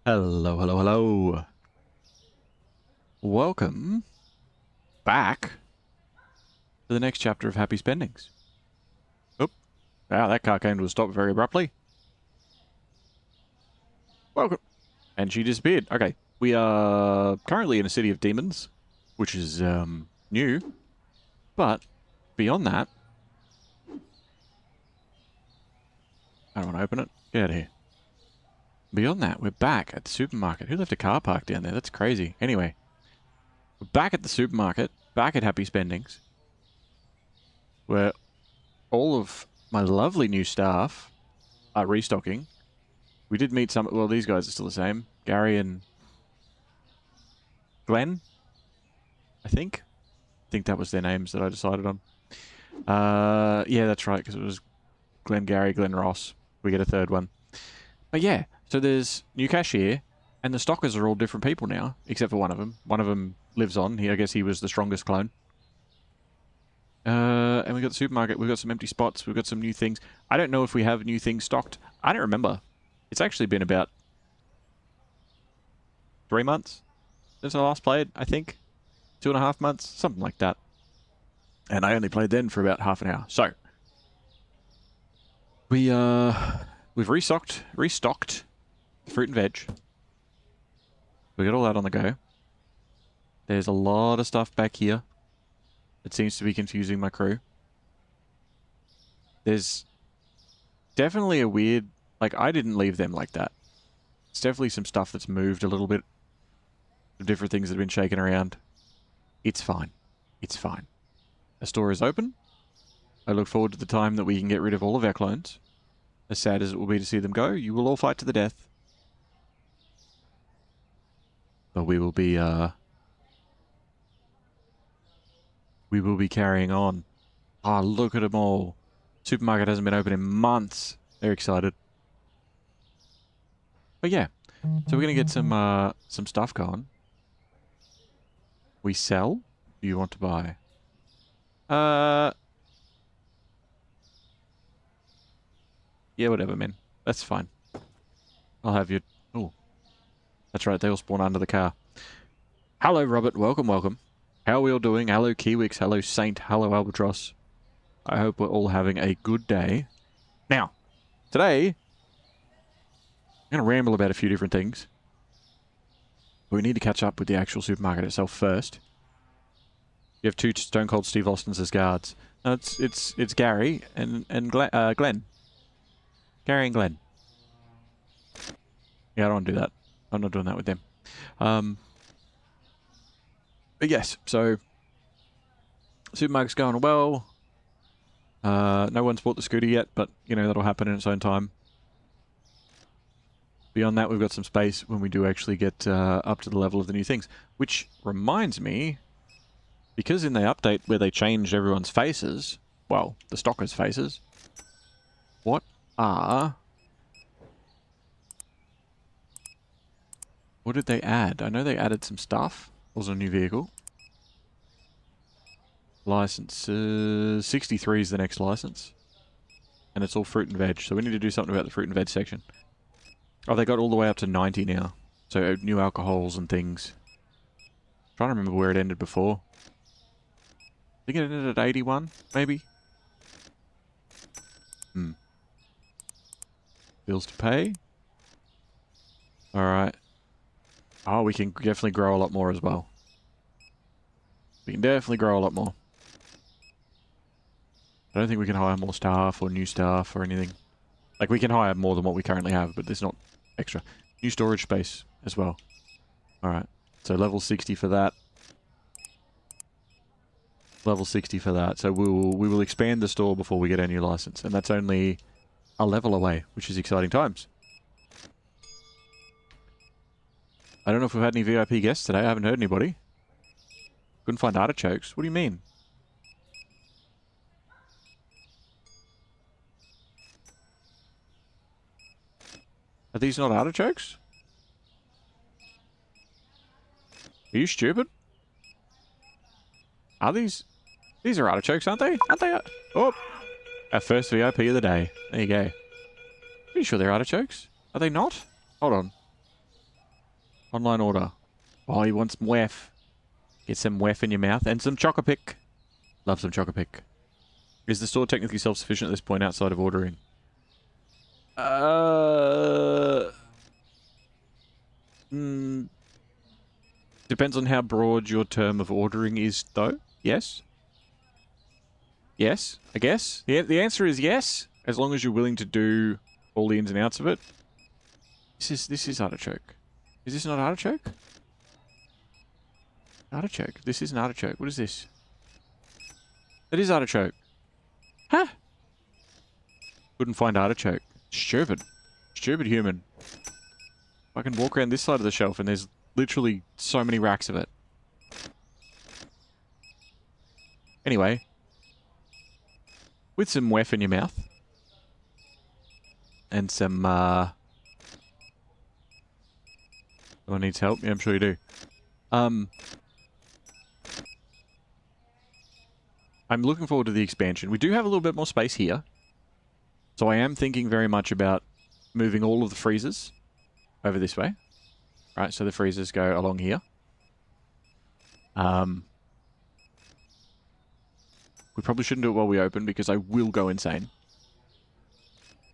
Hello, hello, hello. Welcome back to the next chapter of Happy Spendings. Oop. Wow, that car came to a stop very abruptly. Welcome. And she disappeared. Okay. We are currently in a city of demons, which is, new. But, beyond that... I don't want to open it. Get out of here. Beyond that, we're back at the supermarket. Who left a car parked down there? That's crazy. Anyway. We're back at the supermarket. Back at Happy Spendings. Where all of my lovely new staff are restocking. We did meet some... Well, these guys are still the same. Gary and Glenn, I think. I think that was their names that I decided on. Yeah, that's right, because it was Glenn, Gary, Glenn Ross. We get a third one. But yeah, so there's new cashier, and the stockers are all different people now, except for one of them. One of them lives on. I guess he was the strongest clone. And we got the supermarket. We've got some empty spots. We've got some new things. I don't know if we have new things stocked. I don't remember. It's actually been about 3 months since I last played, I think. 2.5 months, something like that. And I only played then for about half an hour. So we've restocked fruit and veg. We got all that on the go. There's a lot of stuff back here. It seems to be confusing my crew. There's definitely a weird... Like, I didn't leave them like that. It's definitely some stuff that's moved a little bit. Some different things that have been shaken around. It's fine. It's fine. The store is open. I look forward to the time that we can get rid of all of our clones. As sad as it will be to see them go, you will all fight to the death. But we will be carrying on. Oh, look at them all. Supermarket hasn't been open in months. They're excited. But yeah, so we're going to get some stuff going. We sell? Do you want to buy? Yeah, whatever, man. That's fine. I'll have you... Oh, that's right. They all spawn under the car. Hello, Robert. Welcome, welcome. How are we all doing? Hello, Kiwix. Hello, Saint. Hello, Albatross. I hope we're all having a good day. Now, today, I'm going to ramble about a few different things. But we need to catch up with the actual supermarket itself first. You have two Stone Cold Steve Austins as guards. No, it's Gary and Glenn. Gary and Glenn. Yeah, I don't want to do that. I'm not doing that with them. But yes, so supermarket's going well. No one's bought the scooter yet, but you know that'll happen in its own time. Beyond that, we've got some space when we do actually get up to the level of the new things. Which reminds me, because in the update where they changed everyone's faces, well, the stockers' faces, what did they add? I know they added some stuff. Also a new vehicle. License 63 is the next license. And it's all fruit and veg. So we need to do something about the fruit and veg section. Oh, they got all the way up to 90 now. So new alcohols and things. I'm trying to remember where it ended before. I think it ended at 81, maybe? Bills to pay. Alright. Oh, we can definitely grow a lot more as well. We can definitely grow a lot more. I don't think we can hire more staff or new staff or anything. Like, we can hire more than what we currently have, but there's not extra. New storage space as well. Alright. So level 60 for that. Level 60 for that. So we will expand the store before we get our new license. And that's only a level away, which is exciting times. I don't know if we've had any VIP guests today. I haven't heard anybody. Couldn't find artichokes. What do you mean? Are these not artichokes? Are you stupid? Are these... These are artichokes, aren't they? Aren't they? Oh! Our first VIP of the day. There you go. Pretty sure they're artichokes. Are they not? Hold on. Online order. Oh, he wants some wef. Get some wef in your mouth and some Chocopic. Love some Chocopic. Is the store technically self-sufficient at this point outside of ordering? Depends on how broad your term of ordering is, though. Yes? Yes, I guess. The answer is yes, as long as you're willing to do all the ins and outs of it. This is artichoke. Is this not artichoke? Artichoke. This is an artichoke. What is this? That is artichoke. Huh? Couldn't find artichoke. Stupid. Stupid human. I can walk around this side of the shelf and there's literally so many racks of it. Anyway. With some wef in your mouth. And some, Someone needs help? Yeah, I'm sure you do. I'm looking forward to the expansion. We do have a little bit more space here. So I am thinking very much about moving all of the freezers over this way. Right, so the freezers go along here. We probably shouldn't do it while we open because I will go insane.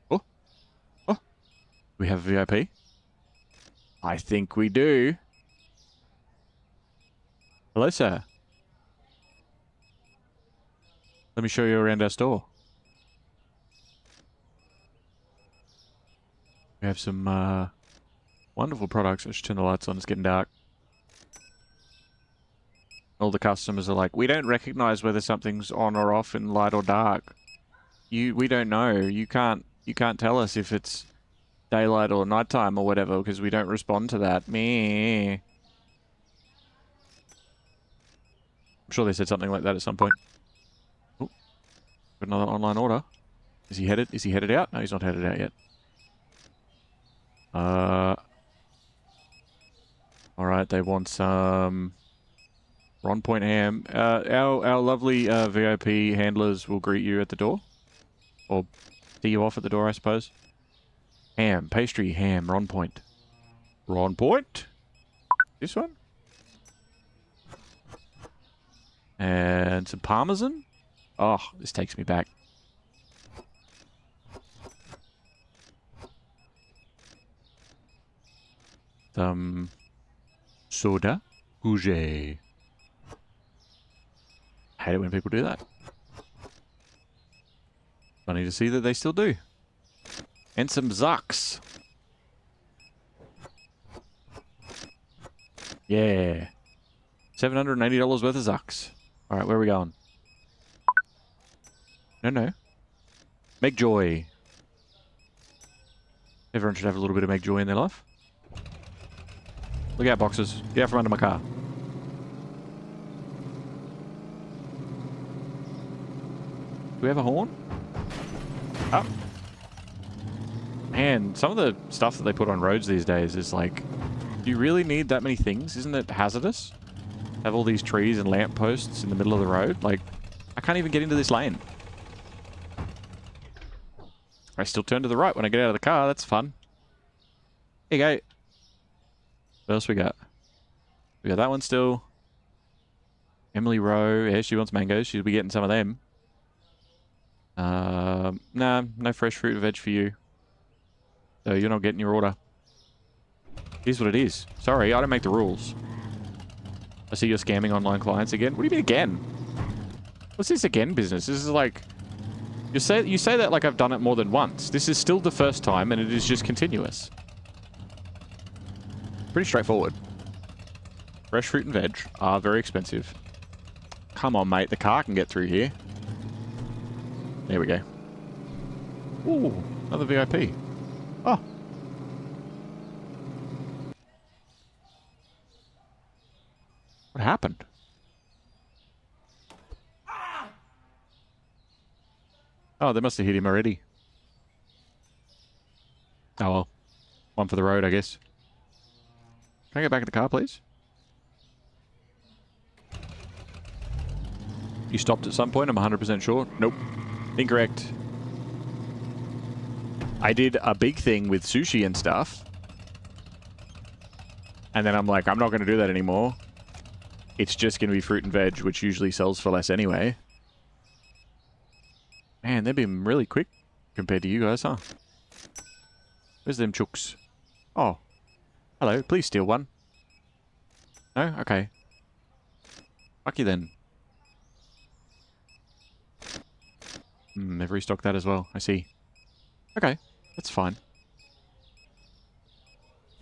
Oh. Oh. We have a VIP? I think we do. Hello, sir. Let me show you around our store. We have some wonderful products. Let's turn the lights on. It's getting dark. All the customers are like, we don't recognize whether something's on or off in light or dark. We don't know. You can't tell us if it's daylight or nighttime or whatever because we don't respond to that. Meh. I'm sure they said something like that at some point. Oh, got another online order. Is he headed? Is he headed out? No, he's not headed out yet. Alright, they want some Ron Point ham. Our lovely VIP handlers will greet you at the door. Or see you off at the door, I suppose. Ham, pastry, ham, Ron Point. Ron Point? This one? And some Parmesan? Oh, this takes me back. Some soda Gouget. Hate it when people do that. Funny to see that they still do. And some Zucks. Yeah. $780 worth of Zucks. Alright, where are we going? No. Make joy. Everyone should have a little bit of make joy in their life. Look out, boxes. Get out from under my car. Do we have a horn? Oh. Man, some of the stuff that they put on roads these days is like, do you really need that many things? Isn't it hazardous? Have all these trees and lampposts in the middle of the road? Like, I can't even get into this lane. I still turn to the right when I get out of the car. That's fun. Here you go. What else we got? We got that one still. Emily Rowe. Yeah, she wants mangoes. She'll be getting some of them. Nah, no fresh fruit or veg for you. So you're not getting your order. Here's what it is. Sorry, I don't make the rules. I see you're scamming online clients again. What do you mean again? What's this again business? This is like... You say that like I've done it more than once. This is still the first time and it is just continuous. Pretty straightforward. Fresh fruit and veg are very expensive. Come on, mate. The car can get through here. There we go. Ooh, another VIP. Oh. What happened? Oh, they must have hit him already. Oh well. One for the road, I guess. Can I get back in the car, please? You stopped at some point, I'm 100% sure. Nope. Incorrect. I did a big thing with sushi and stuff. And then I'm like, I'm not going to do that anymore. It's just going to be fruit and veg, which usually sells for less anyway. Man, they've been really quick compared to you guys, huh? Where's them chooks? Oh. Hello, please steal one. No? Okay. Fuck you then. They've restocked that as well. I see. Okay, that's fine.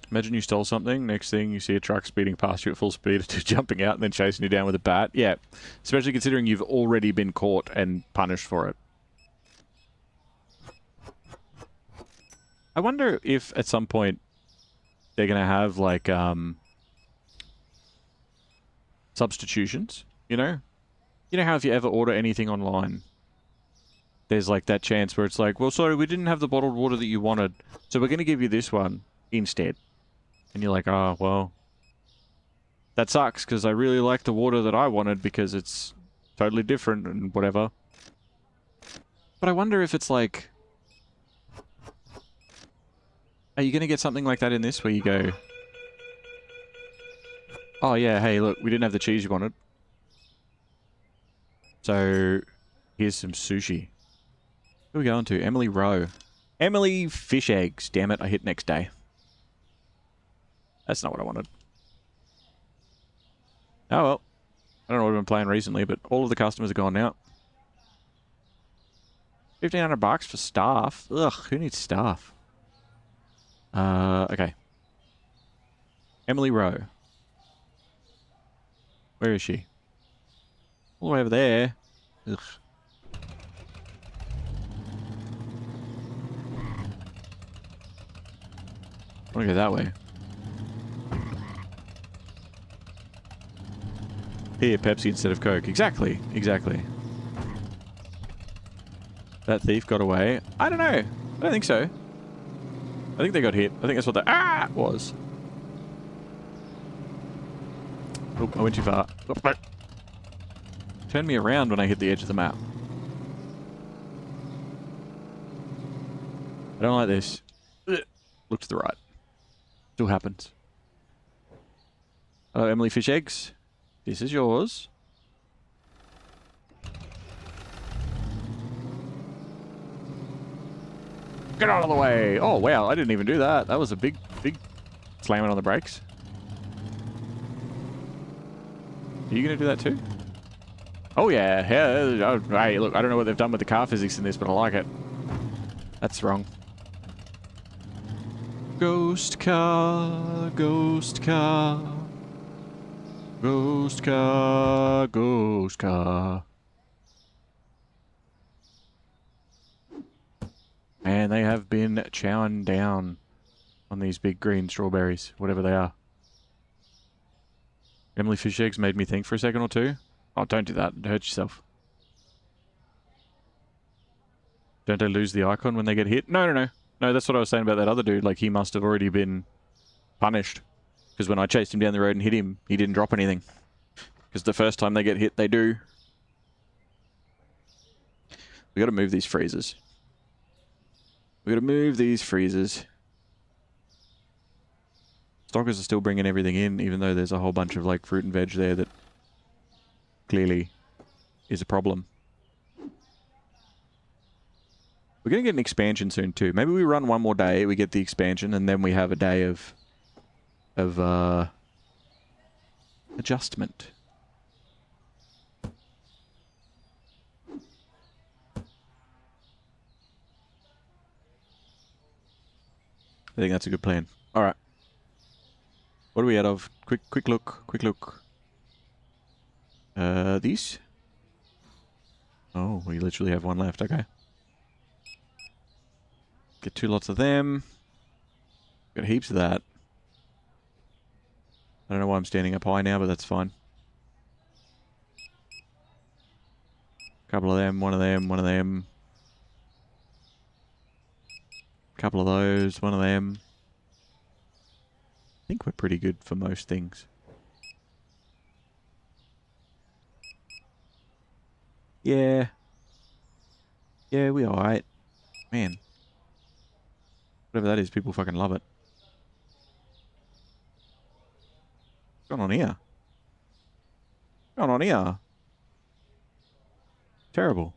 Imagine you stole something, next thing you see a truck speeding past you at full speed, jumping out and then chasing you down with a bat. Yeah, especially considering you've already been caught and punished for it. I wonder if at some point they're going to have like substitutions, you know? You know how if you ever order anything online, there's like that chance where it's like, well, sorry, we didn't have the bottled water that you wanted, so we're going to give you this one instead. And you're like, oh, well, that sucks because I really like the water that I wanted because it's totally different and whatever. But I wonder if it's like, are you going to get something like that in this where you go, oh yeah, hey, look, we didn't have the cheese you wanted. So, here's some sushi. Who are we going to? Emily Rowe. Emily Fish Eggs. Damn it, I hit next day. That's not what I wanted. Oh well. I don't know what I've been playing recently, but all of the customers are gone now. 1,500 bucks for staff? Ugh, who needs staff? Okay. Emily Rowe. Where is she? All the way over there. Ugh. I want to go that way. Here, Pepsi instead of Coke. Exactly. Exactly. That thief got away. I don't know. I don't think so. I think they got hit. I think that's what the was. Oh, I went too far. Oh, turn me around when I hit the edge of the map. I don't like this. Look to the right. Still happens. Hello, Emily Fish Eggs. This is yours. Get out of the way! Oh, wow, I didn't even do that. That was a big slamming on the brakes. Are you going to do that too? Oh, yeah. Hey, look, I don't know what they've done with the car physics in this, but I like it. That's wrong. Ghost car, ghost car. Ghost car, ghost car. Man, they have been chowing down on these big green strawberries, whatever they are. Emily Fish Eggs made me think for a second or two. Oh, don't do that. Hurt yourself. Don't they lose the icon when they get hit? No, no, no. No, that's what I was saying about that other dude. Like, he must have already been punished. Because when I chased him down the road and hit him, he didn't drop anything. Because the first time they get hit, they do. We gotta move these freezers. We gotta move these freezers. Stockers are still bringing everything in, even though there's a whole bunch of, like, fruit and veg there that clearly is a problem. We're gonna get an expansion soon, too. Maybe we run one more day, we get the expansion, and then we have a day of adjustment. I think that's a good plan. Alright. What are we out of? Quick look. Quick look. These? Oh, we literally have one left. Okay. Get 2 lots of them. Got heaps of that. I don't know why I'm standing up high now, but that's fine. Couple of them, one of them, one of them. Couple of those, one of them. I think we're pretty good for most things. Yeah. Yeah, we alright. Man. Whatever that is, people fucking love it. What's going on here? What's going on here? Terrible.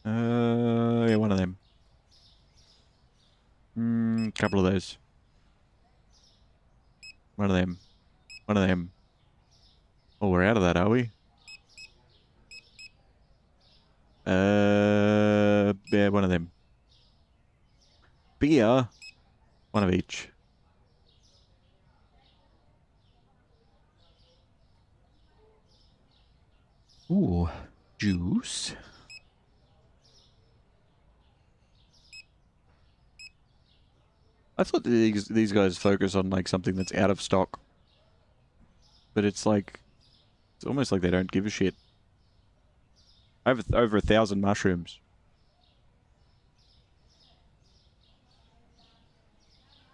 Yeah, one of them. Couple of those. One of them. One of them. Oh, we're out of that, are we? Yeah, one of them. Beer. One of each. Ooh, juice. I thought these guys focus on like something that's out of stock, but it's like it's almost like they don't give a shit. Over 1,000 mushrooms.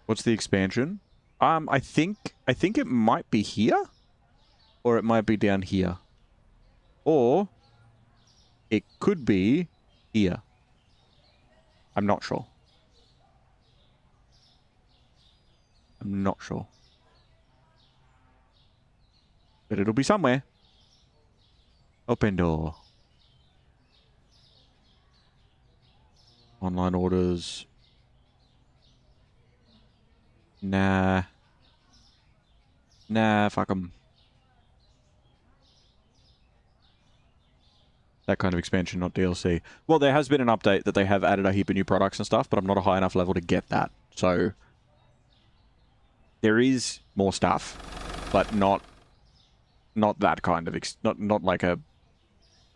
What's the expansion? I think it might be here, or it might be down here, or it could be here. I'm not sure. I'm not sure. But it'll be somewhere. Open door. Online orders. Nah. Nah, fuck 'em. That kind of expansion, not DLC. Well, there has been an update that they have added a heap of new products and stuff, but I'm not a high enough level to get that. So, there is more stuff, but not that kind of... not like a...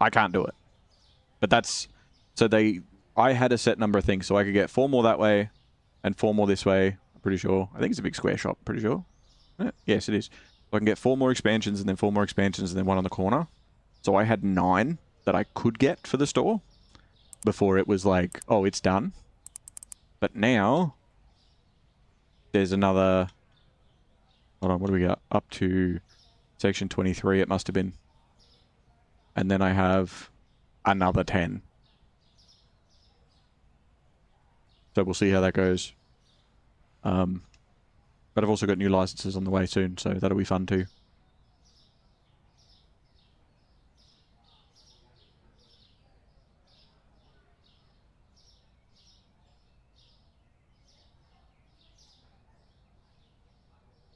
I can't do it. But that's... So I had a set number of things, so I could get 4 more that way, and 4 more this way, I'm pretty sure. I think it's a big square shop, pretty sure. Yes, it is. So I can get 4 more expansions, and then 4 more expansions, and then 1 on the corner. So I had 9 that I could get for the store before it was like, oh, it's done. But now there's another... Hold on, what do we got? Up to section 23, it must have been. And then I have another 10. So we'll see how that goes. But I've also got new licenses on the way soon, so that'll be fun too.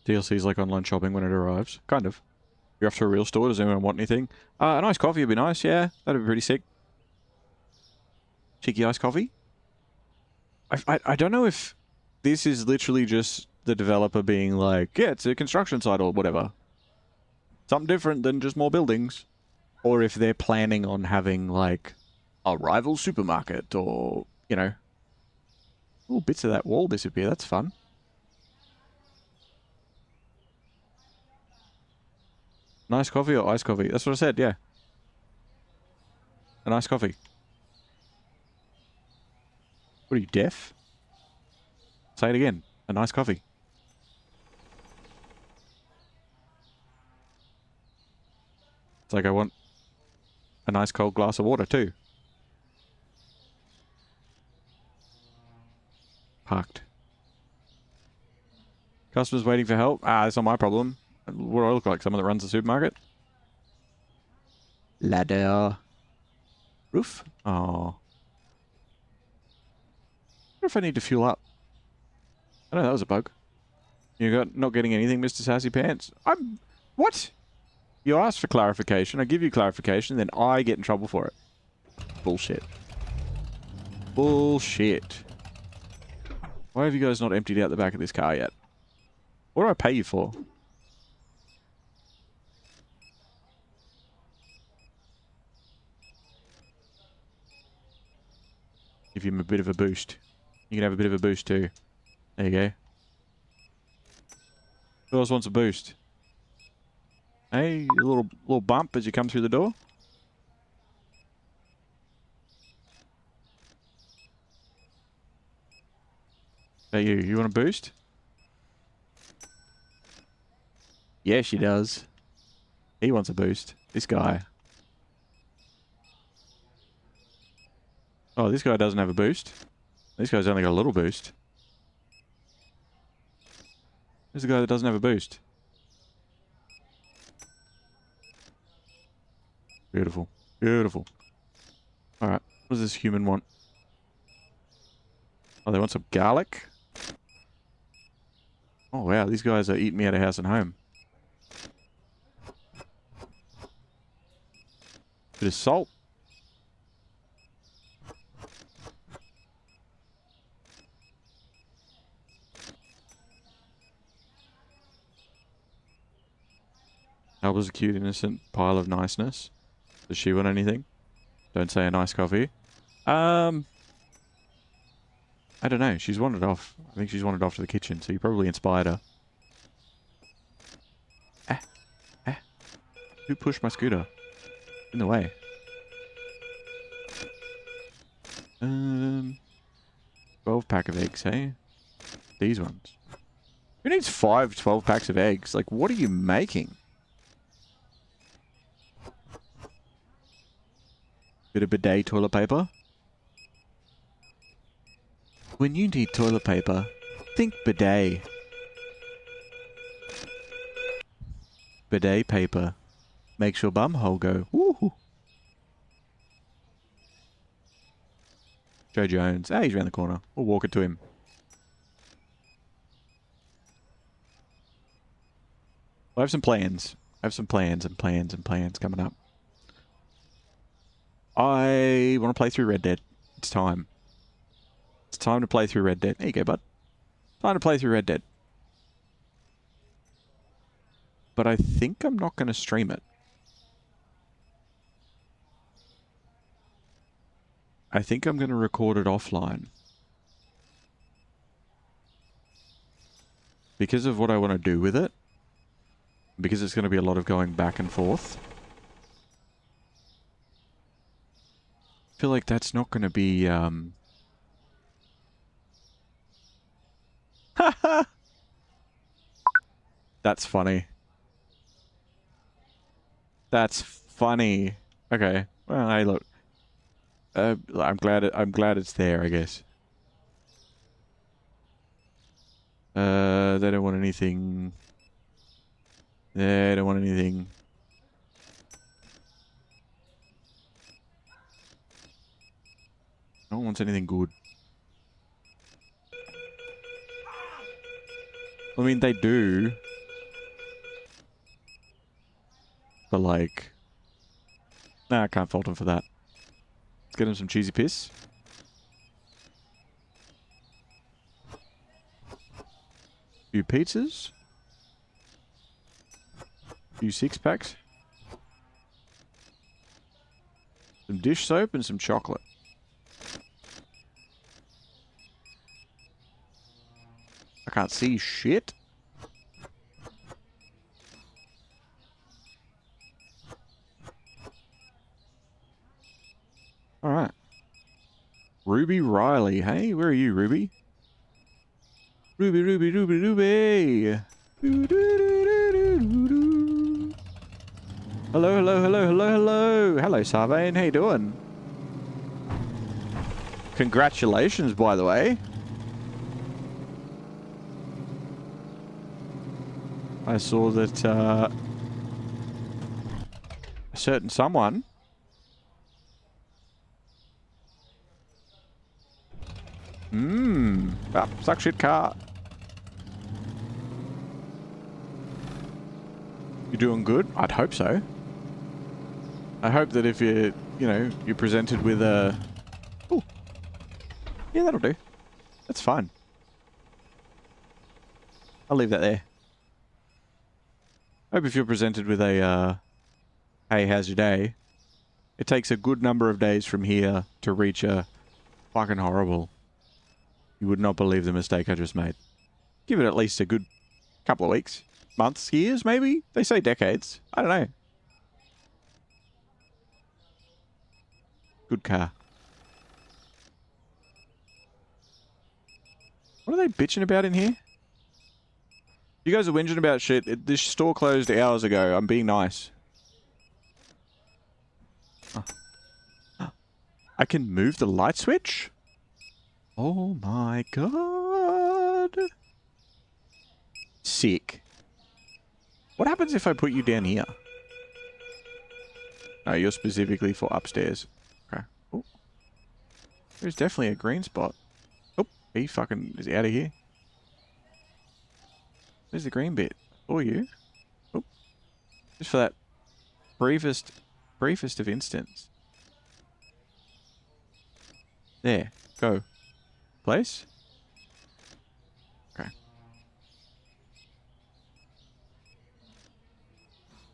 DLC is like online shopping when it arrives. Kind of. You're off to a real store. Does anyone want anything? A nice coffee would be nice, yeah. That'd be pretty sick. Cheeky iced coffee? I don't know if this is literally just the developer being like, yeah, it's a construction site or whatever. Something different than just more buildings. Or if they're planning on having, like, a rival supermarket or, you know. Oh, bits of that wall disappear. That's fun. Nice coffee or iced coffee? That's what I said, yeah. A nice coffee. What are you, deaf? Say it again. A nice coffee. It's like I want a nice cold glass of water too. Parked. Customers waiting for help? That's not my problem. What do I look like? Someone that runs the supermarket? Ladder. Roof? Oh. I wonder if I need to fuel up. I know that was a bug. You got not getting anything, Mr. Sassy Pants? What? You asked for clarification. I give you clarification, then I get in trouble for it. Bullshit. Bullshit. Why have you guys not emptied out the back of this car yet? What do I pay you for? Give him a bit of a boost. You can have a bit of a boost too. There you go. Who else wants a boost? Hey, a little bump as you come through the door. Hey, you want a boost? Yeah, she does. He wants a boost. This guy. Oh, this guy doesn't have a boost. This guy's only got a little boost. There's a guy that doesn't have a boost. Beautiful. Beautiful. Alright. What does this human want? Oh, they want some garlic? Oh, wow. These guys are eating me out of house and home. Bit of salt. That was a cute, innocent pile of niceness. Does she want anything? Don't say a nice coffee. I don't know. She's wandered off. I think she's wandered off to the kitchen, so you probably inspired her. Who pushed my scooter? In the way. 12 pack of eggs, hey? These ones. Who needs 5 12 packs of eggs? Like, what are you making? Bit of bidet toilet paper. When you need toilet paper, think bidet. Bidet paper makes your bum hole go, woohoo. Joe Jones. Ah, he's around the corner. We'll walk it to him. I have some plans. I have some plans and plans and plans coming up. I want to play through Red Dead. It's time. It's time to play through Red Dead. There you go, bud. Time to play through Red Dead. But I think I'm not going to stream it. I think I'm going to record it offline. Because of what I want to do with it. Because it's going to be a lot of going back and forth. I feel like that's not going to be... That's funny. That's funny. Okay. Well, hey, look. I'm glad it's there, I guess. They don't want anything. They don't want anything. No one wants anything good. I mean, they do. But like... Nah, I can't fault them for that. Let's get him some cheesy piss. Few pizzas. Few 6-packs. Some dish soap and some chocolate. I can't see shit. Alright. Ruby Riley. Hey, where are you, Ruby? Ruby, Ruby, Ruby, Ruby! Hello, hello, hello, hello, hello! Hello, Sarvain. How you doing? Congratulations, by the way. I saw that, a certain someone... Ah, suck shit car. You doing good? I'd hope so. I hope that if you're presented with a... Ooh. Yeah, that'll do. That's fine. I'll leave that there. I hope if you're presented with a, hey, how's your day? It takes a good number of days from here to reach a fucking horrible. You would not believe the mistake I just made. Give it at least a good couple of weeks. Months, years, maybe? They say decades. I don't know. Good car. What are they bitching about in here? You guys are whinging about shit. This store closed hours ago. I'm being nice. Oh. I can move the light switch? Oh my god. Sick. What happens if I put you down here? No, you're specifically for upstairs. Okay. Oh. There's definitely a green spot. Oh, he fucking is out of here. There's the green bit for you. Oh. Just for that briefest of instants. There. Go. Place? Okay.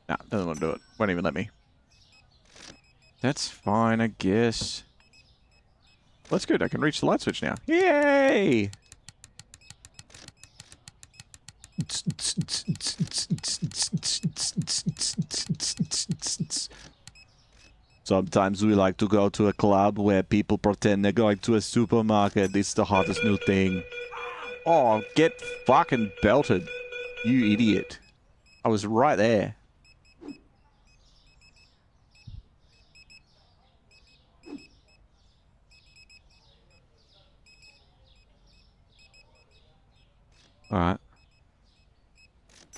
Nah, doesn't want to do it. Won't even let me. That's fine, I guess. Well, that's good. I can reach the light switch now. Yay! Sometimes we like to go to a club where people pretend they're going to a supermarket. It's the hottest new thing. Oh, get fucking belted, you idiot. I was right there. Alright.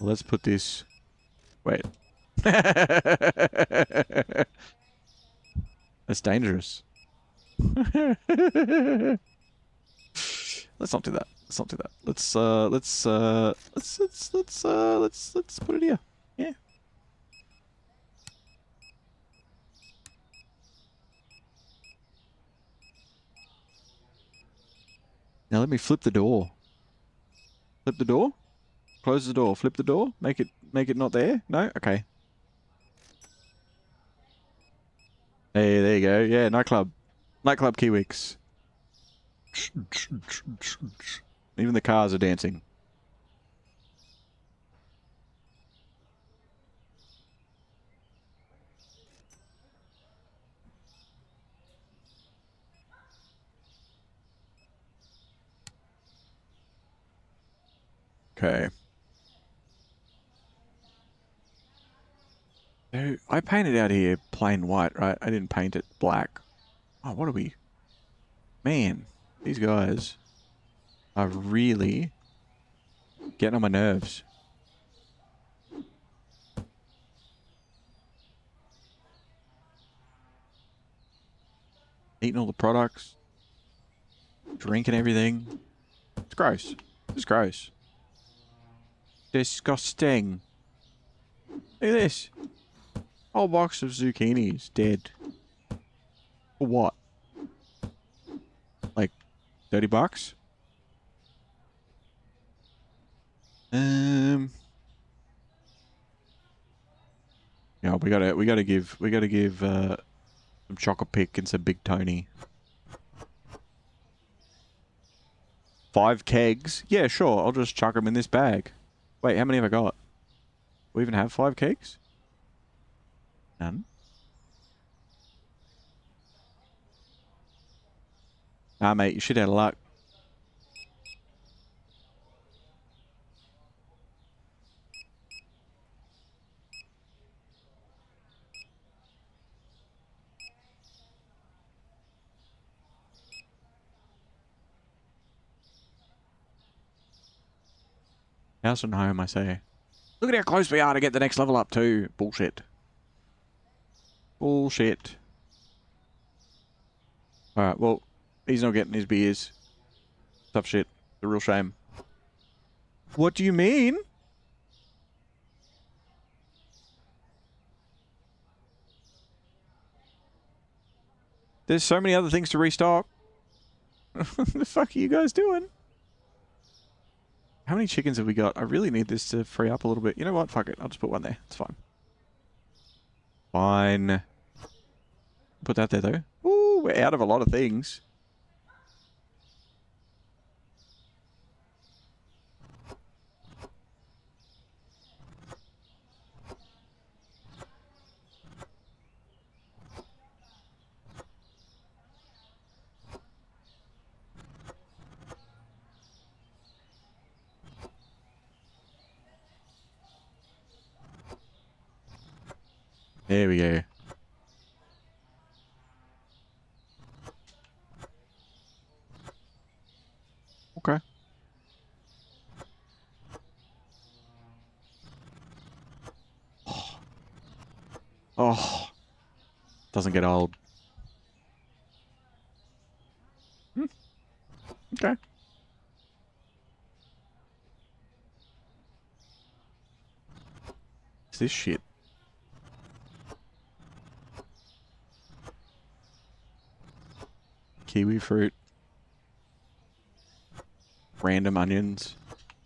Let's put this... Wait. That's dangerous. Let's not do that. Let's not do that. Let's put it here. Yeah. Now let me flip the door. Flip the door? Close the door. Flip the door? Make it not there? No? Okay. Hey, there you go. Yeah, nightclub. Nightclub Kiwix. Even the cars are dancing. Okay. So I painted out here plain white, right? I didn't paint it black. Oh, what are we? Man, these guys are really getting on my nerves. Eating all the products. Drinking everything. It's gross. It's gross. Disgusting. Look at this. Whole box of zucchinis dead. For what? Like $30? Yeah, we gotta give some Chocopic and some Big Tony. 5 kegs? Yeah, sure. I'll just chuck them in this bag. Wait, how many have I got? We even have 5 kegs? None. Ah, mate, you shit out of luck. House and home, I say. Look at how close we are to get the next level up too. Bullshit. Bullshit. Alright, well, he's not getting his beers. Tough shit. It's a real shame. What do you mean? There's so many other things to restock. What the fuck are you guys doing? How many chickens have we got? I really need this to free up a little bit. You know what? Fuck it. I'll just put one there. It's fine. Fine. Put that there, though. Ooh, we're out of a lot of things. There we go. Doesn't get old. Okay. What's this shit? Kiwi fruit. Random onions.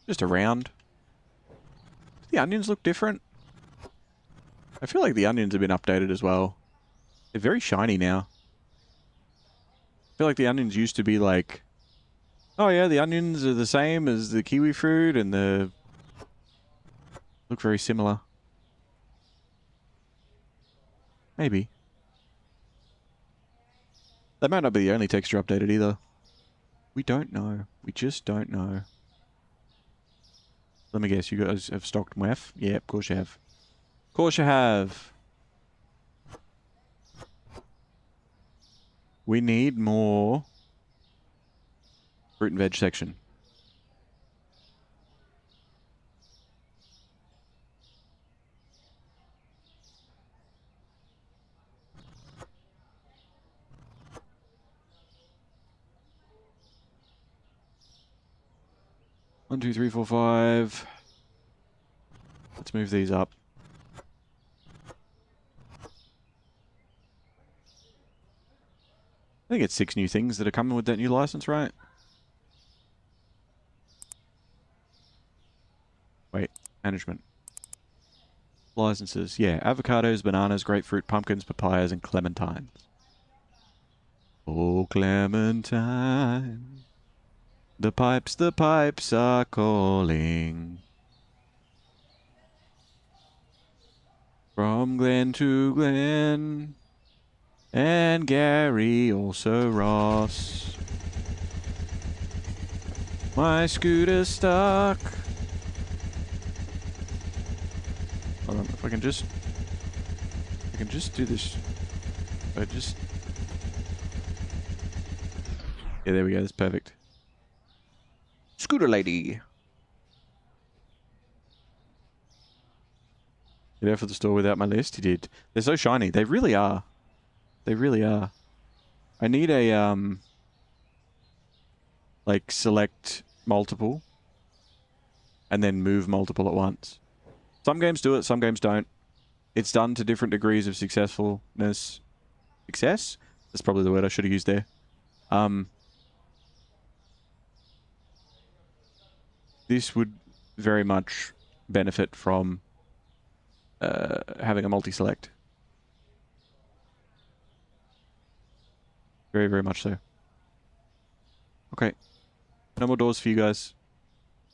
Just around. Do the onions look different? I feel like the onions have been updated as well. They're very shiny now. I feel like the onions used to be like, oh yeah, the onions are the same as the kiwi fruit and the... look very similar. Maybe. That might not be the only texture updated either. We don't know. We just don't know. Let me guess, you guys have stocked WEF? Yeah, of course you have. Of course you have. We need more fruit and veg section. One, two, three, four, five. Let's move these up. I think it's 6 new things that are coming with that new license, right? Wait, management. Licenses, yeah. Avocados, bananas, grapefruit, pumpkins, papayas, and clementines. Oh, clementine. The pipes are calling. From Glen to Glen. And Gary, also Ross. My scooter's stuck. Hold on, if I can just do this. Yeah, there we go, that's perfect. Scooter lady. Get out for the store without my list? He did. They're so shiny. They really are. They really are. I need a, like, select multiple. And then move multiple at once. Some games do it, some games don't. It's done to different degrees of successfulness. Success? That's probably the word I should have used there. This would very much benefit from having a multi-select. Very, very much so. Okay. No more doors for you guys.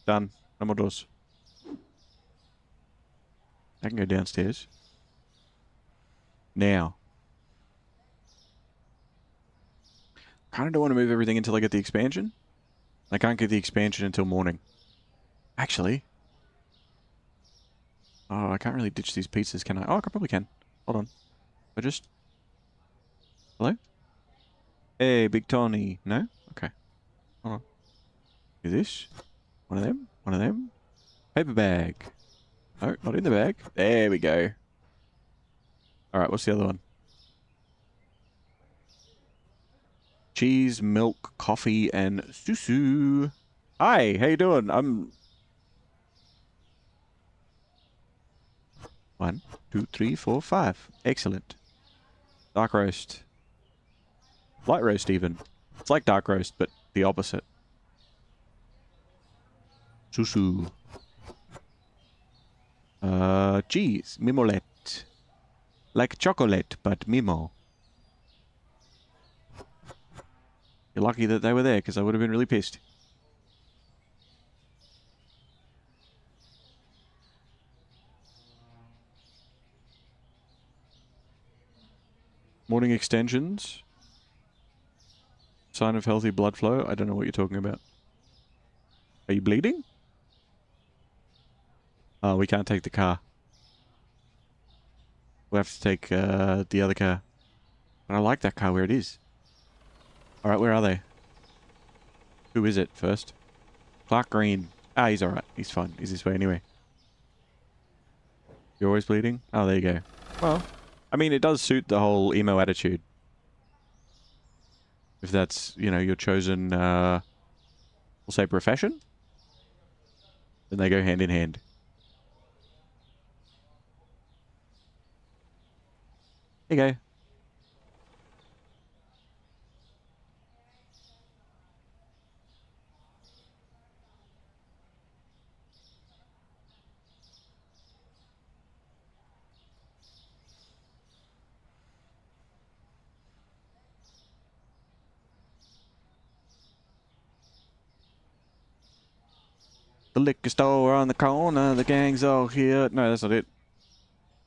Done. No more doors. I can go downstairs. Now. Kind of don't want to move everything until I get the expansion. I can't get the expansion until morning. Actually. Oh, I can't really ditch these pizzas, can I? Oh, I probably can. Hold on. I just... Hello? Hey, Big Tony. No? Okay. Hold on. Is this? One of them? One of them? Paper bag. No, not in the bag. There we go. Alright, what's the other one? Cheese, milk, coffee, and susu. Hi, how you doing? I'm... 1, 2, 3, 4, 5. Excellent. Dark roast. Light roast even. It's like dark roast, but the opposite. Susu. Cheese. Mimolette. Like chocolate, but mimo. You're lucky that they were there, because I would have been really pissed. Morning extensions. Sign of healthy blood flow. I don't know what you're talking about. Are you bleeding? Oh, we can't take the car. We'll have to take the other car. But I like that car where it is. Alright, where are they? Who is it first? Clark Green. Ah, he's alright. He's fine. He's this way anyway. You're always bleeding? Oh, there you go. Well, I mean, it does suit the whole emo attitude. If that's, you know, your chosen, we'll say profession, then they go hand in hand. There you go. The liquor store on the corner, the gang's all here. No, that's not it.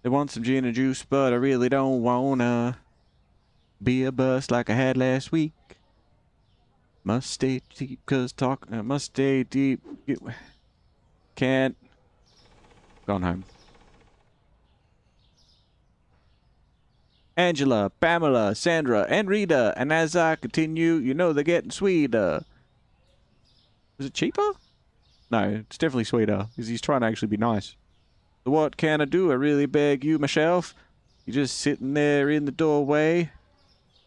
They want some gin and juice, but I really don't wanna be a bust like I had last week. Must stay deep, cause must stay deep. Can't. Gone home. Angela, Pamela, Sandra, and Rita. And as I continue, you know they're getting sweeter. Is it cheaper? No, it's definitely sweeter, because he's trying to actually be nice. So what can I do? I really beg you, myself. You're just sitting there in the doorway.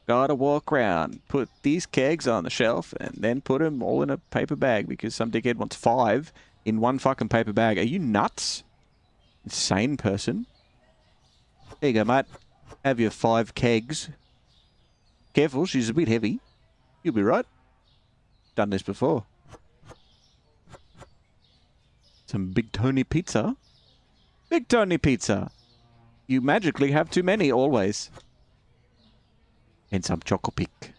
Gotta walk around, put these kegs on the shelf, and then put them all in a paper bag, because some dickhead wants 5 in one fucking paper bag. Are you nuts? Insane person. There you go, mate. Have your 5 kegs. Careful, she's a bit heavy. You'll be right. Done this before. Some Big Tony pizza. Big Tony pizza. You magically have too many, always. And some Choco-Pick.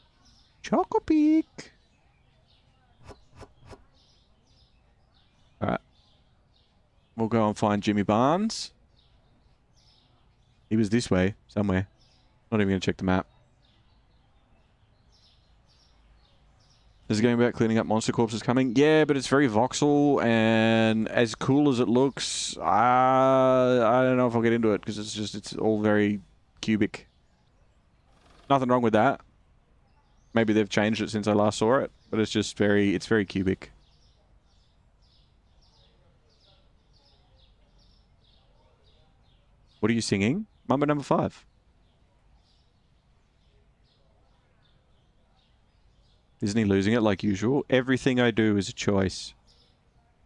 Choco-Pick. Alright. We'll go and find Jimmy Barnes. He was this way, somewhere. Not even going to check the map. Is it going about cleaning up monster corpses coming? Yeah, but it's very voxel, and as cool as it looks, I don't know if I'll get into it, because it's all very cubic. Nothing wrong with that. Maybe they've changed it since I last saw it, but it's just it's very cubic. What are you singing? Mambo number 5. Isn't he losing it like usual? Everything I do is a choice.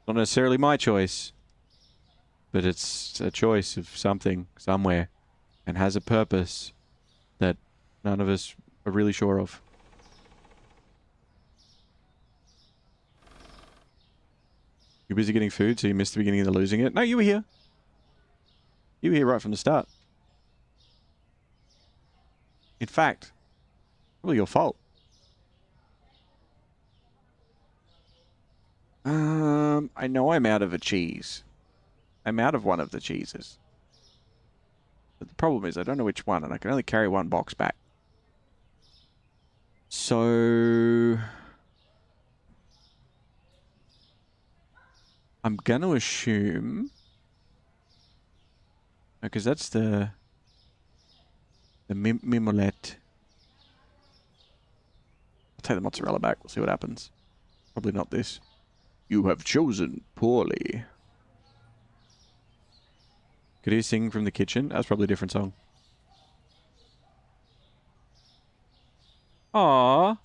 Not necessarily my choice, but it's a choice of something, somewhere, and has a purpose that none of us are really sure of. You're busy getting food, so you missed the beginning of the losing it? No, you were here. You were here right from the start. In fact, probably your fault. I know I'm out of a cheese. I'm out of one of the cheeses. But the problem is I don't know which one, and I can only carry one box back. So I'm going to assume, because that's the mimolette. I'll take the mozzarella back. We'll see what happens. Probably not this. You have chosen poorly. Could he sing from the kitchen? That's probably a different song. Aww.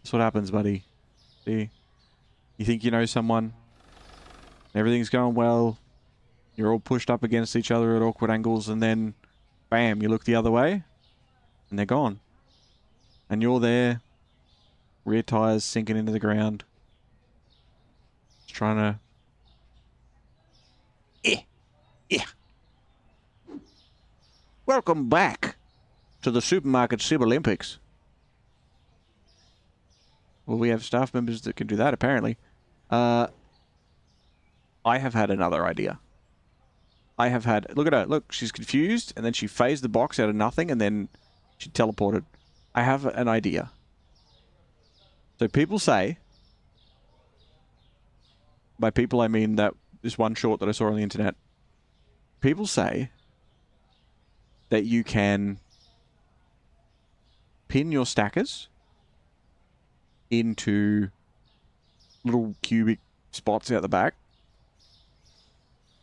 That's what happens, buddy. See? You think you know someone. Everything's going well. You're all pushed up against each other at awkward angles, and then, bam, you look the other way, and they're gone. And you're there, rear tires sinking into the ground. Just trying to... Welcome back to the Supermarket Sim Olympics. Well, we have staff members that can do that, apparently. I have had another idea. I have had... Look at her. Look, she's confused, and then she phased the box out of nothing, and then she teleported. I have an idea. So people say... By people, I mean that this one short that I saw on the internet. People say that you can pin your stackers into little cubic spots out the back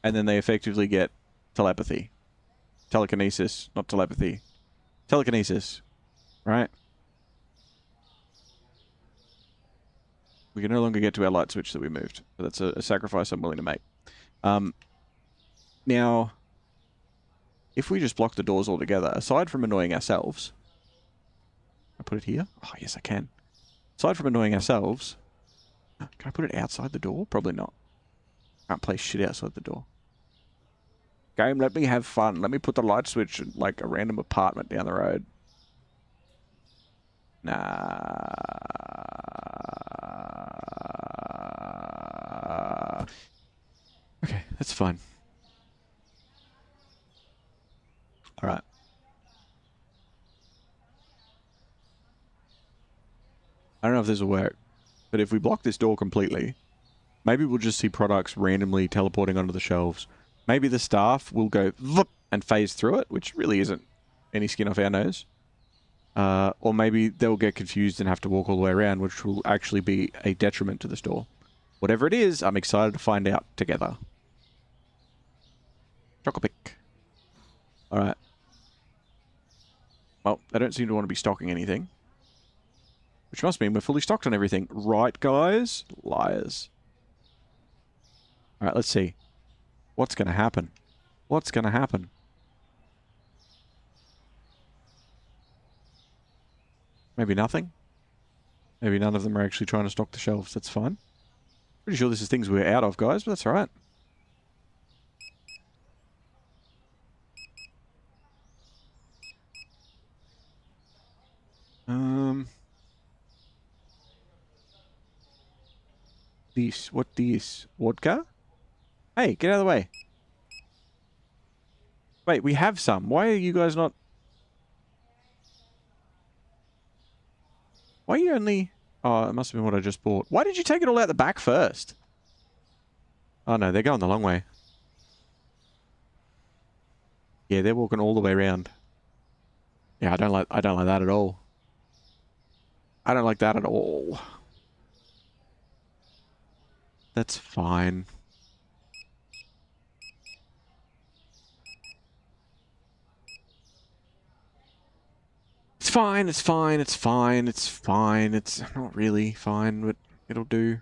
and then they effectively get telepathy. Telekinesis, not telepathy. Telekinesis, right? We can no longer get to our light switch that we moved. But that's a sacrifice I'm willing to make. Now, if we just block the doors altogether, aside from annoying ourselves... Can I put it here? Oh, yes, I can. Aside from annoying ourselves... Can I put it outside the door? Probably not. Can't place shit outside the door. Game, let me have fun. Let me put the light switch in, like, a random apartment down the road. Nah. Okay, that's fine. Alright. I don't know if this will work, but if we block this door completely, maybe we'll just see products randomly teleporting onto the shelves. Maybe the staff will go and phase through it, which really isn't any skin off our nose. Or maybe they'll get confused and have to walk all the way around, which will actually be a detriment to the store. Whatever it is, I'm excited to find out together. Chocopic. Alright. Well, they don't seem to want to be stocking anything. Which must mean we're fully stocked on everything. Right, guys? Liars. Alright, let's see. What's going to happen? What's going to happen? Maybe nothing? Maybe none of them are actually trying to stock the shelves. That's fine. Pretty sure this is things we're out of, guys, but that's alright. This. What this? Vodka? Hey, get out of the way. Wait, we have some. Why are you guys not... Why are you only... Oh, it must have been what I just bought. Why did you take it all out the back first? Oh no, they're going the long way. Yeah, they're walking all the way around. Yeah, I don't like that at all. I don't like that at all. That's fine. It's fine, it's fine, it's fine, it's fine. It's not really fine, but it'll do.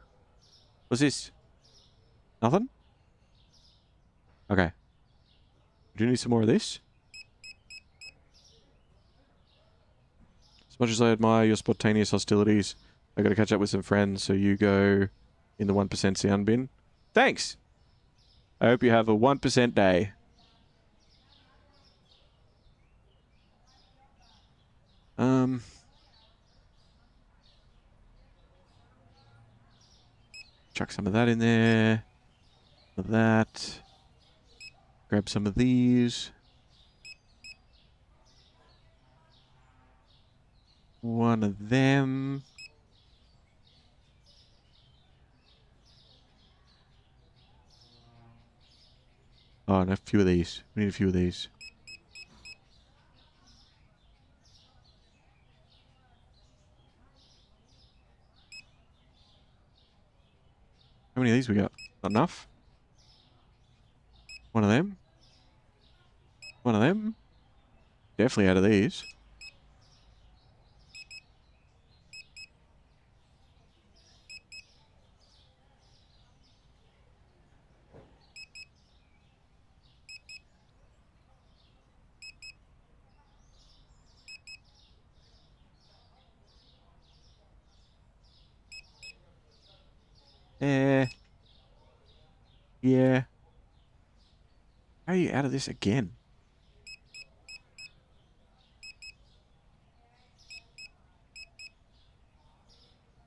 What's this? Nothing? Okay. Do you need some more of this? As much as I admire your spontaneous hostilities, I gotta catch up with some friends, so you go in the 1% sound bin. Thanks! I hope you have a 1% day. Chuck some of that in there. Some of that. Grab some of these. One of them. Oh, and a few of these. We need a few of these. How many of these we got? Not enough? One of them? One of them? Definitely out of these. Yeah. How are you out of this again?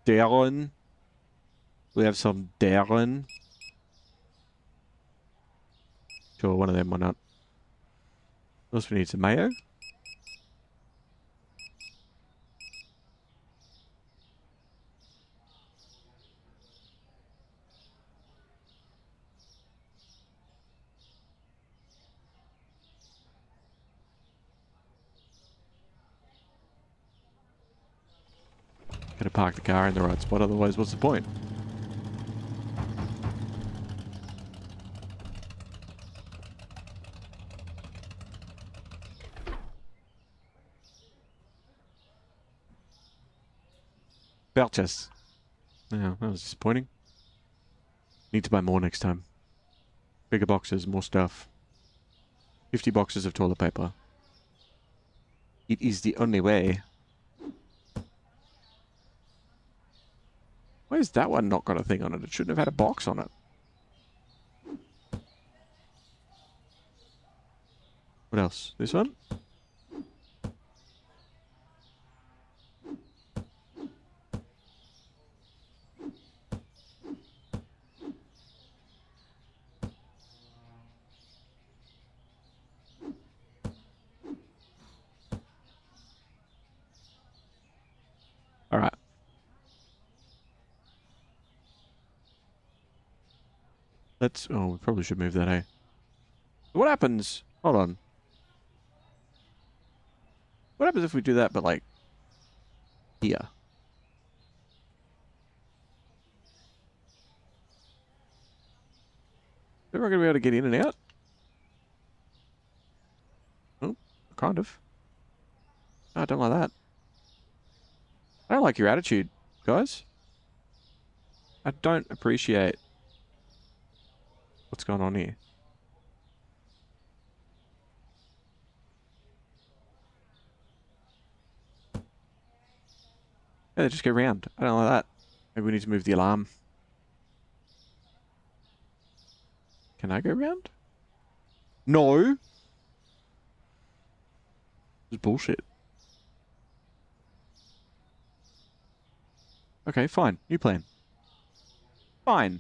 Darren. We have some Darren. Sure, one of them, why not? What else we need? Some mayo? Gotta park the car in the right spot, otherwise what's the point? purchase. Yeah, that was disappointing. Need to buy more next time. Bigger boxes, more stuff. 50 boxes of toilet paper. It is the only way. Why is that one not got a thing on it? It shouldn't have had a box on it. What else? This one? Alright. Let's... Oh, we probably should move that, hey? What happens... Hold on. What happens if we do that, but like... here? Is everyone going to be able to get in and out? Oh, kind of. No, I don't like that. I don't like your attitude, guys. I don't appreciate what's going on here. Yeah, they just go round. I don't like that. Maybe we need to move the alarm. Can I go round? No! This is bullshit. Okay, fine. New plan. Fine.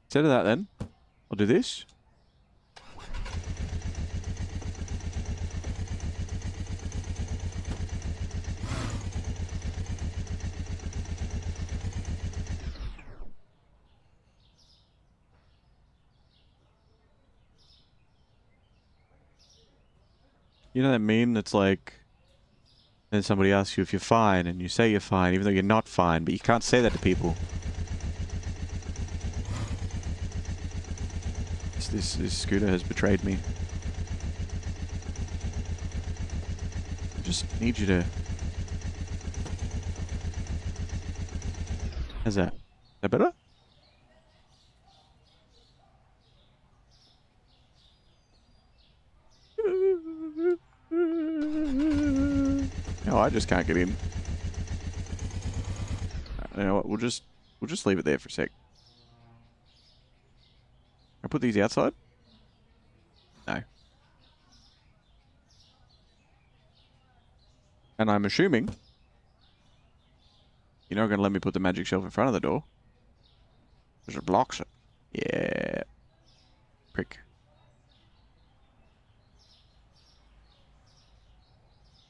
Instead of that then, I'll do this. You know that meme that's like, then somebody asks you if you're fine, and you say you're fine, even though you're not fine, but you can't say that to people. This scooter has betrayed me. I just need you to... How's that? Is that better? No, I just can't get in. You know what? We'll just leave it there for a sec. I put these outside? No. And I'm assuming you're not going to let me put the magic shelf in front of the door, because it blocks it. Yeah. Prick.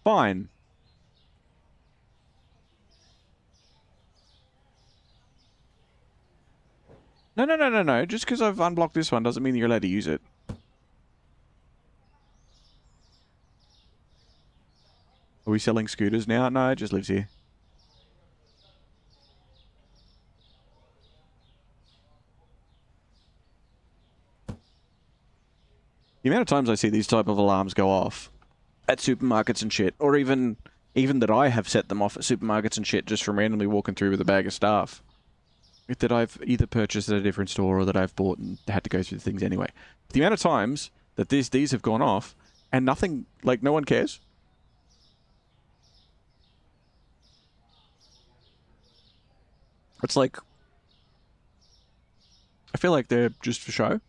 Fine. No. Just because I've unblocked this one doesn't mean you're allowed to use it. Are we selling scooters now? No, it just lives here. The amount of times I see these type of alarms go off at supermarkets and shit, or even that I have set them off at supermarkets and shit just from randomly walking through with a bag of stuff that I've either purchased at a different store or that I've bought and had to go through the things anyway. The amount of times that these have gone off and nothing, like, no one cares. It's like, I feel like they're just for show,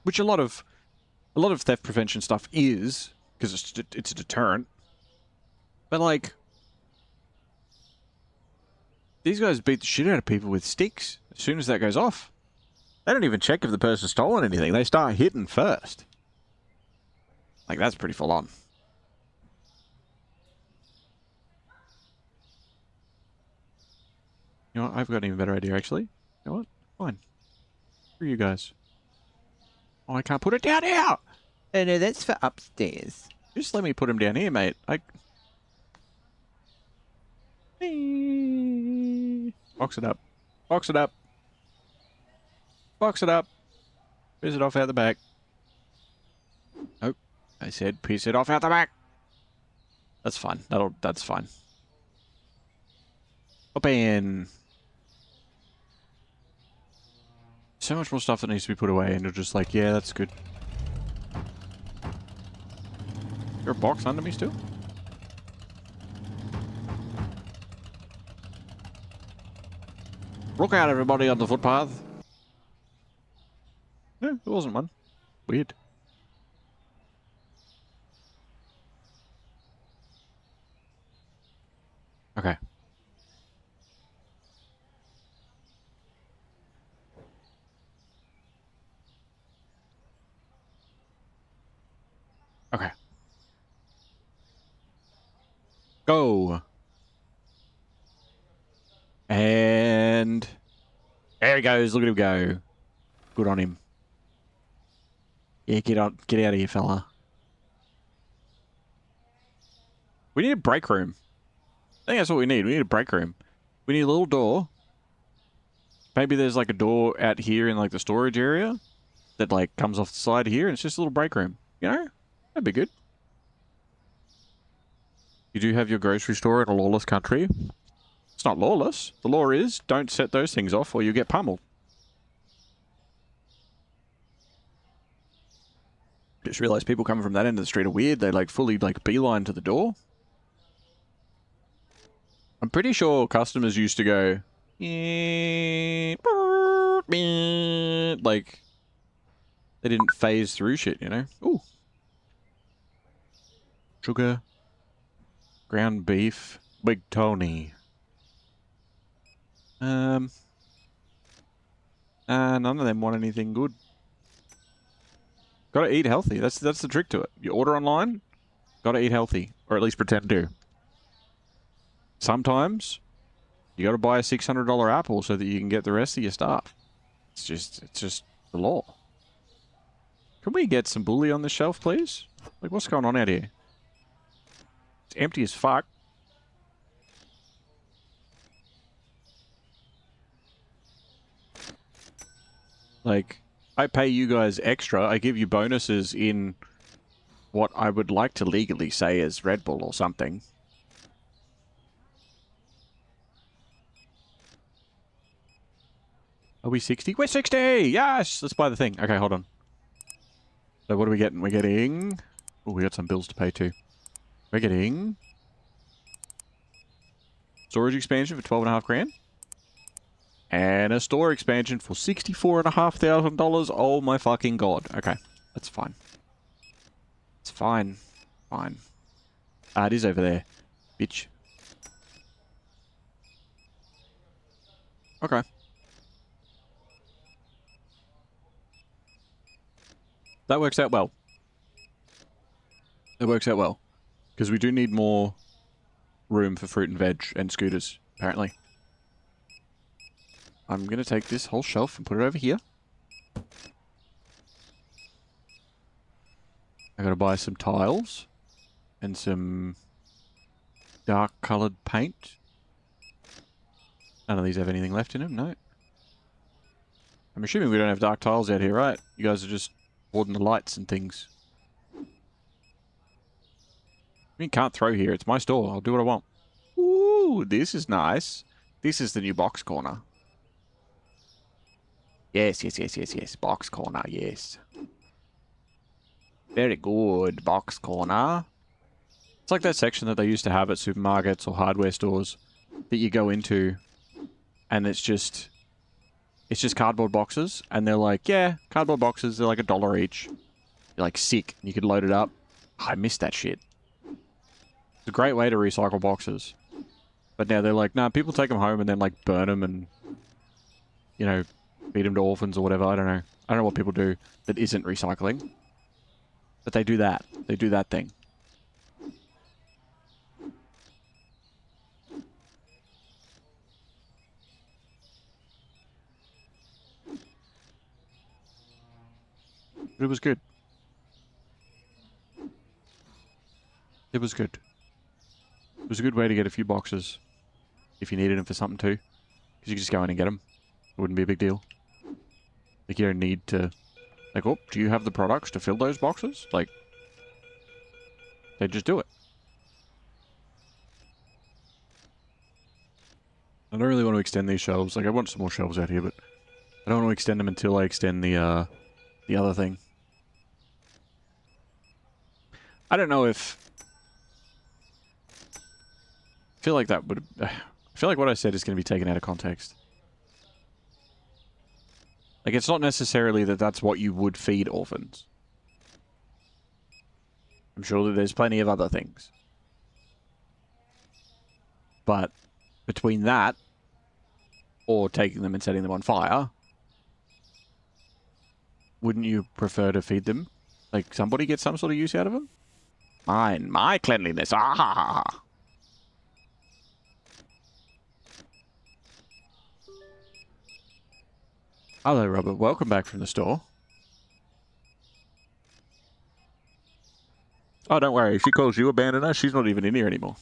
which a lot of theft prevention stuff is, because it's a deterrent. But like, these guys beat the shit out of people with sticks as soon as that goes off. They don't even check if the person's stolen anything. They start hitting first. Like, that's pretty full on. You know what? I've got an even better idea, actually. You know what? Fine. Screw you guys. Oh, I can't put it down here! Oh no, that's for upstairs. Just let me put him down here, mate. Box it up. Box it up. Box it up. Piss it off out the back. Nope. I said piss it off out the back. That's fine. That's fine. Open. So much more stuff that needs to be put away, and you're just like, yeah, that's good. Is there a box under me still? Look out, everybody on the footpath. No, there wasn't one. Weird. Okay. Okay. Go. And there he goes. Look at him go. Good on him. Yeah, get out of here, fella. We need a break room. I think that's what we need. We need a break room. We need a little door. Maybe there's like a door out here in like the storage area that like comes off the side here, and it's just a little break room. You know? That'd be good. You do have your grocery store in a lawless country. It's not lawless. The law is don't set those things off or you get pummeled. Just realized people coming from that end of the street are weird. They like fully like beeline to the door. I'm pretty sure customers used to go, like, they didn't phase through shit, you know? Ooh. Sugar. Ground beef. Big Tony. None of them want anything good. Gotta eat healthy. That's the trick to it. You order online, gotta eat healthy. Or at least pretend to. Sometimes, you gotta buy a $600 apple so that you can get the rest of your stuff. It's just the law. Can we get some bully on the shelf, please? Like, what's going on out here? It's empty as fuck. Like, I pay you guys extra. I give you bonuses in what I would like to legally say is Red Bull or something. Are we 60? We're 60! Yes! Let's buy the thing. Okay, hold on. So what are we getting? We're getting... Oh, we got some bills to pay too. We're getting... Storage expansion for 12.5 grand. And a store expansion for $64,500. Oh my fucking god. Okay, that's fine. It's fine. Fine. Ah, it is over there. Bitch. Okay. That works out well. It works out well. Because we do need more room for fruit and veg and scooters, apparently. I'm going to take this whole shelf and put it over here. I got to buy some tiles and some dark coloured paint. None of these have anything left in them, no. I'm assuming we don't have dark tiles out here, right? You guys are just hoarding the lights and things. You can't throw here. It's my store. I'll do what I want. Ooh, this is nice. This is the new box corner. Yes, yes, yes, yes, yes. Box corner, yes. Very good, box corner. It's like that section that they used to have at supermarkets or hardware stores that you go into and it's just cardboard boxes and they're like, yeah, cardboard boxes, they're like $1 each. You're like, sick. You could load it up. I miss that shit. It's a great way to recycle boxes. But now they're like, nah, people take them home and then like burn them and, you know, feed them to orphans or whatever. I don't know. I don't know what people do that isn't recycling. But they do that. They do that thing. But it was good. It was good. It was a good way to get a few boxes if you needed them for something too. Because you could just go in and get them. It wouldn't be a big deal. Like, you don't need to... Like, oh, do you have the products to fill those boxes? Like, they just do it. I don't really want to extend these shelves. Like, I want some more shelves out here, but I don't want to extend them until I extend the other thing. I don't know if... I feel like that would... I feel like what I said is going to be taken out of context. Like, it's not necessarily that that's what you would feed orphans. I'm sure that there's plenty of other things. But between that, or taking them and setting them on fire, wouldn't you prefer to feed them? Like, somebody get some sort of use out of them? My cleanliness. Ah ha ha ha. Hello, Robert. Welcome back from the store. Oh, don't worry. If she calls you abandoner, she's not even in here anymore.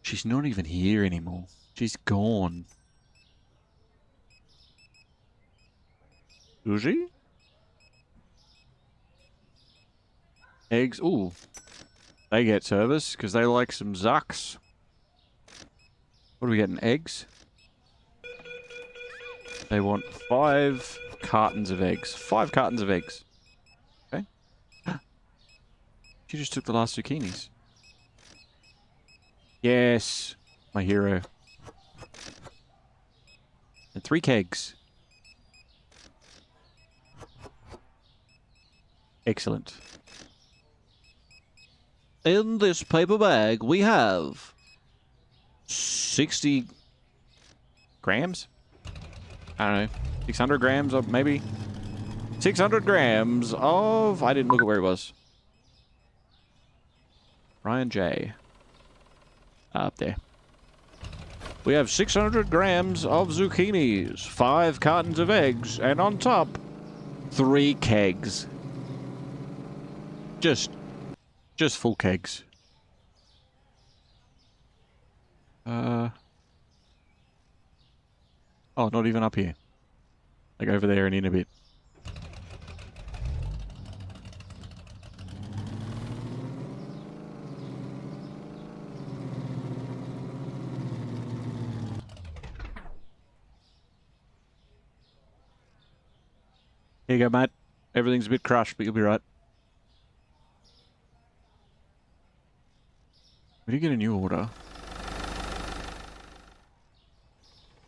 She's not even here anymore. She's gone. Is she? Eggs. Ooh. They get service because they like some zucks. What are we getting? Eggs? They want 5 cartons of eggs. 5 cartons of eggs. Okay. She just took the last zucchinis. Yes. My hero. And 3 kegs. Excellent. In this paper bag, we have 60 grams? I don't know. 600 grams of maybe 600 grams of... I didn't look at where it was. Ryan J. Up there. We have 600 grams of zucchinis, 5 cartons of eggs, and on top, 3 kegs. Just full kegs. Oh, not even up here. Like over there and in a bit. Here you go, mate. Everything's a bit crushed, but you'll be right. We did get a new order.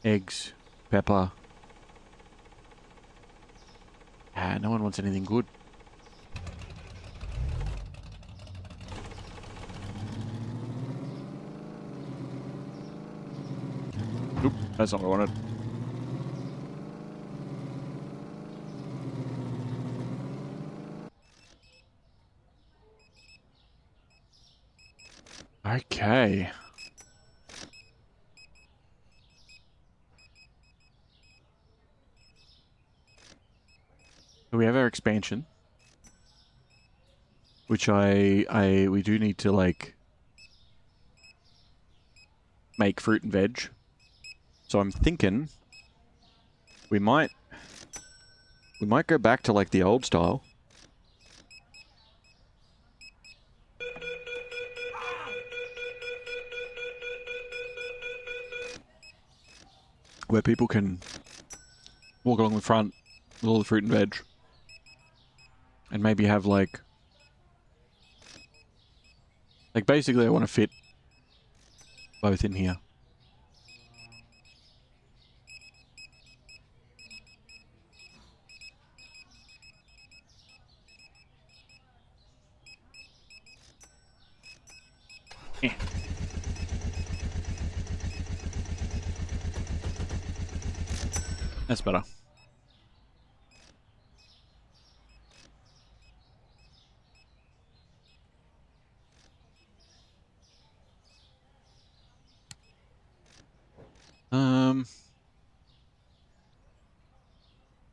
Eggs, pepper. Ah, no one wants anything good. Nope, that's not what I wanted. Okay. So we have our expansion, which we do need to like make fruit and veg. So I'm thinking we might go back to like the old style. Where people can walk along the front with all the fruit and veg. And maybe have like basically I want to fit both in here. Eh. That's better.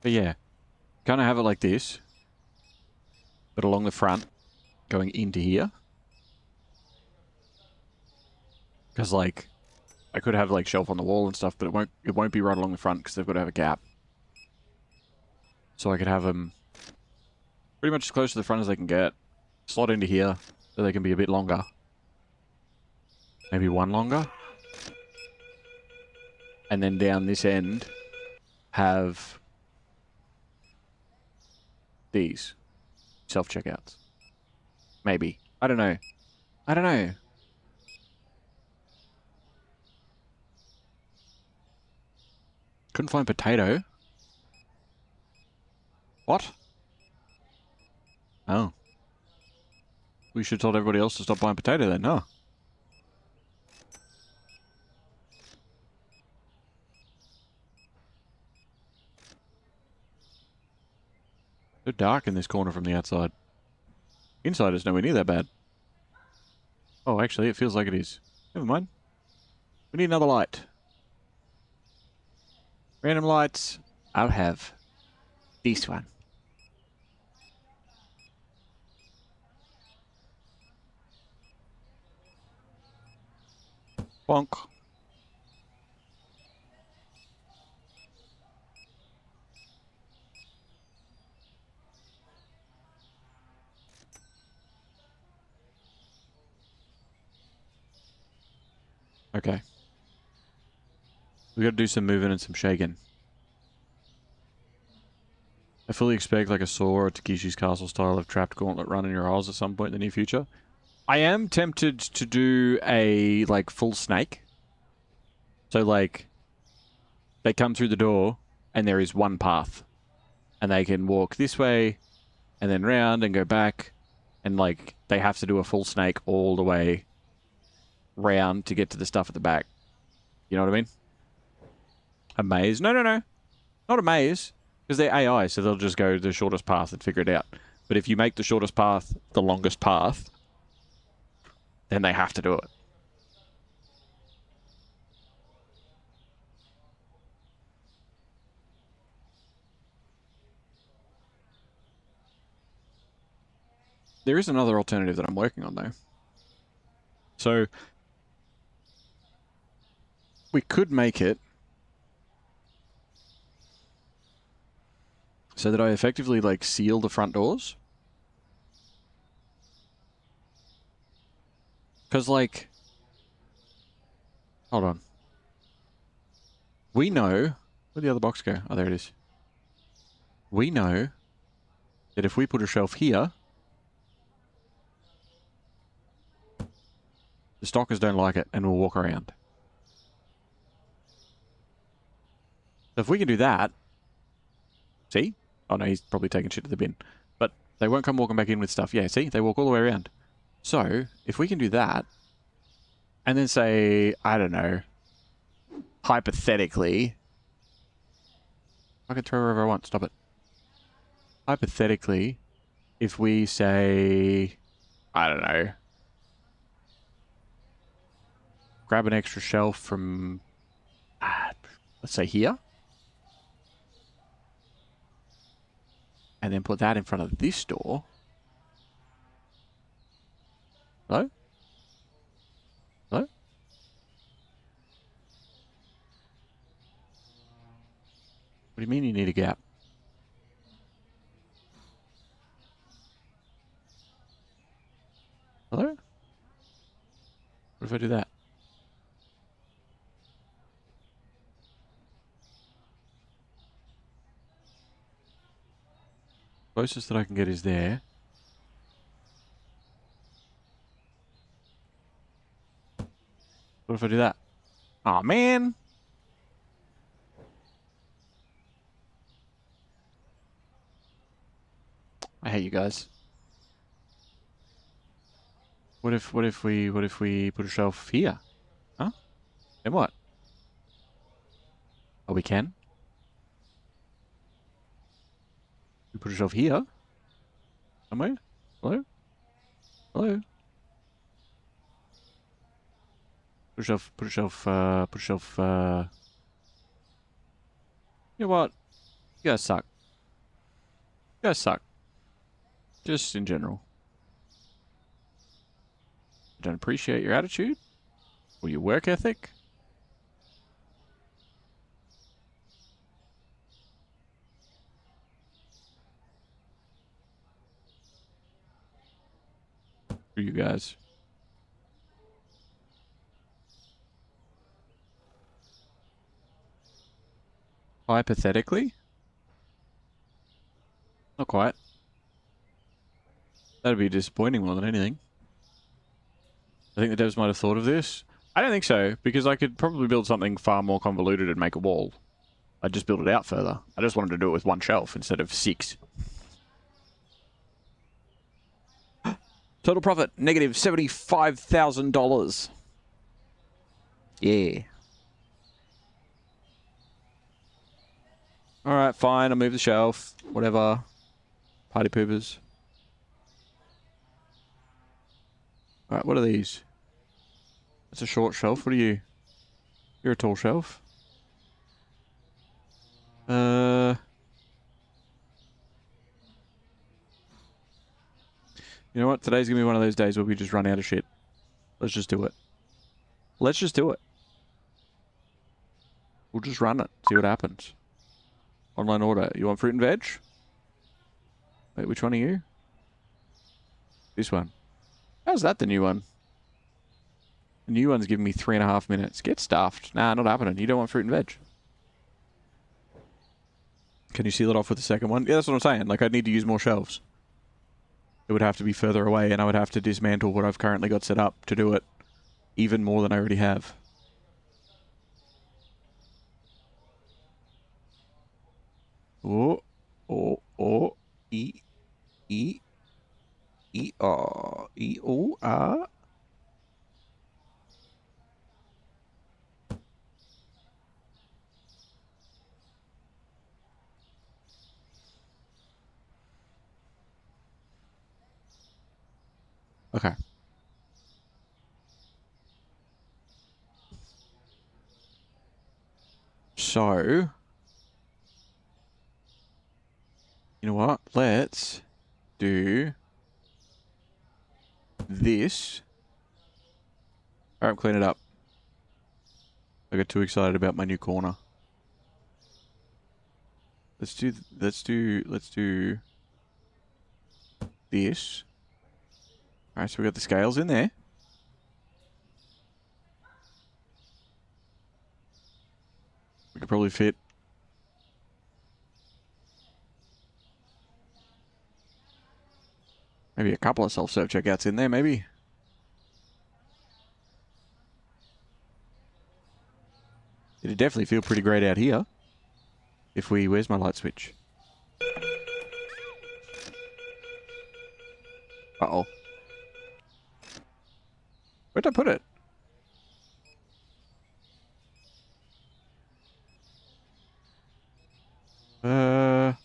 But yeah, kind of have it like this, but along the front, going into here. Because like, I could have like shelf on the wall and stuff, but it won't be right along the front because they've got to have a gap. So I could have them pretty much as close to the front as they can get. slot into here so they can be a bit longer. Maybe one longer. And then down this end, have these self-checkouts. Maybe. I don't know. I don't know. Couldn't find potato. What? Oh. We should have told everybody else to stop buying potato then, huh? So dark in this corner from the outside. Inside is nowhere near that bad. Oh, actually, it feels like it is. Never mind. We need another light. Random lights. I'll have this one. Bonk. Okay. We gotta do some moving and some shaking. I fully expect like a Saw or Takeshi's Castle style of trapped gauntlet run in your aisles at some point in the near future. I am tempted to do a like full snake. So like they come through the door and there is one path. And they can walk this way and then round and go back. And like they have to do a full snake all the way round to get to the stuff at the back. You know what I mean? A maze? No. Not a maze. Because they're AI, so they'll just go the shortest path and figure it out. But if you make the shortest path the longest path, then they have to do it. There is another alternative that I'm working on, though. So, we could make it so that I effectively, like, seal the front doors. Because, like... Hold on. We know... Where'd the other box go? Oh, there it is. We know that if we put a shelf here, the stalkers don't like it and will walk around. So if we can do that... See? Oh no, he's probably taking shit to the bin. But they won't come walking back in with stuff. Yeah, see? They walk all the way around. So, if we can do that, and then say, I don't know, hypothetically... I can throw wherever I want, stop it. Hypothetically, if we say, I don't know, grab an extra shelf from, let's say here, and then put that in front of this door. Hello? Hello? What do you mean you need a gap? Hello? What if I do that? Closest that I can get is there. What if I do that? Aw, man! I hate you guys. What if we put a shelf here? Huh? Then what? Oh, we can? We put a shelf here? Somewhere? Hello? Hello? Put a shelf, you know what? You guys suck. You guys suck. Just in general. I don't appreciate your attitude or your work ethic. for you guys. Hypothetically? Not quite. That'd be disappointing more than anything. I think the devs might have thought of this. I don't think so, because I could probably build something far more convoluted and make a wall. I'd just build it out further. I just wanted to do it with one shelf instead of 6. Total profit, negative $75,000. Yeah. Alright, fine, I'll move the shelf. Whatever. Party poopers. Alright, what are these? It's a short shelf. What are you? You're a tall shelf. You know what? Today's gonna be one of those days where we just run out of shit. Let's just do it. Let's just do it. We'll just run it. See what happens. Online order. You want fruit and veg? Wait, which one are you? This one. How's that the new one? The new one's giving me 3.5 minutes. Get stuffed. Nah, not happening. You don't want fruit and veg. Can you seal it off with the second one? Yeah, that's what I'm saying. Like, I'd need to use more shelves. It would have to be further away, and I would have to dismantle what I've currently got set up to do it even more than I already have. Oh, ah. Okay. So, you know what? Let's do this. Alright, clean it up. I got too excited about my new corner. Let's do this. Alright, so we got the scales in there. We could probably fit maybe a couple of self-serve checkouts in there, maybe. It'd definitely feel pretty great out here. If we... Where's my light switch? Uh-oh. Where'd I put it? Oh.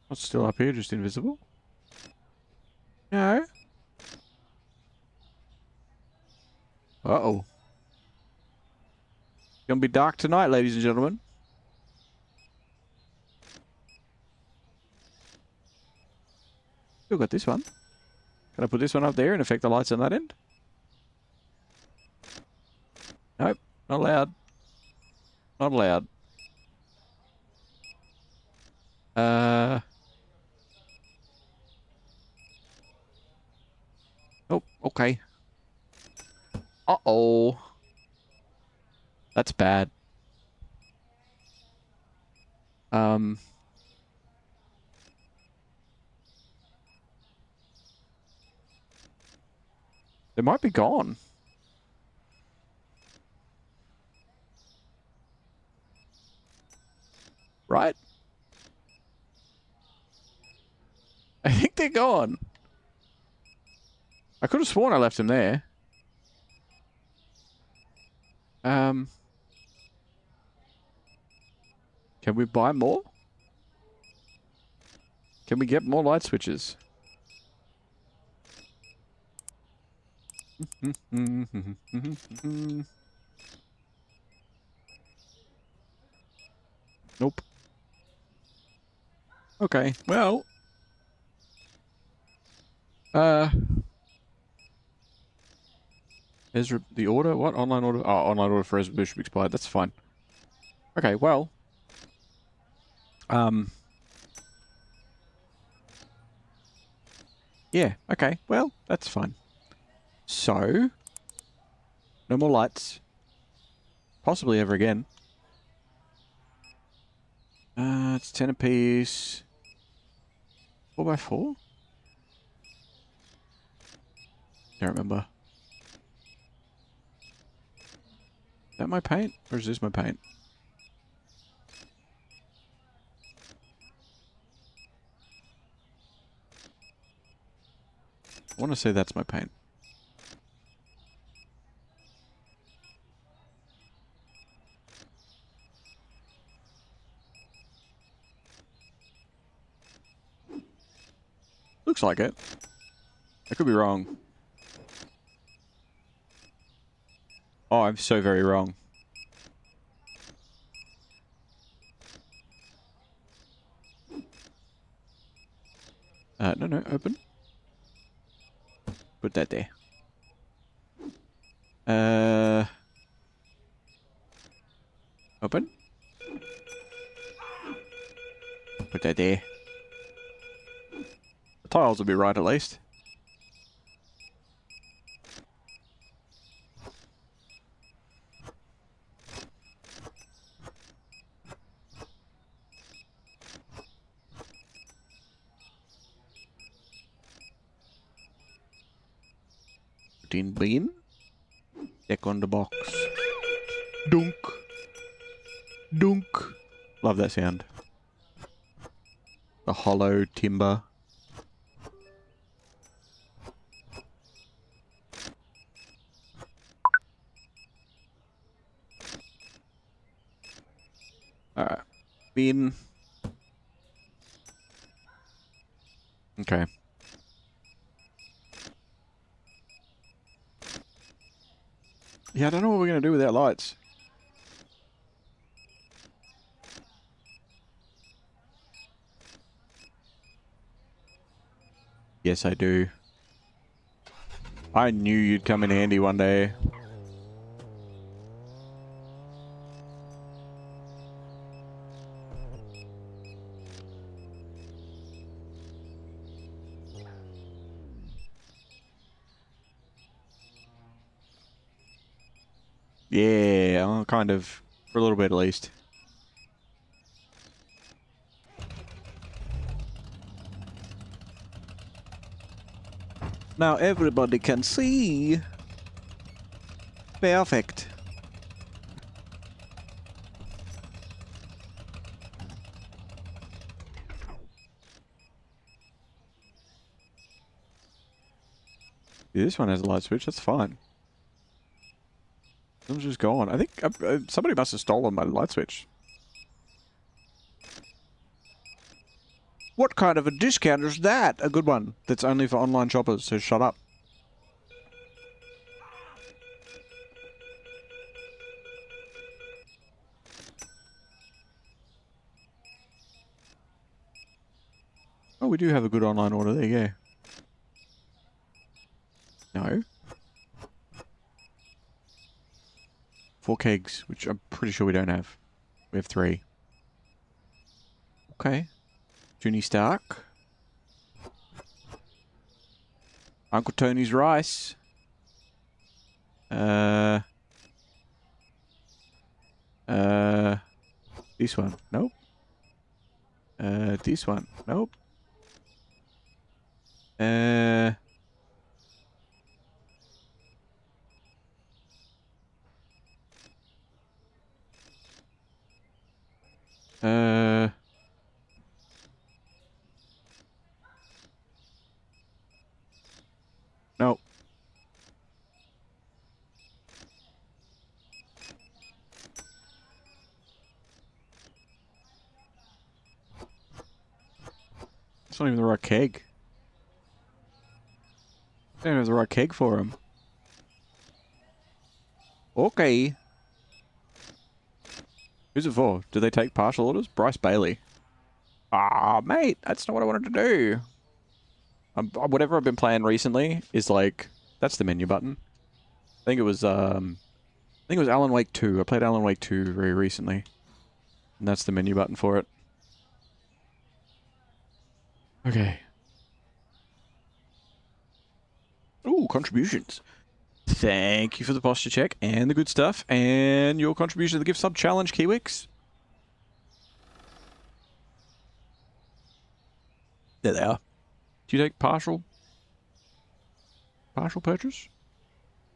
What's still up here? Just invisible? No. Uh-oh. Gonna be dark tonight, ladies and gentlemen. Still got this one. Can I put this one up there and affect the lights on that end? Nope. Not allowed. Not allowed. Oh, okay. Uh-oh. That's bad. They might be gone. Right? I think they're gone. I could have sworn I left them there. Can we buy more? Can we get more light switches? Nope. Okay, well. Ezra, the order? What? Online order? Oh, online order for resolution expired. That's fine. Okay, well. Yeah, okay, well, that's fine. So, no more lights. Possibly ever again. It's 10 apiece. 4x4? Can't remember. Is that my paint? Or is this my paint? I want to say that's my paint. Looks like it. I could be wrong. Oh, I'm so very wrong. No, open. Put that there. Open. Put that there. The tiles will be right at least. Put in bin. Check on the box. Dunk. Dunk. Love that sound. The hollow timber. Alright. Bin. Okay. Yeah, I don't know what we're going to do without lights. Yes, I do. I knew you'd come in handy one day. Yeah, well, kind of. For a little bit at least. Now everybody can see. Perfect. Yeah, this one has a light switch, that's fine. I'm just gone. I think somebody must have stolen my light switch. What kind of a discount is that? A good one. That's only for online shoppers, so shut up. Oh, we do have a good online order. There you go. No. 4 kegs, which I'm pretty sure we don't have. We have 3. Okay. Junie Stark. Uncle Tony's rice. This one. Nope. This one. Nope. Nope. It's not even the right keg. I don't have the right keg for him. Okay. Who's it for? Do they take partial orders? Bryce Bailey. Ah, mate, that's not what I wanted to do. Whatever I've been playing recently is like, that's the menu button. I think it was Alan Wake 2. I played Alan Wake 2 very recently. And that's the menu button for it. Okay. Ooh, contributions. Thank you for the posture check and the good stuff. And your contribution to the gift sub challenge, Kiwix. There they are. Do you take partial purchase?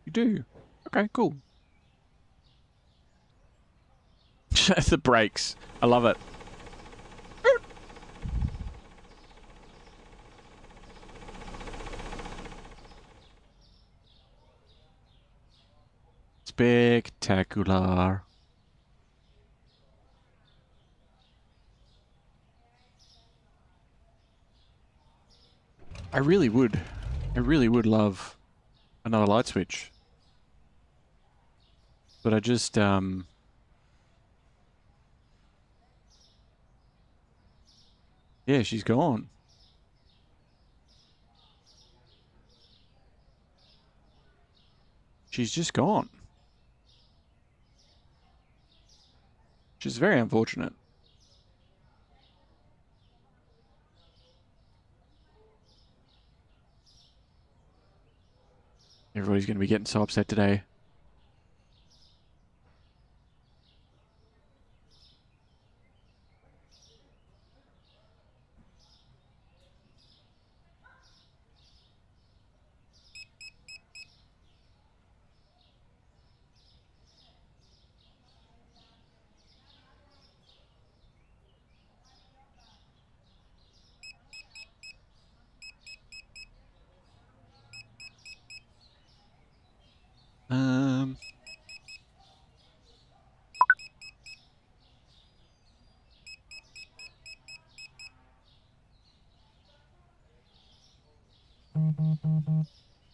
You do. Okay, cool. The brakes. I love it. Spectacular. I really would love another light switch. But I just, yeah, she's gone. She's just gone. Which is very unfortunate. Everybody's going to be getting so upset today.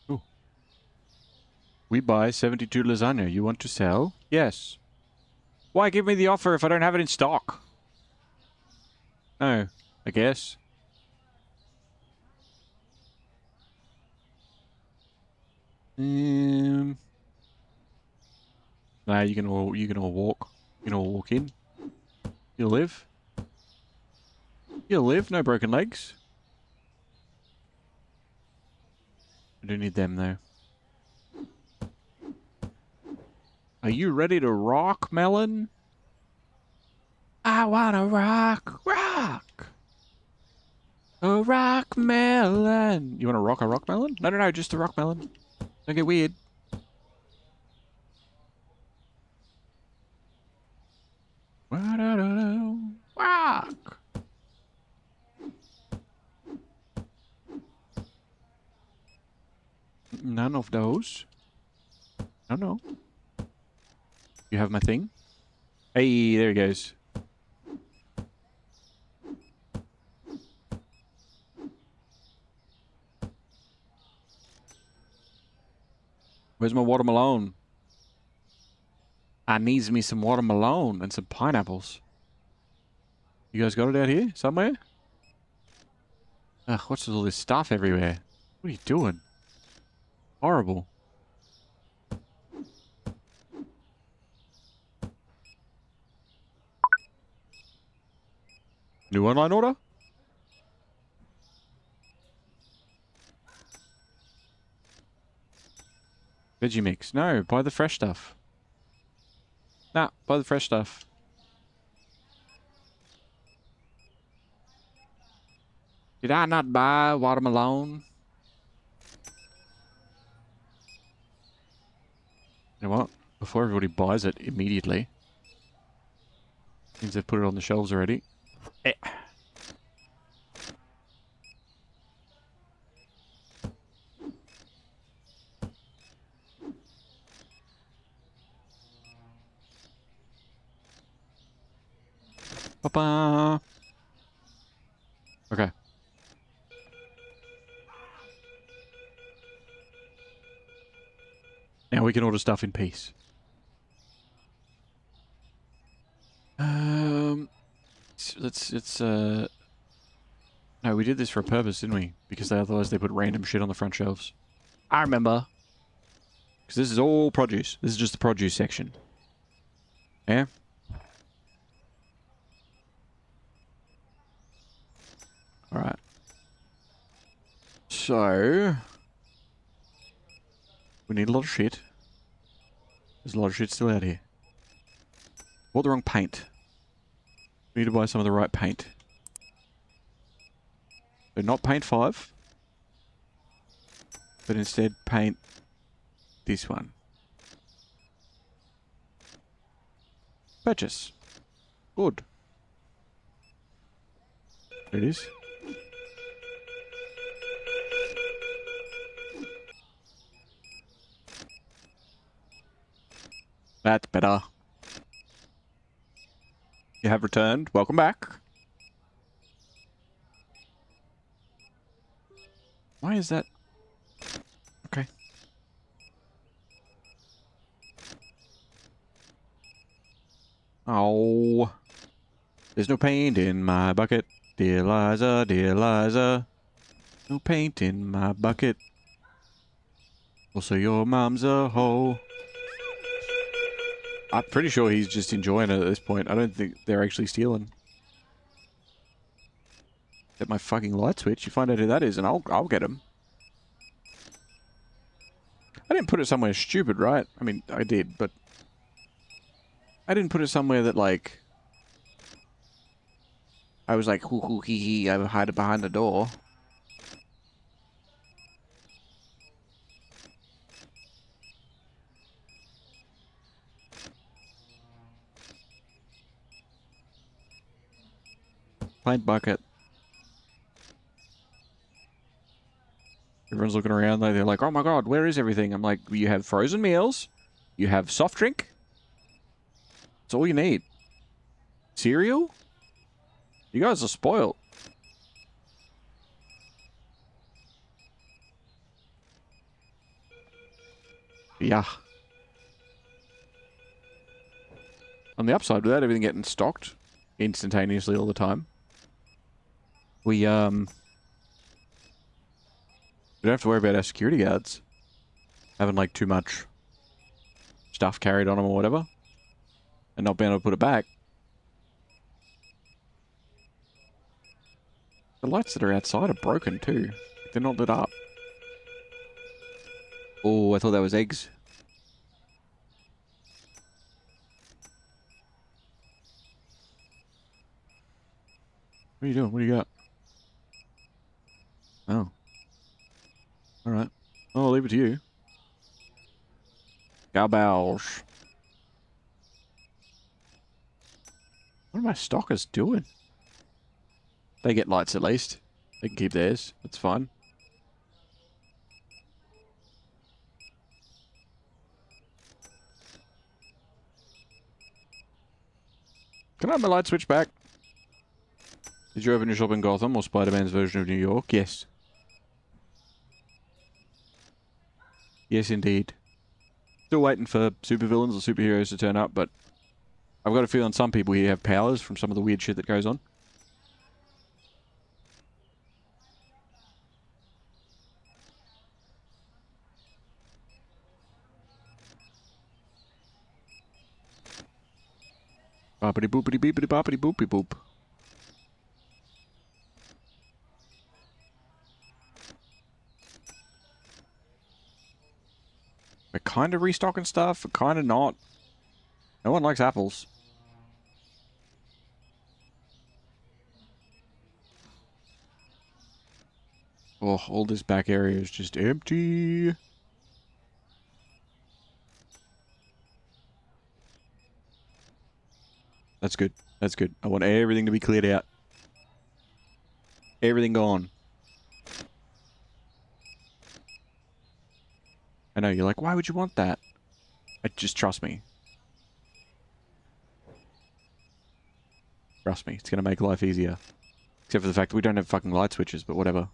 Ooh. We buy 72 lasagna. You want to sell? Yes. Why give me the offer if I don't have it in stock? No, I guess. Nah, you can all walk. You can all walk in. You'll live. You'll live. No broken legs. I do need them though. Are you ready to rock, Melon? I wanna rock. A rock melon. You wanna rock a rock melon? No, just a rock melon. Don't get weird. Rock. None of those. No. You have my thing? Hey, there he goes. Where's my watermelon? I needs me some watermelon and some pineapples. You guys got it out here somewhere? Ugh, what's all this stuff everywhere? What are you doing? Horrible. New online order? Veggie mix. No, buy the fresh stuff. Nah, buy the fresh stuff. Did I not buy watermelon? You know what? Before everybody buys it immediately. Means they've put it on the shelves already. Eh. Ba-ba. Okay. Now we can order stuff in peace. No, we did this for a purpose, didn't we? Because otherwise they put random shit on the front shelves. I remember. Because this is all produce. This is just the produce section. Yeah? So, we need a lot of shit. There's a lot of shit still out here. Bought the wrong paint. We need to buy some of the right paint. So not paint 5, but instead paint this one. Purchase. Good. There it is. That's better. You have returned. Welcome back. Why is that? Okay. Oh. There's no paint in my bucket. Dear Liza, dear Liza. No paint in my bucket. Also, your mom's a hoe. I'm pretty sure he's just enjoying it at this point. I don't think they're actually stealing. Get my fucking light switch. You find out who that is, and I'll get him. I didn't put it somewhere stupid, right? I mean, I did, but I didn't put it somewhere that, like, I was like, hoo hoo hee hee, I hide it behind the door. Paint bucket. Everyone's looking around, they're like, oh my god, where is everything? I'm like, you have frozen meals, you have soft drink. That's all you need. Cereal? You guys are spoiled. Yeah. On the upside, without everything getting stocked instantaneously all the time, we don't have to worry about our security guards having like too much stuff carried on them or whatever, and not being able to put it back. The lights that are outside are broken too. They're not lit up. Oh, I thought that was eggs. What are you doing? What do you got? Oh. Alright. I'll leave it to you. Garbage. What are my stockers doing? They get lights at least. They can keep theirs. That's fine. Can I have my light switch back? Did you open your shop in Gotham or Spider-Man's version of New York? Yes. Yes, indeed. Still waiting for supervillains or superheroes to turn up, but I've got a feeling some people here have powers from some of the weird shit that goes on. Boppity boopity beepity boppity boopy boop. We're kind of restocking stuff, but kind of not. No one likes apples. Oh, all this back area is just empty. That's good. That's good. I want everything to be cleared out. Everything gone. I know, you're like, why would you want that? Just trust me. Trust me, it's going to make life easier. Except for the fact that we don't have fucking light switches, but whatever.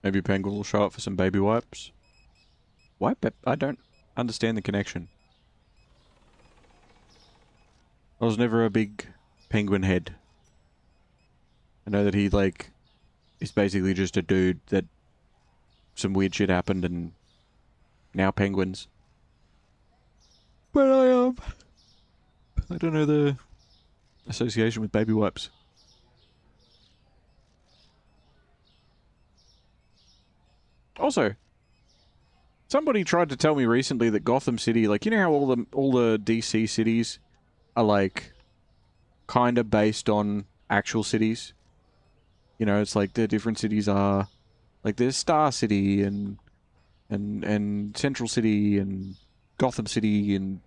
Maybe Penguin will show up for some baby wipes. Wipe? I don't understand the connection. I was never a big Penguin head. I know that he, like, is basically just a dude that some weird shit happened and now penguins. But I don't know the association with baby wipes. Also, somebody tried to tell me recently that Gotham City, like, you know how all the DC cities are like kind of based on actual cities. You know, it's like the different cities are like there's Star City and Central City and Gotham City and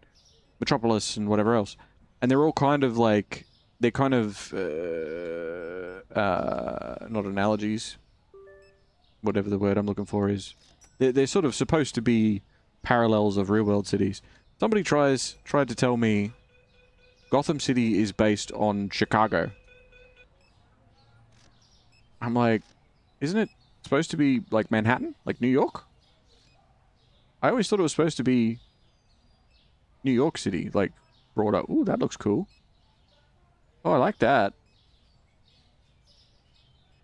Metropolis and whatever else, and they're all kind of like they're kind of not analogies, whatever the word I'm looking for is. They're sort of supposed to be parallels of real world cities. Somebody tried to tell me Gotham City is based on Chicago. I'm like, isn't it supposed to be like Manhattan? Like New York? I always thought it was supposed to be New York City, like brought up. Ooh, that looks cool. Oh, I like that.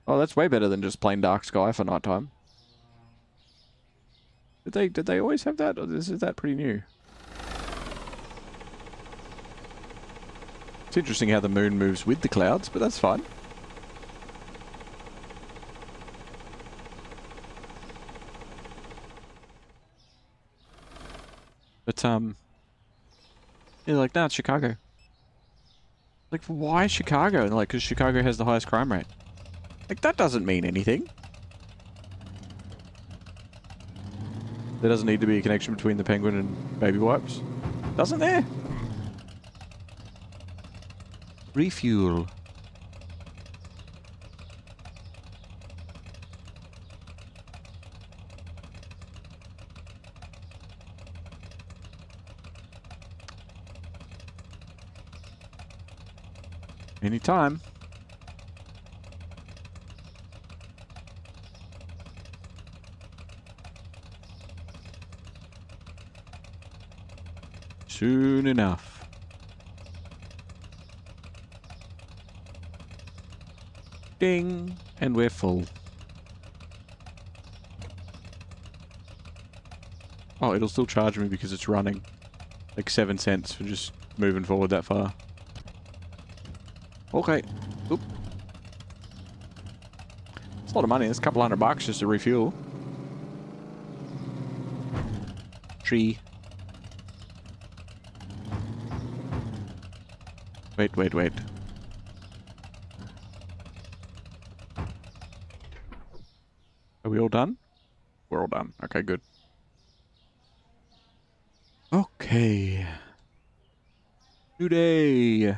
Oh, that's way better than just plain dark sky for nighttime. Did they always have that, or is that pretty new? It's interesting how the moon moves with the clouds, but that's fine. But you're like, nah, it's Chicago. Like, why Chicago? And like, because Chicago has the highest crime rate. Like, that doesn't mean anything. There doesn't need to be a connection between the penguin and baby wipes. Doesn't there? Refuel. Anytime. Soon enough. Ding! And we're full. Oh, it'll still charge me because it's running. Like 7 cents for just moving forward that far. Okay. Oop. It's a lot of money. It's a couple $100 just to refuel. Tree. Wait. Are we all done? We're all done. Okay, good. Okay. New day.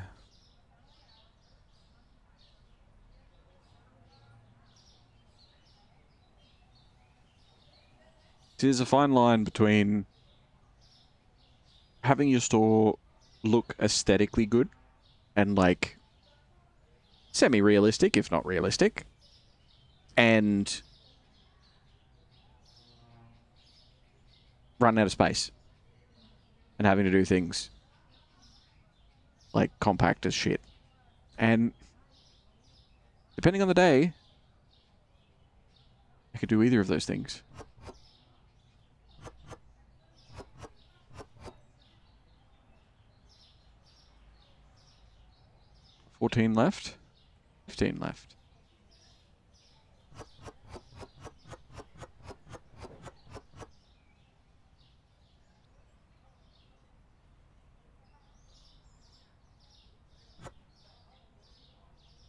There's a fine line between having your store look aesthetically good and like semi-realistic, if not realistic, and running out of space and having to do things like compact as shit. And depending on the day, I could do either of those things. 14 left. 15 left.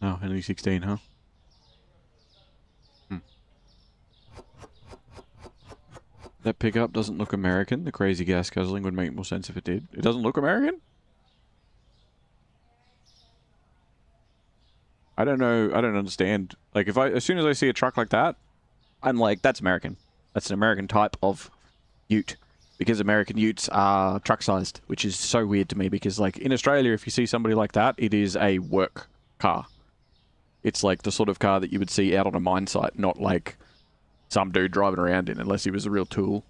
Oh, only 16, huh? That pickup doesn't look American. The crazy gas guzzling would make more sense if it did. It doesn't look American? I don't know. I don't understand. Like, as soon as I see a truck like that, I'm like, that's American. That's an American type of ute. Because American utes are truck-sized, which is so weird to me because, like, in Australia, if you see somebody like that, it is a work car. It's like the sort of car that you would see out on a mine site, not like some dude driving around in, unless he was a real tool.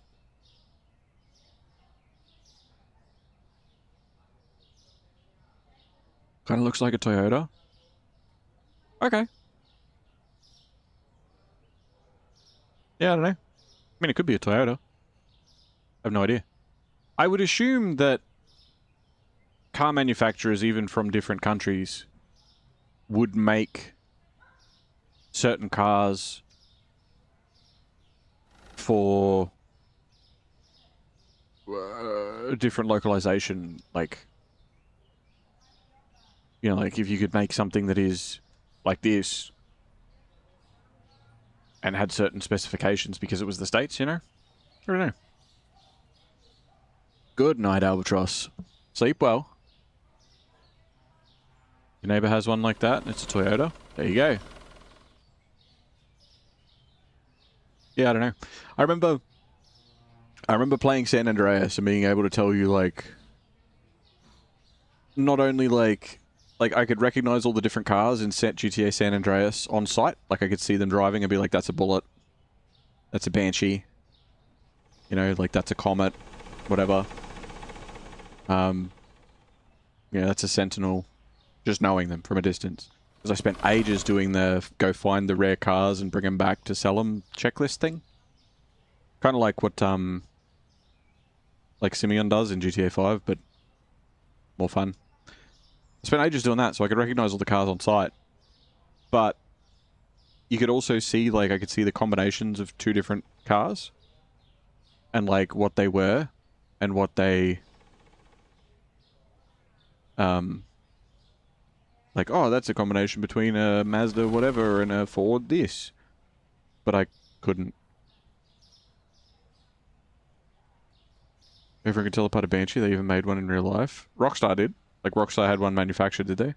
Kind of looks like a Toyota. Okay. Yeah, I don't know. I mean, it could be a Toyota. I have no idea. I would assume that car manufacturers, even from different countries, would make certain cars for different localization, like, you know, like if you could make something that is like this and had certain specifications because it was the States, you know? I don't know. Good night, Albatross. Sleep well. Your neighbor has one like that, and it's a Toyota. There you go. Yeah, I don't know. I remember playing San Andreas and being able to tell you, like, not only like I could recognize all the different cars in GTA San Andreas on site. Like, I could see them driving and be like, that's a Bullet, that's a Banshee, you know, like that's a Comet, whatever. Yeah, that's a Sentinel. Just knowing them from a distance. Because I spent ages doing the go find the rare cars and bring them back to sell them checklist thing. Kind of like what like Simeon does in GTA 5, but more fun. I spent ages doing that, so I could recognize all the cars on site. But you could also see, like, I could see the combinations of two different cars. And, like, what they were. And what they... like, oh, that's a combination between a Mazda whatever and a Ford this. But I couldn't. Everyone can tell apart a Banshee. They even made one in real life. Rockstar did. Like, Rockstar had one manufactured, did they?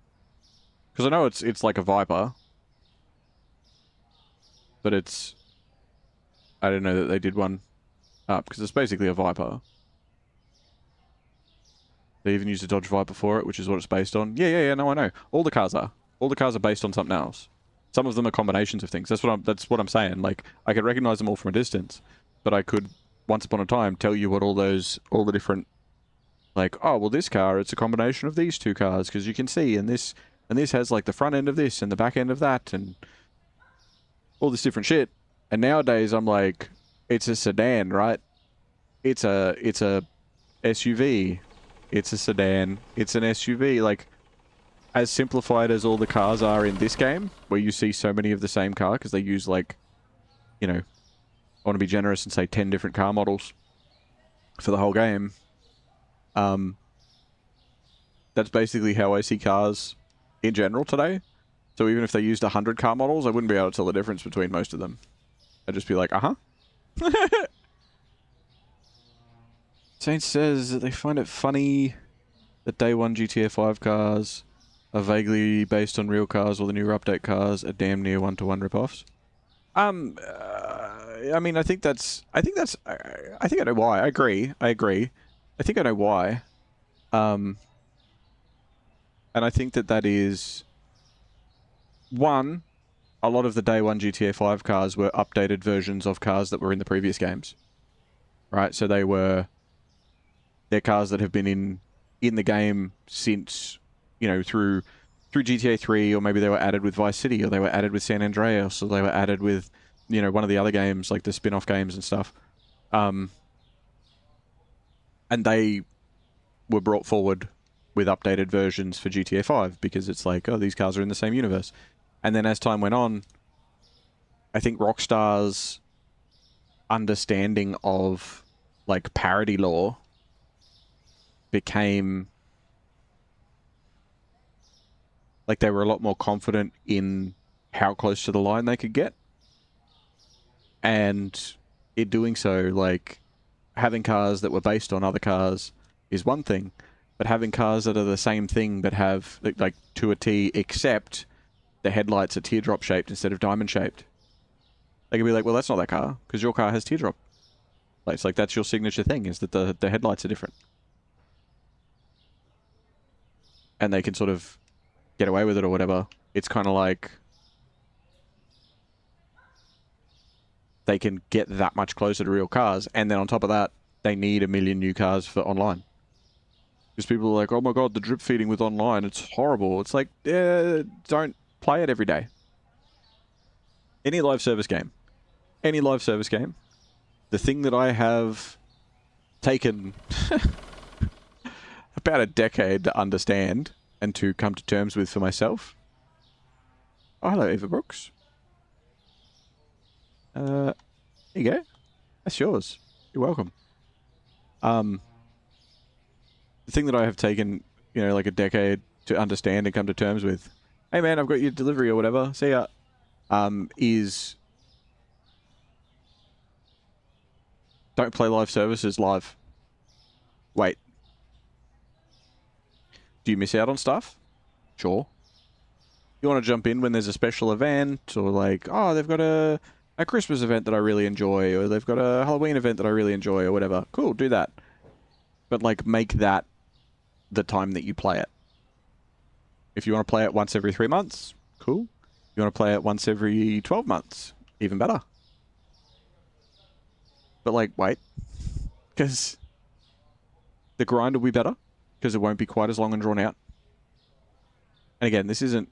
Because I know it's like a Viper. But it's... I didn't know that they did one up, because it's basically a Viper. They even used a Dodge Viper for it, which is what it's based on. Yeah, no, I know. All the cars are. All the cars are based on something else. Some of them are combinations of things. That's what I'm saying. Like, I could recognize them all from a distance, but I could, once upon a time, tell you what all the different, like, oh, well, this car, it's a combination of these two cars, because you can see, and this has, like, the front end of this, and the back end of that, and all this different shit. And nowadays, I'm like, it's a sedan, right? It's a SUV. It's a sedan. It's an SUV. Like, as simplified as all the cars are in this game, where you see so many of the same car, because they use, like, you know, I want to be generous and say 10 different car models for the whole game. That's basically how I see cars in general today. So even if they used 100 car models, I wouldn't be able to tell the difference between most of them. I'd just be like, uh-huh. Saint says that they find it funny that day one GTA 5 cars are vaguely based on real cars, while the newer update cars are damn near one-to-one ripoffs. I mean, I think I know why. I agree. I think I know why. And I think that is... One, a lot of the day one GTA 5 cars were updated versions of cars that were in the previous games. Right? So they're cars that have been in the game since, you know, through GTA 3, or maybe they were added with Vice City, or they were added with San Andreas, or they were added with, you know, one of the other games, like the spin-off games and stuff. And they were brought forward with updated versions for GTA 5, because it's like, oh, these cars are in the same universe. And then as time went on, I think Rockstar's understanding of, like, parity law became... like, they were a lot more confident in how close to the line they could get. And in doing so, like, having cars that were based on other cars is one thing, but having cars that are the same thing but have, like, to a T, except the headlights are teardrop shaped instead of diamond shaped. They could be like, well, that's not that car, because your car has teardrop. Like, it's like, that's your signature thing, is that the headlights are different. And they can sort of get away with it or whatever. It's kind of like they can get that much closer to real cars, and then on top of that, they need 1 million new cars for online. Because people are like, oh my god, the drip feeding with online, it's horrible. It's like, don't play it every day. Any live service game, the thing that I have taken about a decade to understand and to come to terms with for myself. Oh, hello, Eva Brooks. There you go. That's yours. You're welcome. The thing that I have taken, you know, like a decade to understand and come to terms with, hey man, I've got your delivery or whatever, see ya, is don't play live services live. Wait. Do you miss out on stuff? Sure. You want to jump in when there's a special event, or like, oh, they've got a Christmas event that I really enjoy, or they've got a Halloween event that I really enjoy, or whatever. Cool, do that. But like, make that the time that you play it. If you want to play it once every 3 months, cool. You want to play it once every 12 months, even better. But like, wait, because the grind will be better, because it won't be quite as long and drawn out. And again, this isn't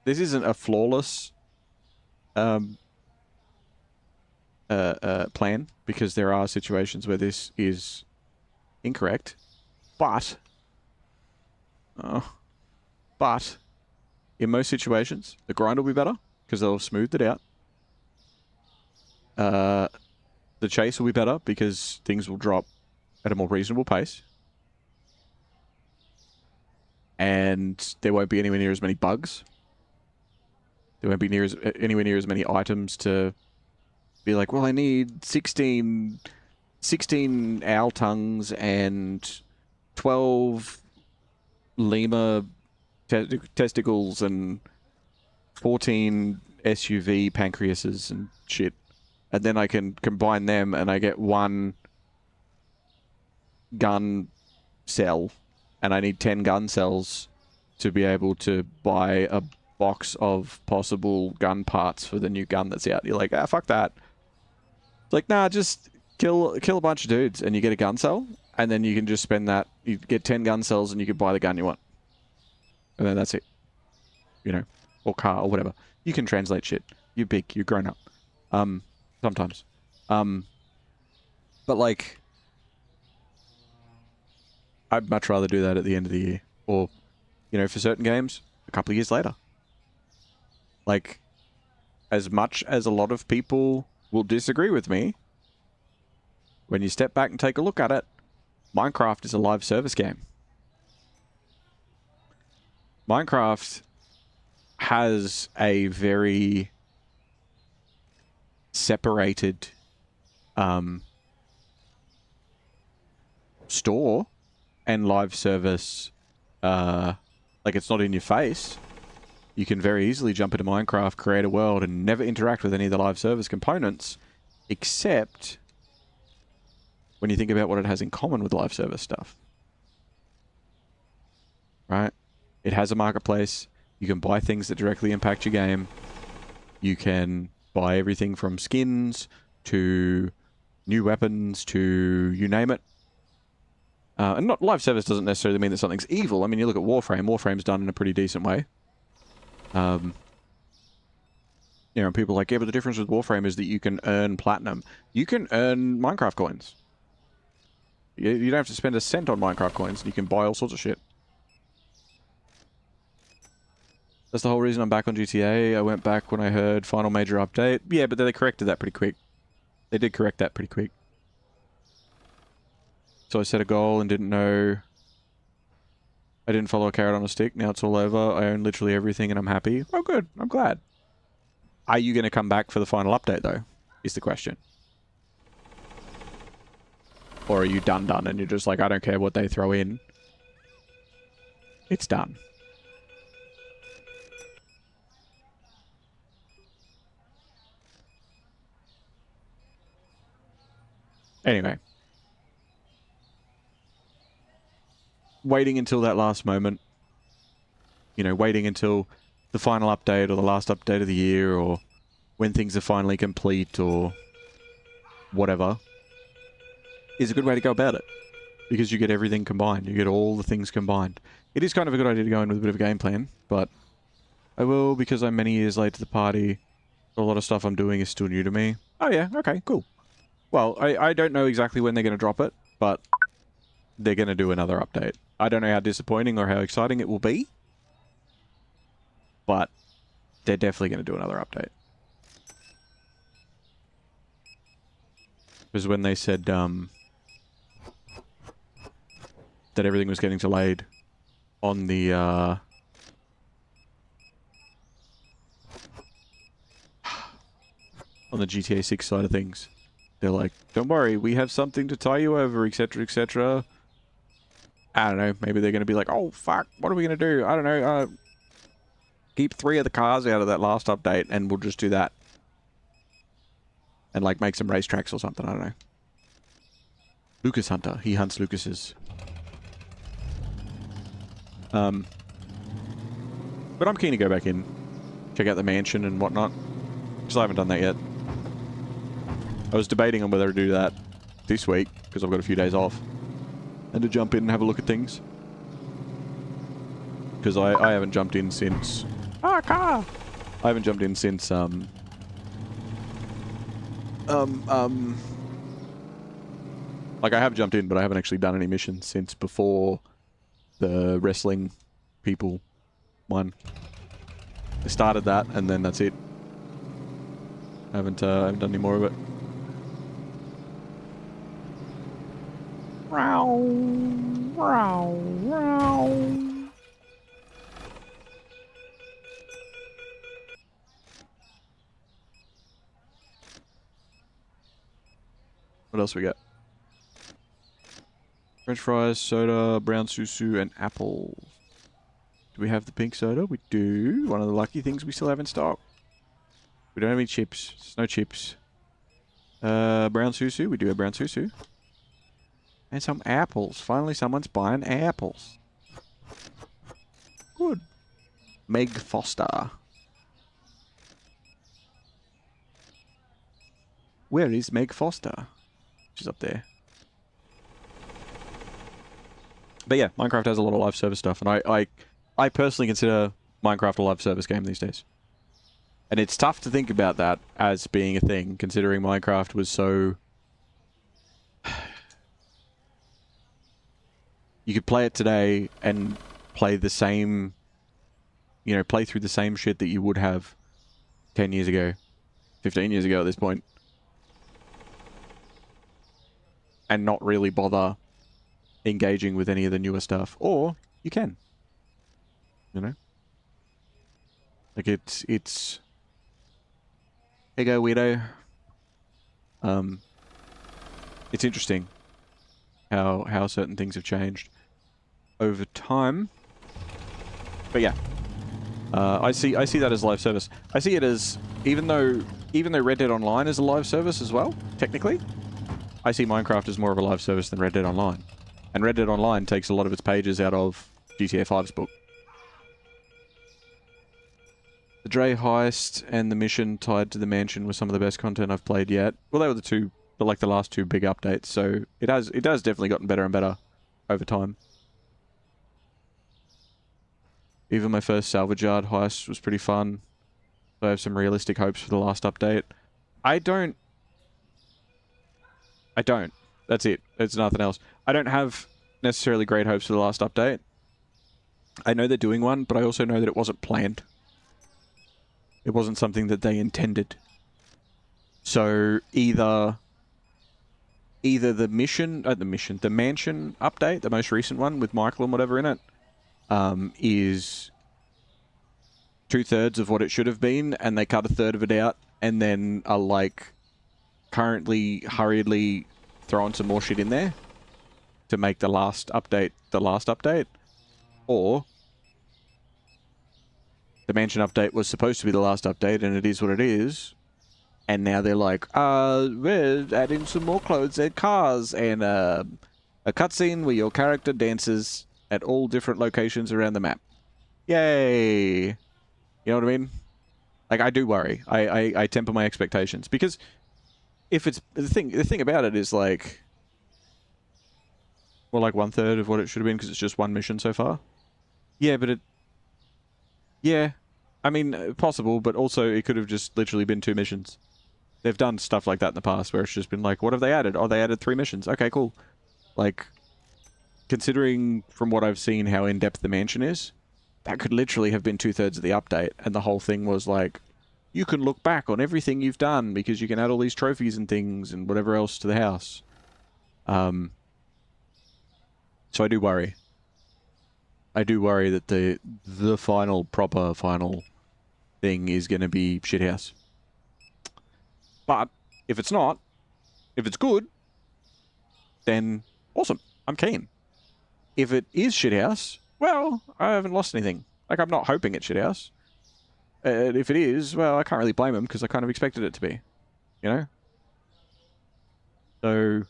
a flawless plan, because there are situations where this is incorrect, but in most situations, the grind will be better because they'll have smoothed it out. The chase will be better because things will drop at a more reasonable pace. And there won't be anywhere near as many bugs. There won't be anywhere near as many items to be like, well, I need 16 owl tongues and 12 lemur testicles and 14 SUV pancreases and shit. And then I can combine them and I get one gun cell. And I need 10 gun cells to be able to buy a box of possible gun parts for the new gun that's out. You're like, ah, fuck that. It's like, nah, just kill a bunch of dudes and you get a gun cell. And then you can just spend that. You get 10 gun cells and you can buy the gun you want. And then that's it. You know, or car or whatever. You can translate shit. You're big. You're grown up. Sometimes. But like, I'd much rather do that at the end of the year. Or, you know, for certain games, a couple of years later. Like, as much as a lot of people will disagree with me, when you step back and take a look at it, Minecraft is a live service game. Minecraft has a very separated store and live service. Like, it's not in your face. You can very easily jump into Minecraft, create a world, and never interact with any of the live service components, except when you think about what it has in common with live service stuff. Right? It has a marketplace. You can buy things that directly impact your game. You can buy everything from skins to new weapons to you name it. And not live service doesn't necessarily mean that something's evil. I mean, you look at Warframe. Warframe's done in a pretty decent way. You know, people are like, yeah, but the difference with Warframe is that you can earn platinum. You can earn Minecraft coins. You don't have to spend a cent on Minecraft coins. You can buy all sorts of shit. That's the whole reason I'm back on GTA. I went back when I heard final major update. Yeah, but they corrected that pretty quick. They did correct that pretty quick. So I set a goal and didn't know... I didn't follow a carrot on a stick. Now it's all over. I own literally everything and I'm happy. Oh, good. I'm glad. Are you going to come back for the final update, though? Is the question. Or are you done and you're just like, I don't care what they throw in. It's done. Anyway. Waiting until that last moment. You know, waiting until the final update or the last update of the year or when things are finally complete or whatever is a good way to go about it. Because you get everything combined. You get all the things combined. It is kind of a good idea to go in with a bit of a game plan, but I will because I'm many years late to the party. A lot of stuff I'm doing is still new to me. Oh yeah, okay, cool. Well, I don't know exactly when they're going to drop it, but they're going to do another update. I don't know how disappointing or how exciting it will be, but they're definitely going to do another update. Because when they said that everything was getting delayed on the on the GTA 6 side of things, they're like, don't worry, we have something to tie you over, etc, etc. I don't know, maybe they're going to be like, oh fuck, what are we going to do? I don't know, keep 3 of the cars out of that last update and we'll just do that. And like make some racetracks or something, I don't know. Lucas Hunter, he hunts Lucases. But I'm keen to go back in, check out the mansion and whatnot, because I haven't done that yet. I was debating on whether to do that this week, because I've got a few days off, and to jump in and have a look at things. Because I haven't jumped in since... Ah, car! I haven't jumped in since, like, I have jumped in, but I haven't actually done any missions since before the wrestling people one. I started that, and then that's it. I haven't done any more of it. Row, row, row. What else we got? French fries, soda, brown susu, and apples. Do we have the pink soda? We do. One of the lucky things we still have in stock. We don't have any chips. There's no chips. Brown susu. We do have brown susu. And some apples. Finally, someone's buying apples. Good. Meg Foster. Where is Meg Foster? She's up there. But yeah, Minecraft has a lot of live service stuff, and I personally consider Minecraft a live service game these days. And it's tough to think about that as being a thing, considering Minecraft was so... You could play it today and play the same... You know, play through the same shit that you would have 10 years ago. 15 years ago at this point. And not really bother engaging with any of the newer stuff. Or, you can. You know? Like, it's... Hey go, weirdo. It's interesting how certain things have changed over time. But yeah. I see that as live service. I see it as... Even though Red Dead Online is a live service as well, technically, I see Minecraft as more of a live service than Red Dead Online. And Red Dead Online takes a lot of its pages out of GTA 5's book. The Dre heist and the mission tied to the mansion were some of the best content I've played yet. Well, they were the last two big updates, so it has definitely gotten better and better over time. Even my first salvage yard heist was pretty fun. So I have some realistic hopes for the last update. I don't. That's it. It's nothing else. I don't have necessarily great hopes for the last update. I know they're doing one, but I also know that it wasn't planned. It wasn't something that they intended. So either the mansion update, the most recent one with Michael and whatever in it, is 2/3 of what it should have been, and they cut 1/3 of it out, and then are like currently hurriedly throwing some more shit in there to make the last update, or the mansion update was supposed to be the last update, and it is what it is. And now they're like, we're adding some more clothes and cars and a cutscene where your character dances at all different locations around the map. Yay! You know what I mean? Like, I do worry. I temper my expectations, because if it's the thing about it is like, well, like 1/3 of what it should have been, because it's just one mission so far. Yeah, but yeah, I mean, possible, but also it could have just literally been 2 missions. They've done stuff like that in the past where it's just been like, what have they added? Oh, they added 3 missions. Okay, cool. Like, considering from what I've seen how in-depth the mansion is, that could literally have been 2/3 of the update, and the whole thing was like, you can look back on everything you've done because you can add all these trophies and things and whatever else to the house. So I do worry. I do worry that the final, proper final thing is going to be shithouse. But if it's not, if it's good, then awesome. I'm keen. If it is shithouse, well, I haven't lost anything. Like, I'm not hoping it's shithouse. If it is, well, I can't really blame them because I kind of expected it to be, you know? So,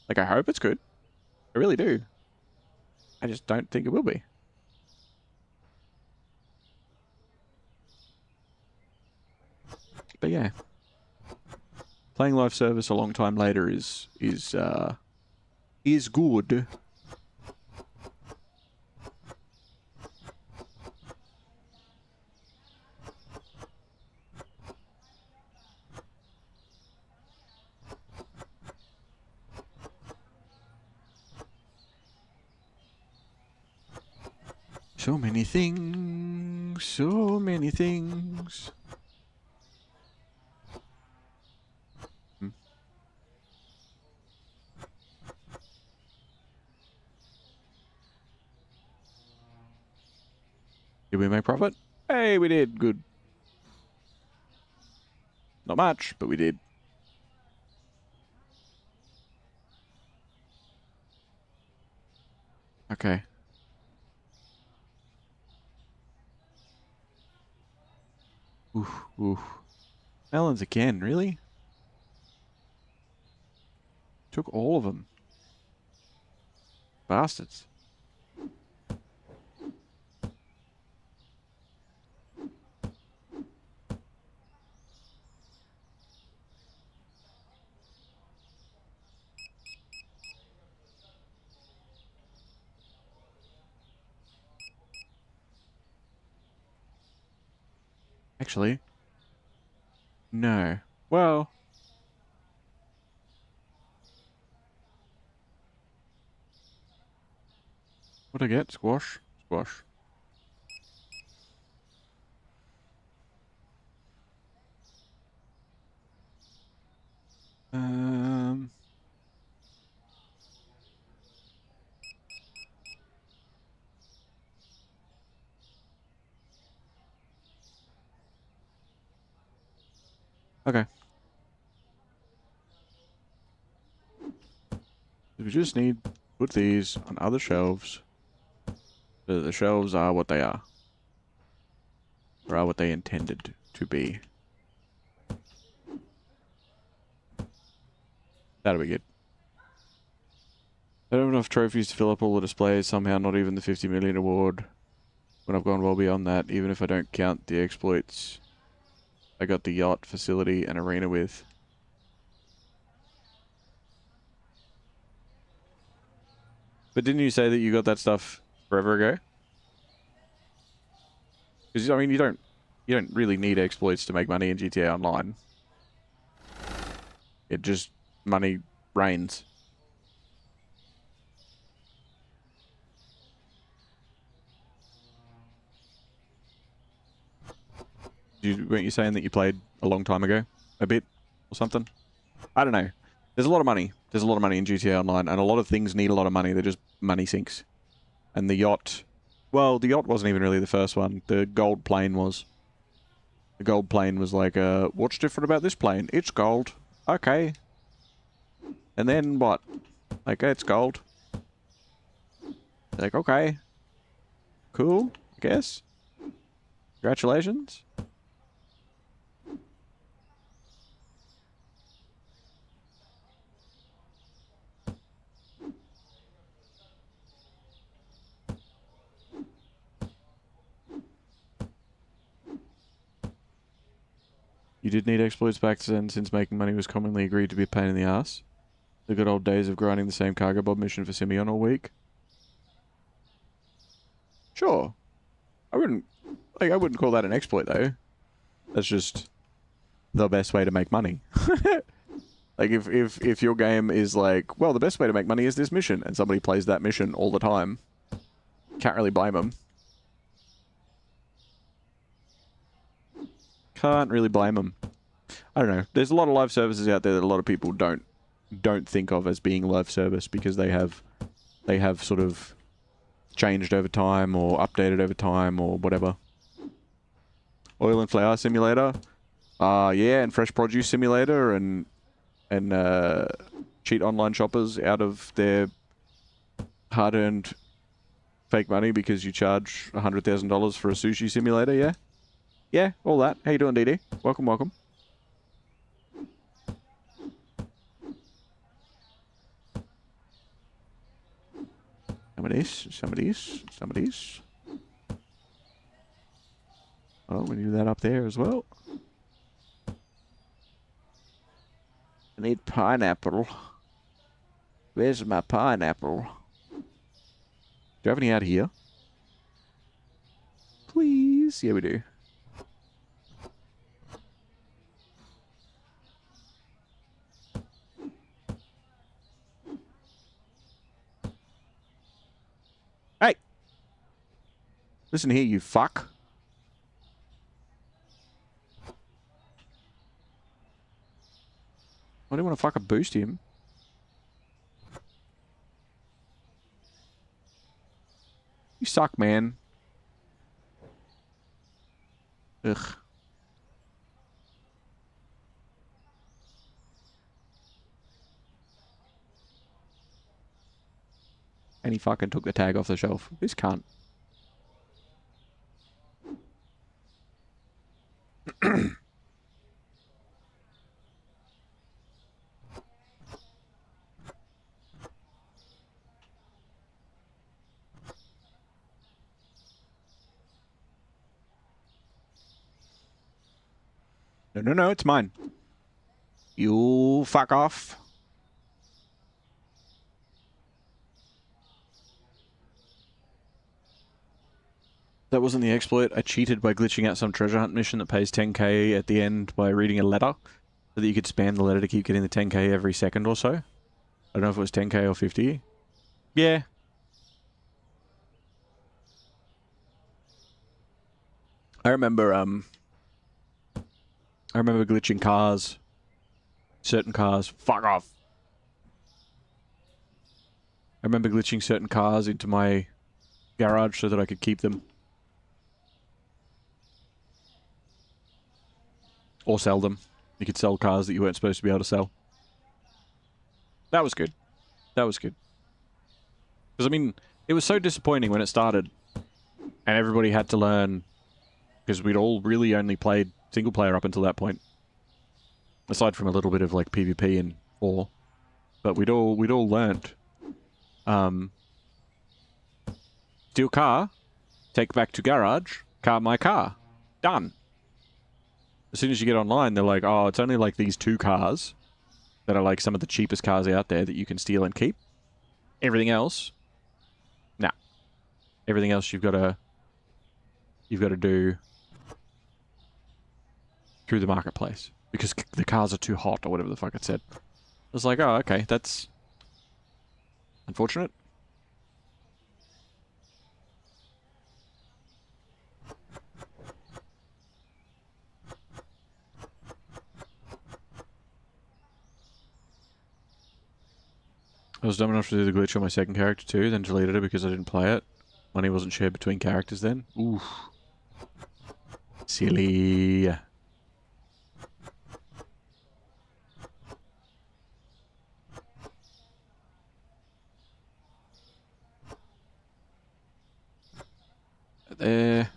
like, I hope it's good. I really do. I just don't think it will be. But yeah. Playing live service a long time later is good. So many things, so many things. Did we make profit? Hey, we did. Good. Not much, but we did. Okay. Oof, oof. Melons again, really? Took all of them. Bastards. Actually, no. Well, what'd I get? Squash? Squash. Um... Okay. We just need to put these on other shelves. So that the shelves are what they are. Or are what they intended to be. That'll be good. I don't have enough trophies to fill up all the displays, somehow not even the 50 million award. When I've gone well beyond that, even if I don't count the exploits I got the yacht, facility, and arena with. But didn't you say that you got that stuff forever ago? Because I mean, you don't really need exploits to make money in GTA Online. It just money rains. Weren't you saying that you played a long time ago, a bit or something? I don't know. There's a lot of money. There's a lot of money in GTA Online, and a lot of things need a lot of money. They're just money sinks. And the yacht, well, the yacht wasn't even really the first one. The gold plane was. The gold plane was like, what's different about this plane? It's gold. Okay. And then what? Like, it's gold. Like, okay. Cool, I guess. Congratulations. You did need exploits back then, since making money was commonly agreed to be a pain in the ass. The good old days of grinding the same cargo bob mission for Simeon all week. Sure. I wouldn't call that an exploit though. That's just the best way to make money. Like if your game is like, well, the best way to make money is this mission, and somebody plays that mission all the time, can't really blame them. Can't really blame them. I don't know. There's a lot of live services out there that a lot of people don't think of as being live service because they have sort of changed over time or updated over time or whatever. Oil and flour simulator, yeah, and fresh produce simulator, and cheat online shoppers out of their hard-earned fake money because you charge $100,000 for a sushi simulator. Yeah, yeah, all that. How you doing, DD? Welcome, welcome. Some of these. Oh, we do that up there as well. I need pineapple. Where's my pineapple? Do you have any out here? Please? Yeah, we do. Hey! Listen here, you fuck. I don't want to fucking boost him. You suck, man. Ugh. And he fucking took the tag off the shelf. This cunt. No, it's mine. You fuck off. That wasn't the exploit. I cheated by glitching out some treasure hunt mission that pays 10k at the end by reading a letter, so that you could spam the letter to keep getting the 10k every second or so. I don't know if it was 10k or 50. Yeah. I remember glitching cars. Certain cars. Fuck off. I remember glitching certain cars into my garage so that I could keep them. Or sell them. You could sell cars that you weren't supposed to be able to sell. That was good. That was good. Because, I mean, it was so disappointing when it started. And everybody had to learn. Because we'd all really only played single player up until that point. Aside from a little bit of, like, PvP and 4. But we'd all learned. Steal car. Take back to garage. Car my car. Done. As soon as you get online, they're like, oh, it's only like these 2 cars that are like some of the cheapest cars out there that you can steal and keep. Everything else, nah. Everything else you've got to do through the marketplace because the cars are too hot or whatever the fuck it said. I was like, oh, okay, that's unfortunate. I was dumb enough to do the glitch on my second character too, then deleted it because I didn't play it. Money wasn't shared between characters then. Oof. Silly. There.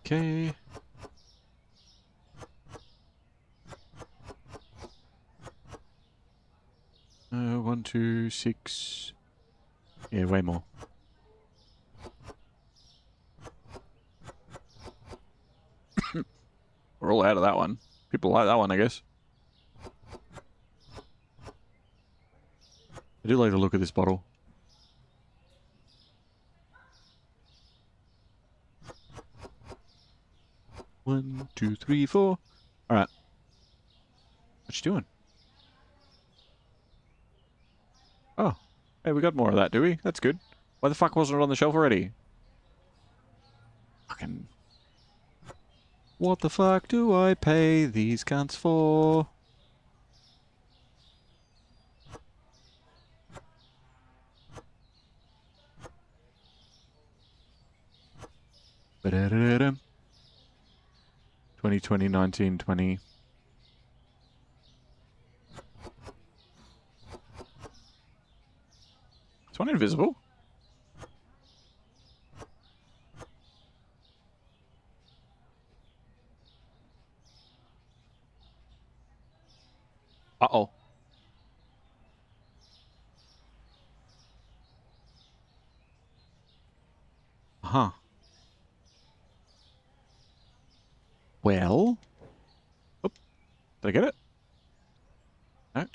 Okay. One, two, six. Yeah, way more. We're all out of that one. People like that one, I guess. I do like the look of this bottle. One, two, three, four. Alright. What you doing? Oh. Hey, we got more of that, do we? That's good. Why the fuck wasn't it on the shelf already? Fucking... What the fuck do I pay these cunts for? Ba-da-da-da-dum. 2020, 19, 20. Is one invisible? Uh-oh. Huh. Well? Oh, did I get it? No.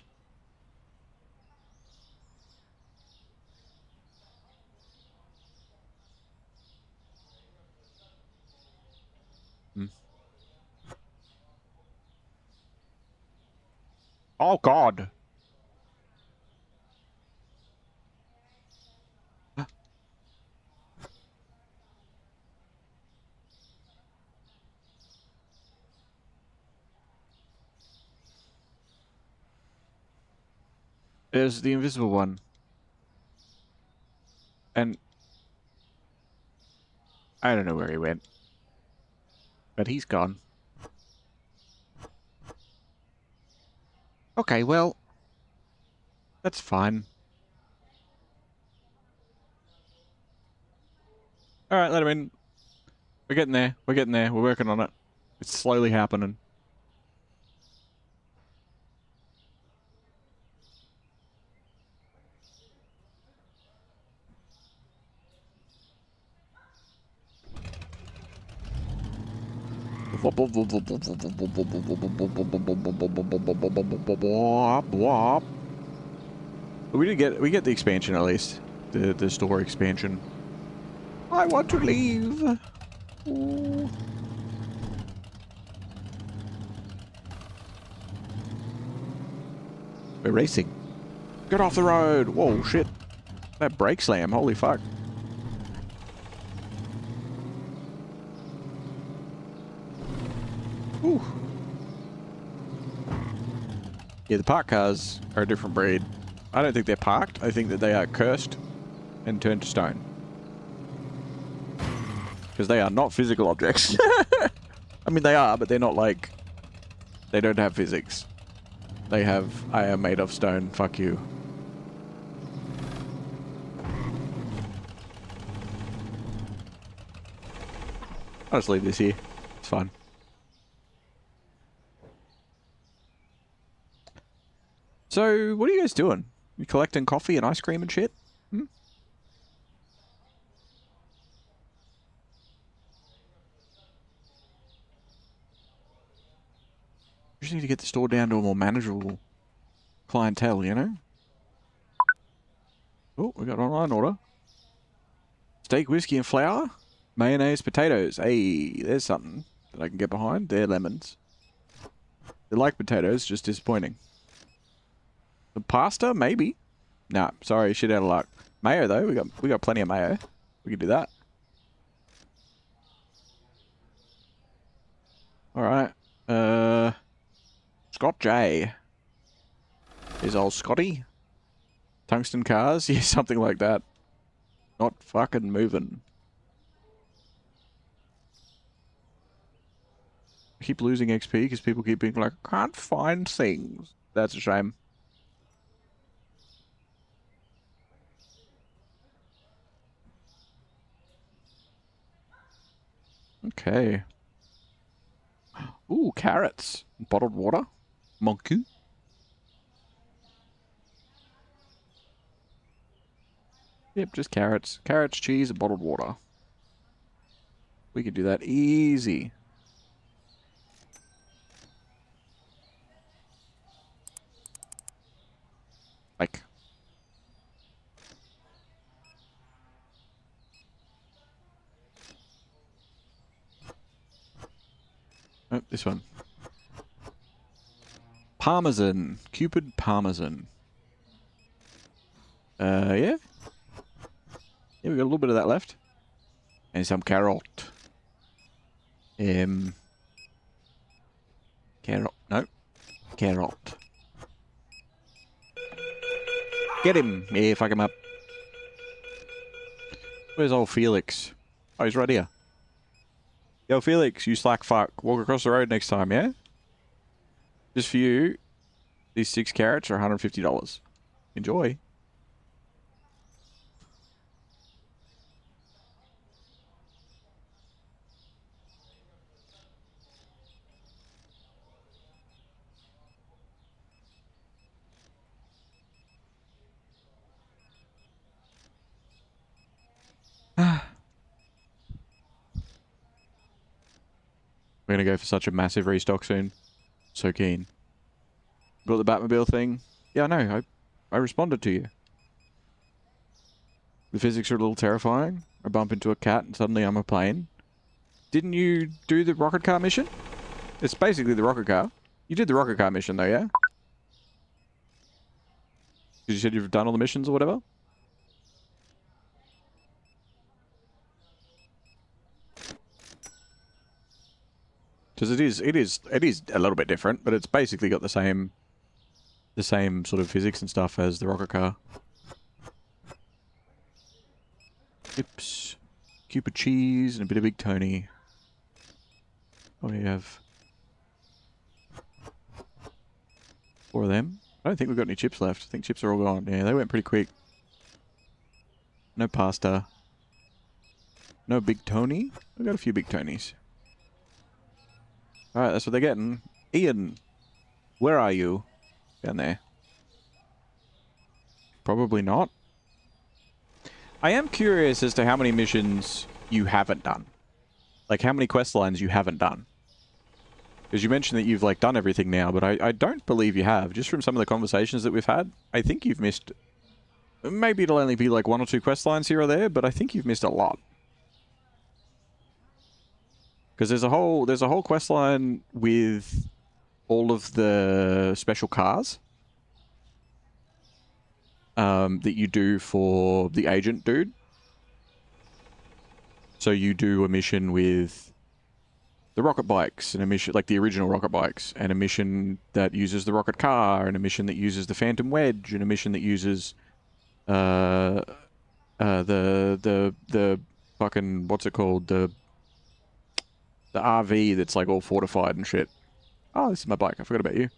Hmm. Oh, God. There's the invisible one. And I don't know where he went. But he's gone. Okay, well... That's fine. Alright, let him in. We're getting there. We're getting there. We're working on it. It's slowly happening. We get the expansion at least. The store expansion. I want to leave. Ooh. We're racing. Get off the road. Whoa, shit. That brake slam. Holy fuck. Ooh. Yeah, the parked cars are a different breed. I don't think they're parked. I think that they are cursed and turned to stone. Because they are not physical objects. I mean, they are, but they're not like... They don't have physics. They have... I am made of stone. Fuck you. I'll just leave this here. It's fine. So, what are you guys doing? You collecting coffee and ice cream and shit? Hmm? You just need to get the store down to a more manageable clientele, you know? Oh, we got an online order. Steak, whiskey, and flour. Mayonnaise, potatoes. Hey, there's something that I can get behind. They're lemons. They're like potatoes, just disappointing. The pasta, maybe. Nah, sorry, shit out of luck. Mayo though, we got plenty of mayo. We can do that. All right. Scott J. Is old Scotty. Tungsten cars, yeah, something like that. Not fucking moving. I keep losing XP because people keep being like, can't find things. That's a shame. Okay. Ooh, carrots. Bottled water. Monkey. Yep, just carrots. Carrots, cheese, and bottled water. We could do that easy. Like. Oh, this one. Parmesan. Cupid Parmesan. Yeah? Yeah, we got a little bit of that left. And some carrot. Carrot. No. Carrot. Get him! Yeah, fuck him up. Where's old Felix? Oh, he's right here. Yo, Felix, you slack fuck. Walk across the road next time, yeah? Just for you, these 6 carrots are $150. Enjoy. We're gonna go for such a massive restock soon. So keen. Got the Batmobile thing? Yeah, I know. I responded to you. The physics are a little terrifying. I bump into a cat and suddenly I'm a plane. Didn't you do the rocket car mission? It's basically the rocket car. You did the rocket car mission though, yeah? Because you said you've done all the missions or whatever? Because it is a little bit different, but it's basically got the same sort of physics and stuff as the rocket car. Chips, Cupid cheese, and a bit of Big Tony. What do you have? 4 of them. I don't think we've got any chips left. I think chips are all gone. Yeah, they went pretty quick. No pasta. No Big Tony. We've got a few Big Tonys. Alright, that's what they're getting. Ian, where are you? Down there. Probably not. I am curious as to how many missions you haven't done. Like, how many quest lines you haven't done. Because you mentioned that you've, like, done everything now, but I don't believe you have. Just from some of the conversations that we've had, I think you've missed... Maybe it'll only be, like, 1 or 2 quest lines here or there, but I think you've missed a lot. Because there's a whole quest line with all of the special cars that you do for the agent dude. So you do a mission with the rocket bikes, and a mission like the original rocket bikes, and a mission that uses the rocket car, and a mission that uses the Phantom Wedge, and a mission that uses the fucking, what's it called, the RV that's like all fortified and shit. Oh, this is my bike. I forgot about you.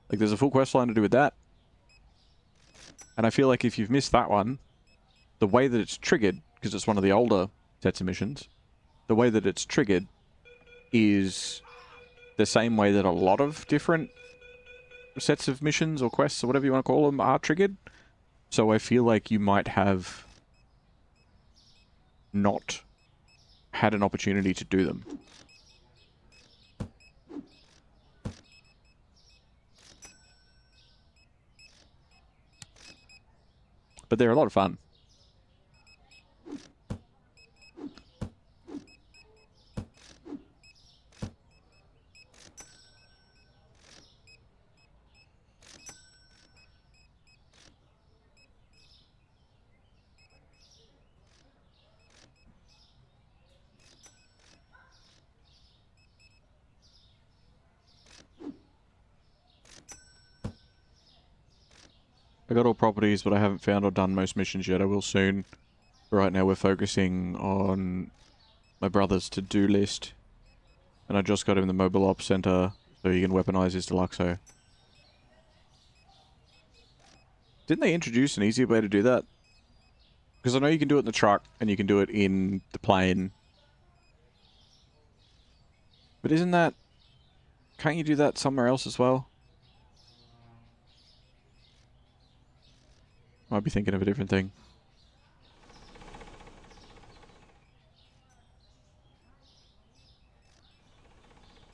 Like, there's a full quest line to do with that. And I feel like if you've missed that one, the way that it's triggered, because it's one of the older sets of missions, the way that it's triggered is the same way that a lot of different sets of missions or quests or whatever you want to call them are triggered. So I feel like you might have not had an opportunity to do them. But they're a lot of fun. I got all properties, but I haven't found or done most missions yet. I will soon. Right now we're focusing on my brother's to-do list. And I just got him the mobile ops center so he can weaponize his Deluxo. Didn't they introduce an easier way to do that? Because I know you can do it in the truck and you can do it in the plane. But isn't that... Can't you do that somewhere else as well? Might be thinking of a different thing.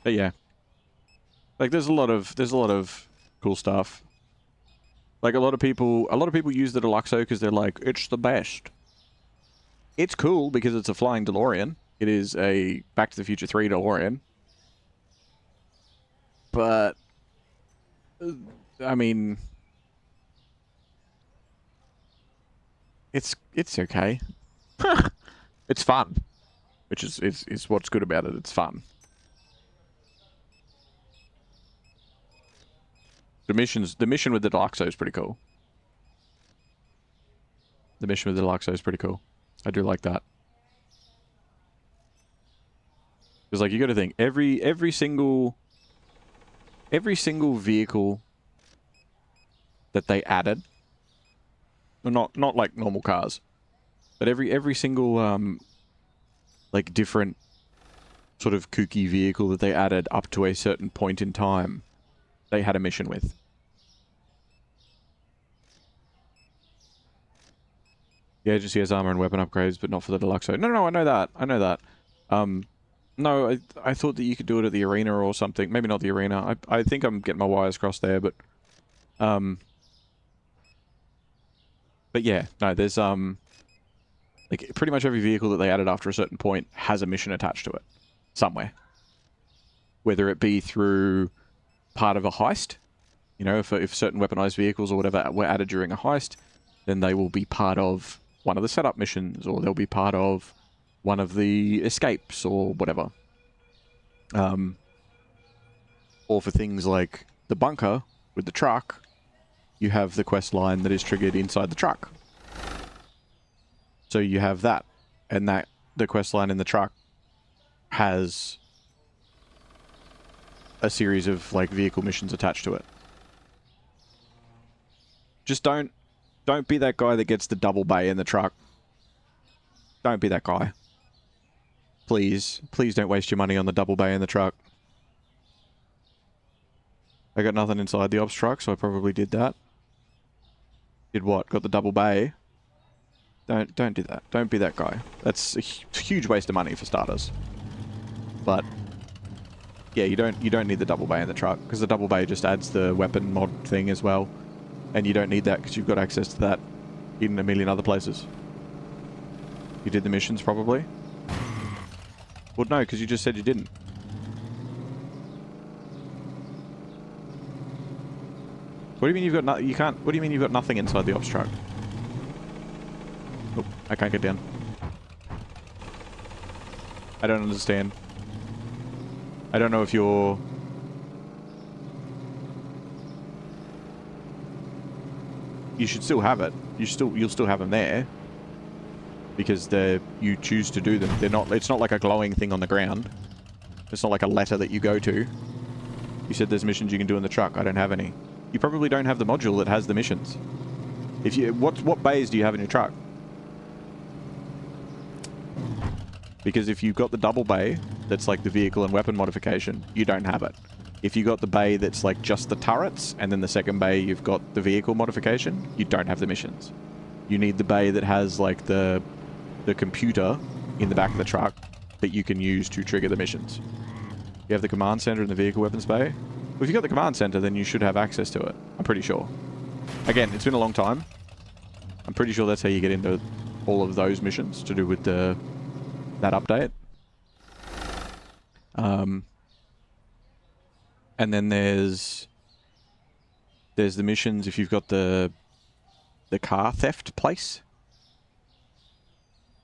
But yeah. Like, there's a lot of cool stuff. Like, a lot of people use the Deluxo because they're like, it's the best. It's cool because it's a flying DeLorean. It is a Back to the Future 3 DeLorean. but I mean, it's okay. It's fun, which is what's good about it. It's fun. The mission with the Deluxo is pretty cool. The mission with the Deluxo is pretty cool. I do like that. Because like you got to think every single vehicle that they added, well, not like normal cars, but every single like different sort of kooky vehicle that they added up to a certain point in time, they had a mission with. The agency has armor and weapon upgrades, but not for the Deluxo. No, I know that. I know that. No, I thought that you could do it at the arena or something. Maybe not the arena. I think I'm getting my wires crossed there, but yeah, no, there's like pretty much every vehicle that they added after a certain point has a mission attached to it somewhere. Whether it be through part of a heist, you know, if certain weaponized vehicles or whatever were added during a heist, then they will be part of one of the setup missions, or they'll be part of one of the escapes or whatever. Or for things like the bunker with the truck, you have the quest line that is triggered inside the truck. So you have that, and that the quest line in the truck has a series of like vehicle missions attached to it. Just don't be that guy that gets the double bay in the truck. Don't be that guy. Please don't waste your money on the double bay in the truck. I got nothing inside the ops truck, so I probably did that. Did what? Got the double bay? Don't do that. Don't be that guy. That's a huge waste of money for starters. But yeah, you don't need the double bay in the truck, because the double bay just adds the weapon mod thing as well, and you don't need that because you've got access to that in a million other places. You did the missions probably. Well, no, because you just said you didn't. What do you mean you've got you can't? What do you mean you've got nothing inside the ops truck? Oh, I can't get down. I don't understand. I don't know if you're... You should still have it. You'll still have them there. Because you choose to do them. They're not. It's not like a glowing thing on the ground. It's not like a letter that you go to. You said there's missions you can do in the truck. I don't have any. You probably don't have the module that has the missions. If you what bays do you have in your truck? Because if you've got the double bay, that's like the vehicle and weapon modification, you don't have it. If you got the bay that's like just the turrets, and then the second bay you've got the vehicle modification, you don't have the missions. You need the bay that has like the computer in the back of the truck that you can use to trigger the missions. You have the command center in the vehicle weapons bay. Well, if you got the command center, then you should have access to it. I'm pretty sure. Again, it's been a long time. I'm pretty sure that's how you get into all of those missions to do with that update. And then there's the missions if you've got the car theft place.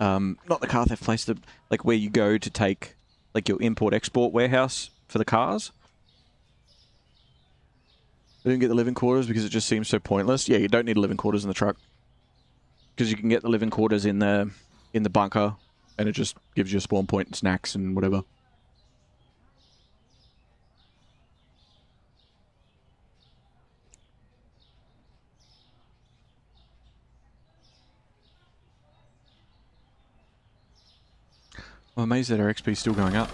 Not the car theft place, like where you go to take like your import-export warehouse for the cars. I didn't get the living quarters because it just seems so pointless. Yeah, you don't need living quarters in the truck. Because you can get the living quarters in the bunker, and it just gives you a spawn point and snacks and whatever. I'm amazed that our XP is still going up.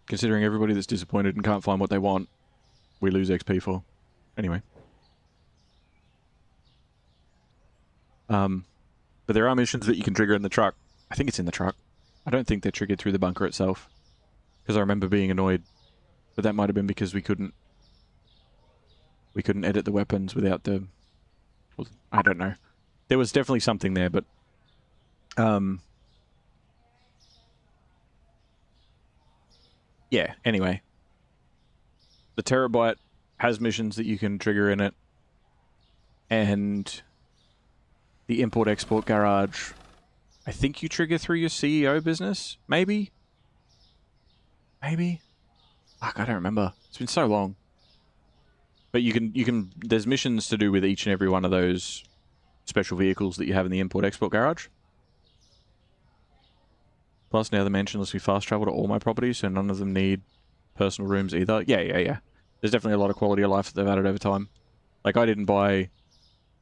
Considering everybody that's disappointed and can't find what they want, we lose XP for. Anyway. But there are missions that you can trigger in the truck. I think it's in the truck. I don't think they're triggered through the bunker itself. Because I remember being annoyed. But that might have been because we couldn't edit the weapons without the... Well, I don't know. There was definitely something there, but... yeah, anyway. the Terabyte has missions that you can trigger in it, and the import-export garage, I think you trigger through your CEO business, maybe? Maybe? Fuck, I don't remember. It's been so long. But there's missions to do with each and every one of those special vehicles that you have in the import-export garage. Plus, now the mansion lets me fast travel to all my properties, so none of them need personal rooms either. Yeah. There's definitely a lot of quality of life that they've added over time. Like, I didn't buy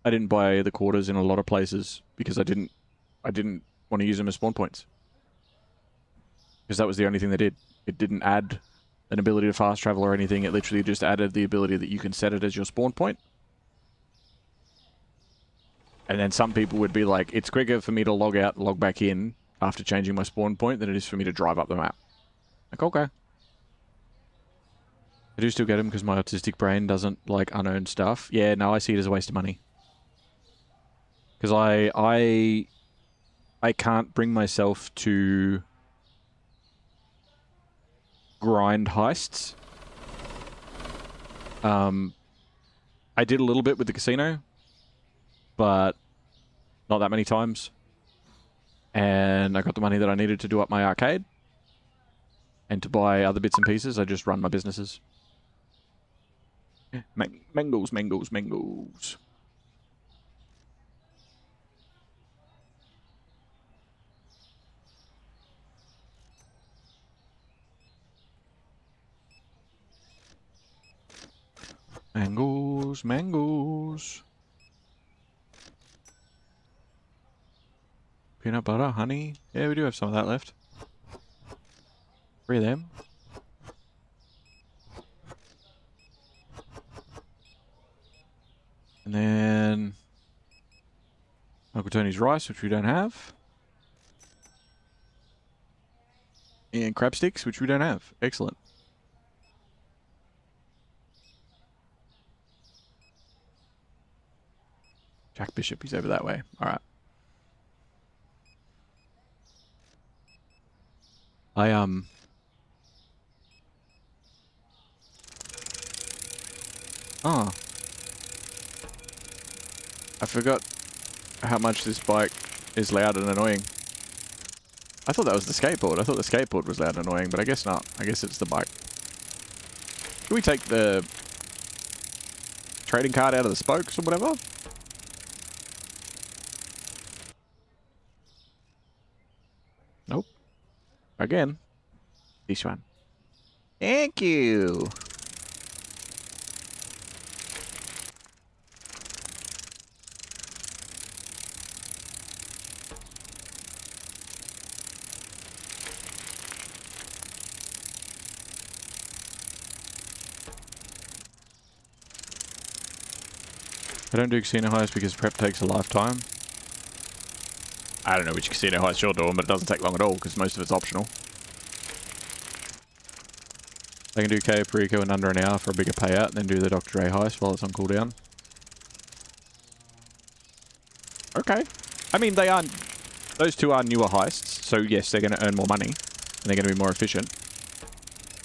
the quarters in a lot of places because I didn't want to use them as spawn points. Because that was the only thing they did. It didn't add an ability to fast travel or anything. It literally just added the ability that you can set it as your spawn point. And then some people would be like, it's quicker for me to log out and log back in after changing my spawn point than it is for me to drive up the map. Like, okay. I do still get them because my autistic brain doesn't like unearned stuff. Yeah, no, I see it as a waste of money. Because I can't bring myself to grind heists. I did a little bit with the casino, but not that many times. And I got the money that I needed to do up my arcade. And to buy other bits and pieces, I just run my businesses. Mangles. Mangles. Peanut butter, honey. Yeah, we do have some of that left. 3 of them. And then Uncle Tony's rice, which we don't have. And crab sticks, which we don't have. Excellent. Jack Bishop, he's over that way. Alright. Oh. I forgot how much this bike is loud and annoying. I thought that was the skateboard. I thought the skateboard was loud and annoying, but I guess not. I guess it's the bike. Can we take the trading card out of the spokes or whatever? Nope. Again. This one. Thank you. I don't do casino heists because prep takes a lifetime. I don't know which casino heist you're doing, but it doesn't take long at all because most of it's optional. I can do Cayo Perico in under an hour for a bigger payout, then do the Dr. Dre heist while it's on cooldown. Okay. I mean, those two are newer heists, so yes, they're going to earn more money, and they're going to be more efficient.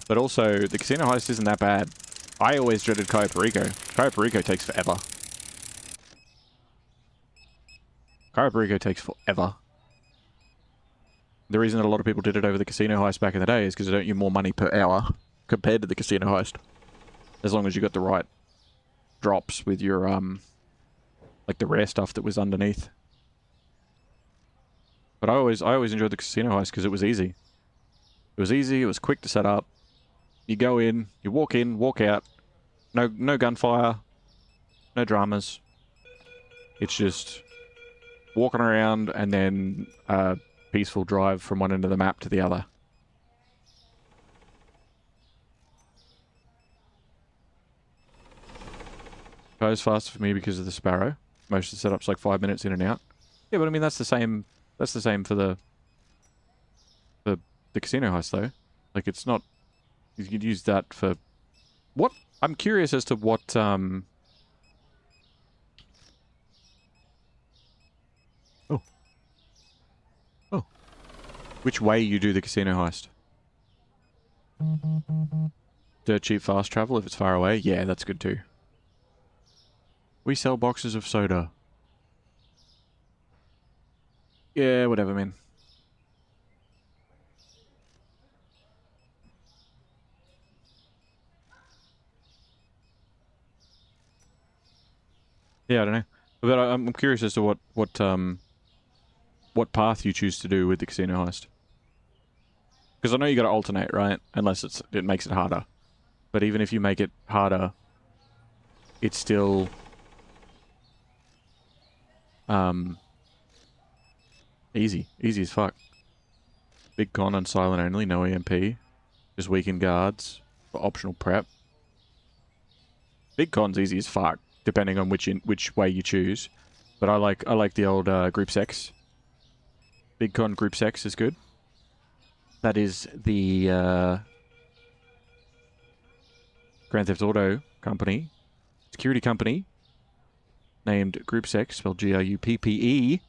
But also, the casino heist isn't that bad. I always dreaded Cayo Perico. Cayo Perico takes forever. Cayo Perico takes forever. The reason that a lot of people did it over the casino heist back in the day is because it earned you more money per hour compared to the casino heist. As long as you got the right drops with your, like the rare stuff that was underneath. But I always enjoyed the casino heist because it was easy. It was easy, it was quick to set up. You go in, walk out. No gunfire. No dramas. It's just walking around and then a peaceful drive from one end of the map to the other. Goes faster for me because of the Sparrow. Most of the setup's like 5 minutes in and out. Yeah, but I mean that's the same. That's the same for the casino heist though. Like it's not. You could use that for what? I'm curious as to what. Oh. Oh. Which way you do the casino heist? Dirt cheap fast travel if it's far away. Yeah, that's good too. We sell boxes of soda. Yeah, whatever, man. Yeah, I don't know. But I'm curious as to what path you choose to do with the casino heist. Because I know you got to alternate, right? Unless it makes it harder. But even if you make it harder, it's still easy. Easy as fuck. Big con on silent only, no EMP. Just weaken guards for optional prep. Big con's easy as fuck, depending on which way you choose. But I like the old group sex. Big con group sex is good. That is the Grand Theft Auto company, security company, named Group Sex, spelled GRUPPESECHS,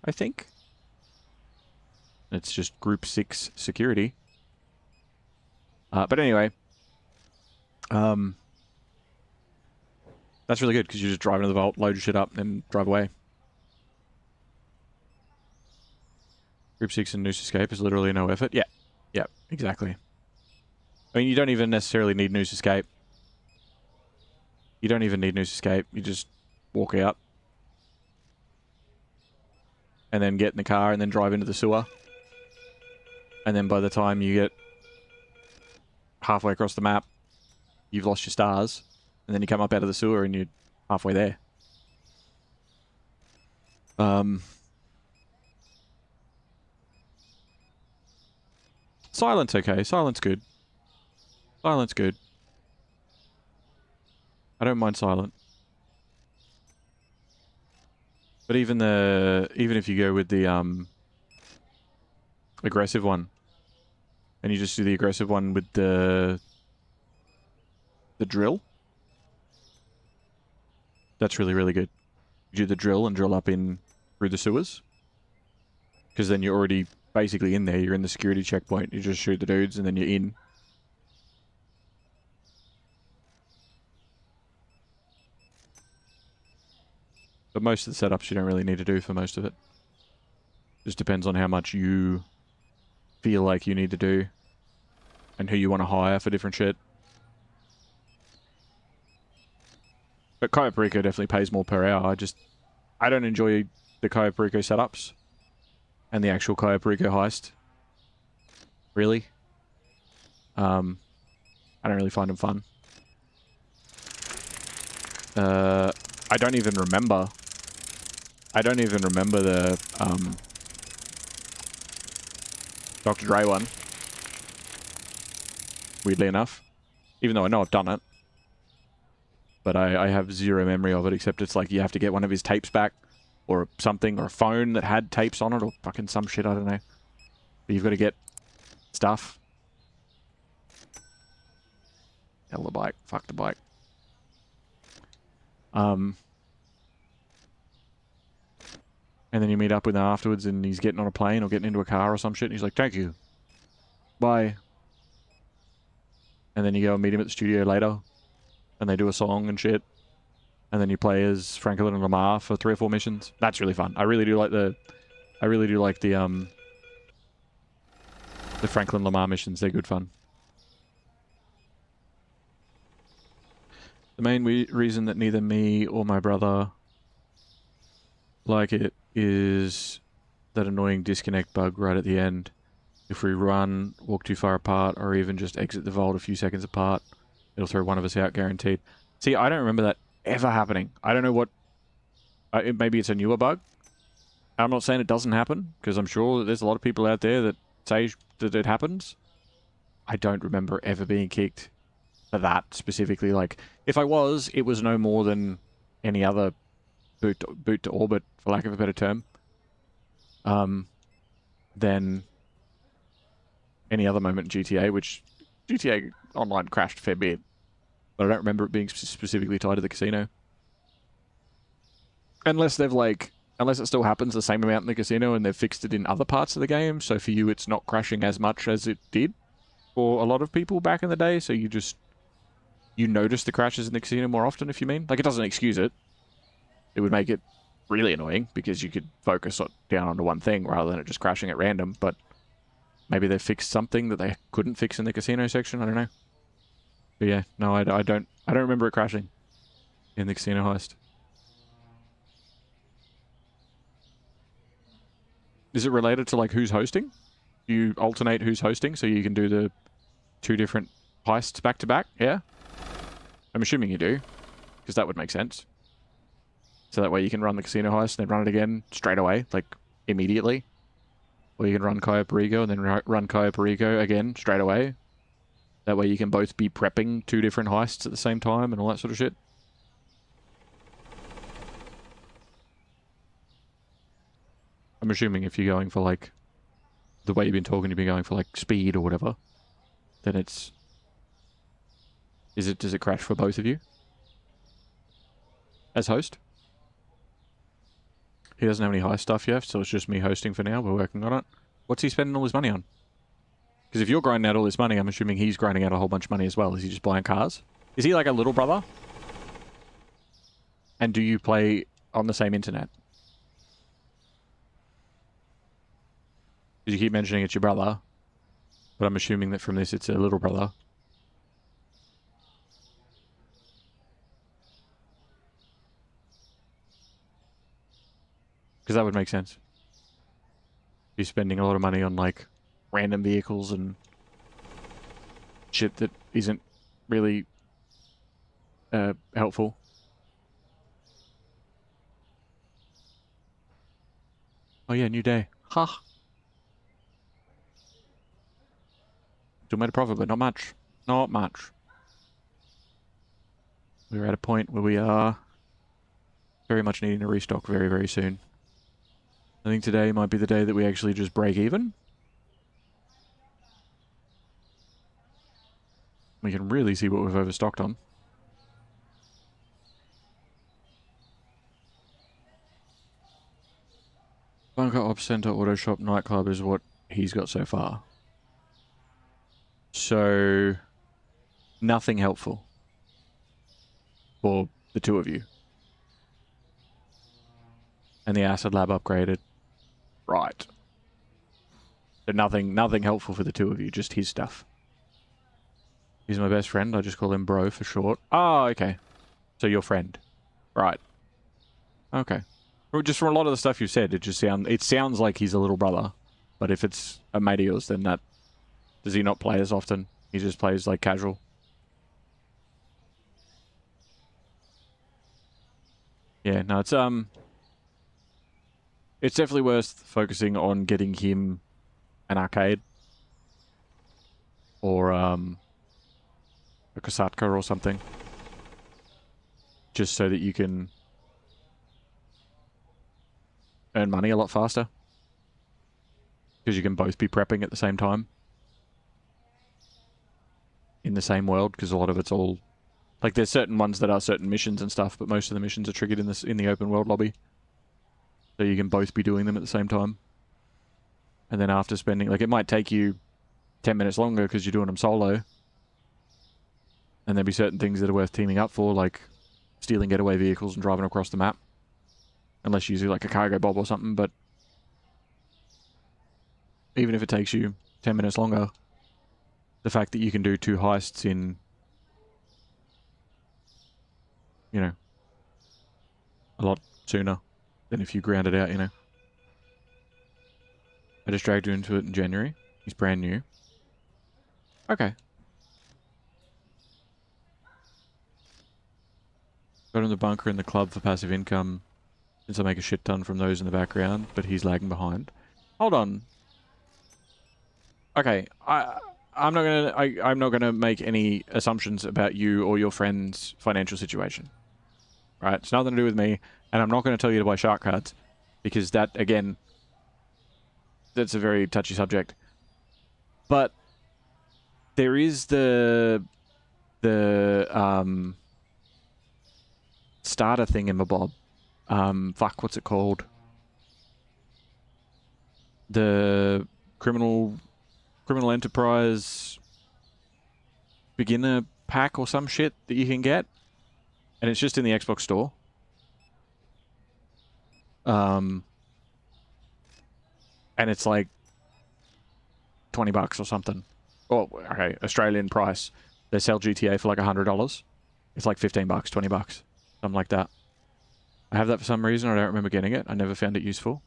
I think. It's just Group 6 Security. But anyway, that's really good because you just drive into the vault, load your shit up, and drive away. Group 6 and Noose Escape is literally no effort. Yeah, yeah, exactly. I mean, you don't even necessarily need Noose Escape. You don't even need Noose Escape. You just walk out. And then get in the car and then drive into the sewer. And then by the time you get halfway across the map, you've lost your stars. And then you come up out of the sewer and you're halfway there. Silent's okay. Silent's good. Silent's good. I don't mind silent. But even if you go with the aggressive one, and you just do the aggressive one with the drill, that's really, really good. You do the drill and drill up in through the sewers, because then you're already basically in there. You're in the security checkpoint. You just shoot the dudes and then you're in. But most of the setups you don't really need to do for most of it. Just depends on how much you feel like you need to do and who you want to hire for different shit. But Cayo Perico definitely pays more per hour. I don't enjoy the Cayo Perico setups and the actual Cayo Perico heist. Really. I don't really find them fun. I don't even remember the Dr. Dre one. Weirdly enough. Even though I know I've done it. But I have zero memory of it, except it's like you have to get one of his tapes back. Or something, or a phone that had tapes on it, or fucking some shit, I don't know. But you've got to get stuff. Hell the bike. Fuck the bike. And then you meet up with him afterwards and he's getting on a plane or getting into a car or some shit and he's like, thank you. Bye. And then you go and meet him at the studio later and they do a song and shit. And then you play as Franklin and Lamar for 3 or 4 missions. That's really fun. I really do like the Franklin Lamar missions. They're good fun. The main reason that neither me or my brother like it is that annoying disconnect bug right at the end. If we run, walk too far apart, or even just exit the vault a few seconds apart, it'll throw one of us out guaranteed. See, I don't remember that ever happening. I don't know what... maybe it's a newer bug. I'm not saying it doesn't happen, because I'm sure that there's a lot of people out there that say that it happens. I don't remember ever being kicked for that specifically. Like, if I was, it was no more than any other boot to orbit, for lack of a better term, than any other moment in GTA, which GTA Online crashed a fair bit, but I don't remember it being specifically tied to the casino. Unless they've, like, unless it still happens the same amount in the casino and they've fixed it in other parts of the game. So for you, it's not crashing as much as it did for a lot of people back in the day. So you notice the crashes in the casino more often, if you mean. Like, it doesn't excuse it. It would make it really annoying because you could focus down onto one thing rather than it just crashing at random. But maybe they fixed something that they couldn't fix in the casino section. I don't know. But yeah, no, I don't remember it crashing in the casino heist. Is it related to, like, who's hosting? Do you alternate who's hosting so you can do the 2 different heists back to back? Yeah? I'm assuming you do, because that would make sense. So that way you can run the casino heist and then run it again straight away, like, immediately. Or you can run Cayo Perico and then run Cayo Perico again straight away. That way you can both be prepping 2 different heists at the same time and all that sort of shit. I'm assuming if you're going for, like, the way you've been talking, you've been going for, like, speed or whatever, then it's... Does it crash for both of you? As host? He doesn't have any high stuff yet, so it's just me hosting for now. We're working on it. What's he spending all his money on? Because if you're grinding out all this money, I'm assuming he's grinding out a whole bunch of money as well. Is he just buying cars? Is he like a little brother? And do you play on the same internet? Because you keep mentioning it's your brother, but I'm assuming that from this it's a little brother. Because that would make sense. He's spending a lot of money on, like, random vehicles and shit that isn't really helpful. Oh yeah, new day. Ha! Still made a profit, but not much. Not much. We're at a point where we are very much needing to restock very, very soon. I think today might be the day that we actually just break even. We can really see what we've overstocked on. Bunker, Ops Center, Auto Shop, Nightclub is what he's got so far. So, nothing helpful for the 2 of you. And the Acid Lab upgraded. Right. So nothing helpful for the 2 of you, just his stuff. He's my best friend. I just call him bro for short. Oh, okay. So your friend. Right. Okay. Well, just from a lot of the stuff you said, it sounds like he's a little brother. But if it's a mate of yours, then that... Does he not play as often? He just plays, like, casual? Yeah, no, it's definitely worth focusing on getting him an arcade. Or, a Kosatka or something. Just so that you can earn money a lot faster. Because you can both be prepping at the same time. In the same world, because a lot of it's all... Like, there's certain ones that are certain missions and stuff, but most of the missions are triggered in the open world lobby. So you can both be doing them at the same time. And then after spending... Like, it might take you 10 minutes longer because you're doing them solo. And there'll be certain things that are worth teaming up for, like stealing getaway vehicles and driving across the map. Unless you do, like, a cargo bob or something, but... Even if it takes you 10 minutes longer... The fact that you can do 2 heists in, you know, a lot sooner than if you ground it out, you know. I just dragged you into it in January. He's brand new. Okay. Got him the bunker in the club for passive income since I make a shit ton from those in the background, but he's lagging behind. Hold on. Okay, I'm not gonna make any assumptions about you or your friend's financial situation. Right? It's nothing to do with me, and I'm not going to tell you to buy shark cards because that, again, that's a very touchy subject. But there is the starter thing in my bob. Fuck, what's it called? the criminal enterprise beginner pack or some shit that you can get, and it's just in the Xbox store. And it's like $20 or something. Oh, okay, Australian price. They sell GTA for like $100. It's like $15, $20, something like that. I have that for some reason. I don't remember getting it. I never found it useful.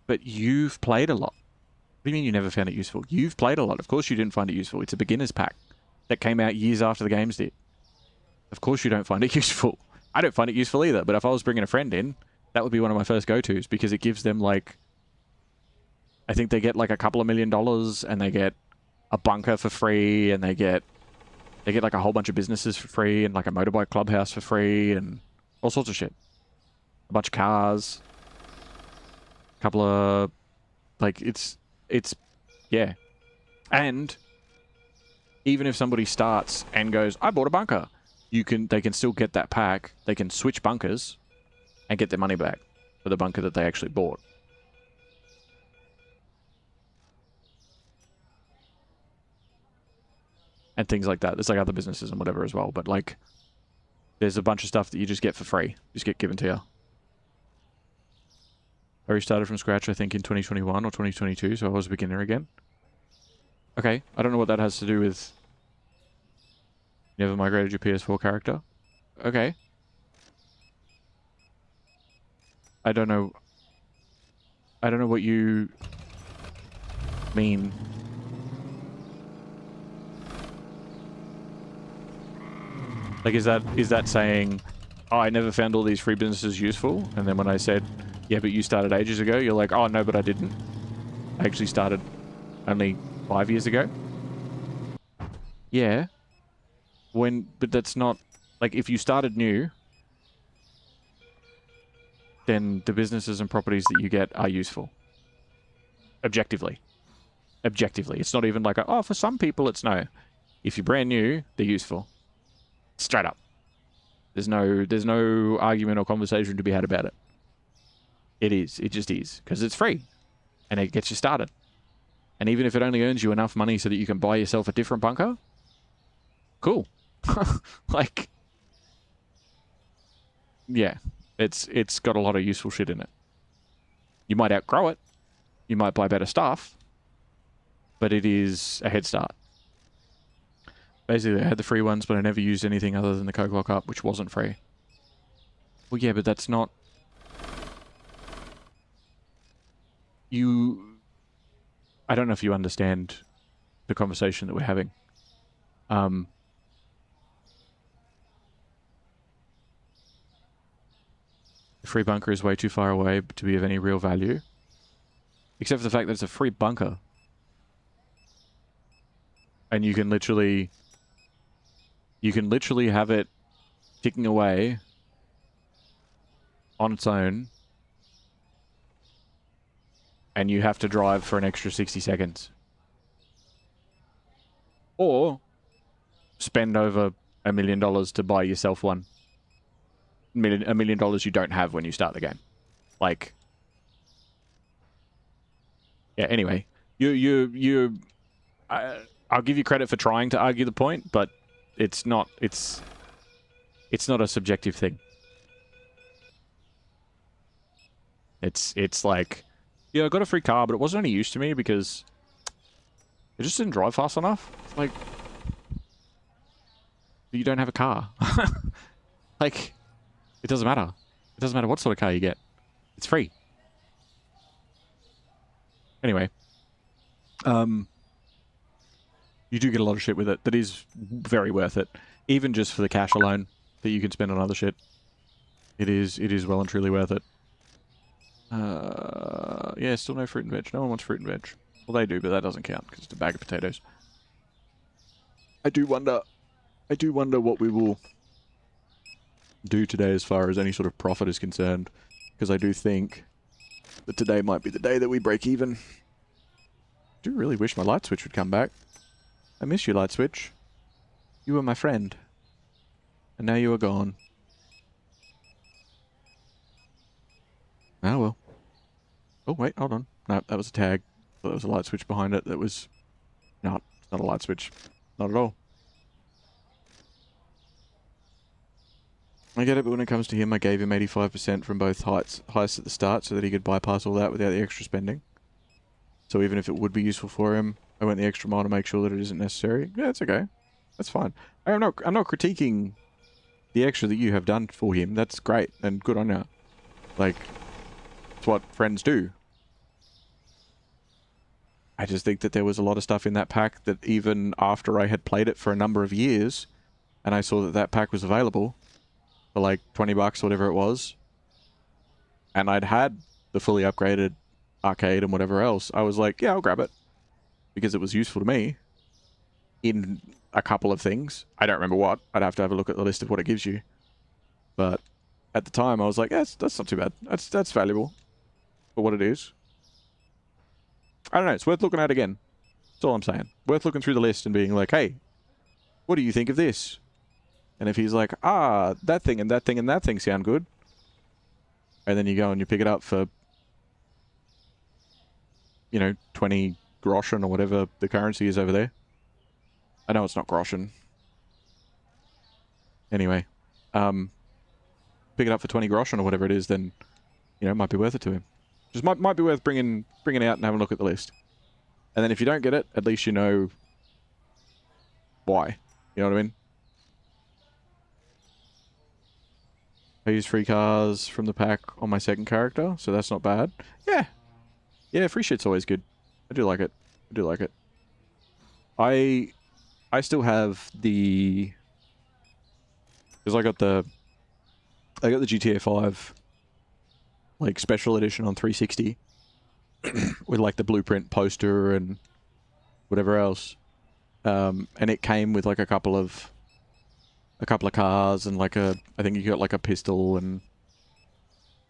But you've played a lot. What do you mean you never found it useful? You've played a lot. Of course you didn't find it useful. It's a beginner's pack that came out years after the games did. Of course you don't find it useful. I don't find it useful either, but if I was bringing a friend in, that would be one of my first go-tos because it gives them like... I think they get like a couple of $1 million and they get a bunker for free and they get like a whole bunch of businesses for free and like a motorbike clubhouse for free and all sorts of shit. A bunch of cars. A couple of... Like, it's... Yeah. And even if somebody starts and goes, I bought a bunker, they can still get that pack. They can switch bunkers and get their money back for the bunker that they actually bought. And things like that. There's like other businesses and whatever as well. But like, there's a bunch of stuff that you just get for free. Just get given to you. I restarted from scratch, I think, in 2021 or 2022, so I was a beginner again. Okay, I don't know what that has to do with... You never migrated your PS4 character? Okay. I don't know what you mean. Like, is that saying, oh, I never found all these free businesses useful? And then when I said, yeah, but you started ages ago, you're like, oh, no, but I didn't. I actually started only 5 years ago. Yeah. But that's not... Like, if you started new, then the businesses and properties that you get are useful. Objectively. Objectively. It's not even like, oh, for some people it's no. If you're brand new, they're useful. Straight up. There's no argument or conversation to be had about it. It is. It just is. Because it's free. And it gets you started. And even if it only earns you enough money so that you can buy yourself a different bunker, cool. Like, yeah. It's got a lot of useful shit in it. You might outgrow it. You might buy better stuff. But it is a head start. Basically, I had the free ones, but I never used anything other than the Coke Lock-Up, which wasn't free. Well, yeah, but that's not... I don't know if you understand the conversation that we're having. The free bunker is way too far away to be of any real value. Except for the fact that it's a free bunker. And you can literally have it ticking away on its own. And you have to drive for an extra 60 seconds. Or spend over $1 million to buy yourself one. $1 million you don't have when you start the game. Like... Yeah, anyway. I'll give you credit for trying to argue the point, but it's not a subjective thing. It's like, yeah, I got a free car, but it wasn't any use to me because it just didn't drive fast enough. It's like, you don't have a car. Like, it doesn't matter. It doesn't matter what sort of car you get. It's free. Anyway. You do get a lot of shit with it that is very worth it. Even just for the cash alone that you can spend on other shit. It is well and truly worth it. Yeah, still no fruit and veg. No one wants fruit and veg. Well, they do, but that doesn't count because it's a bag of potatoes. I do wonder what we will do today as far as any sort of profit is concerned. Because I do think that today might be the day that we break even. I do really wish my light switch would come back. I miss you, light switch. You were my friend. And now you are gone. Oh well. Oh, wait, hold on. No, that was a tag. Thought there was a light switch behind it that was... No, it's not a light switch. Not at all. I get it, but when it comes to him, I gave him 85% from both heists at the start so that he could bypass all that without the extra spending. So even if it would be useful for him, I went the extra mile to make sure that it isn't necessary. Yeah, it's okay. That's fine. I'm not critiquing the extra that you have done for him. That's great and good on you. Like, it's what friends do. I just think that there was a lot of stuff in that pack that even after I had played it for a number of years and I saw that that pack was available for like 20 bucks, whatever it was, and I'd had the fully upgraded arcade and whatever else, I was like, yeah, I'll grab it because it was useful to me in a couple of things. I don't remember what. I'd have to have a look at the list of what it gives you. But at the time, I was like, yeah, that's not too bad. That's valuable for what it is. I don't know. It's worth looking at again. That's all I'm saying. Worth looking through the list and being like, hey, what do you think of this? And if he's like, ah, that thing and that thing and that thing sound good. And then you go and you pick it up for, you know, 20 groschen or whatever the currency is over there. I know it's not groschen. Anyway, pick it up for 20 groschen or whatever it is, then, you know, it might be worth it to him. Just might be worth bringing it out and having a look at the list. And then if you don't get it, at least you know why. You know what I mean? I use free cars from the pack on my second character, so that's not bad. Yeah. Yeah, free shit's always good. I do like it. I do like it. I still have the... Because I got the GTA 5 like special edition on 360 with like the blueprint poster and whatever else. And it came with like a couple of cars and like I think you got like a pistol and,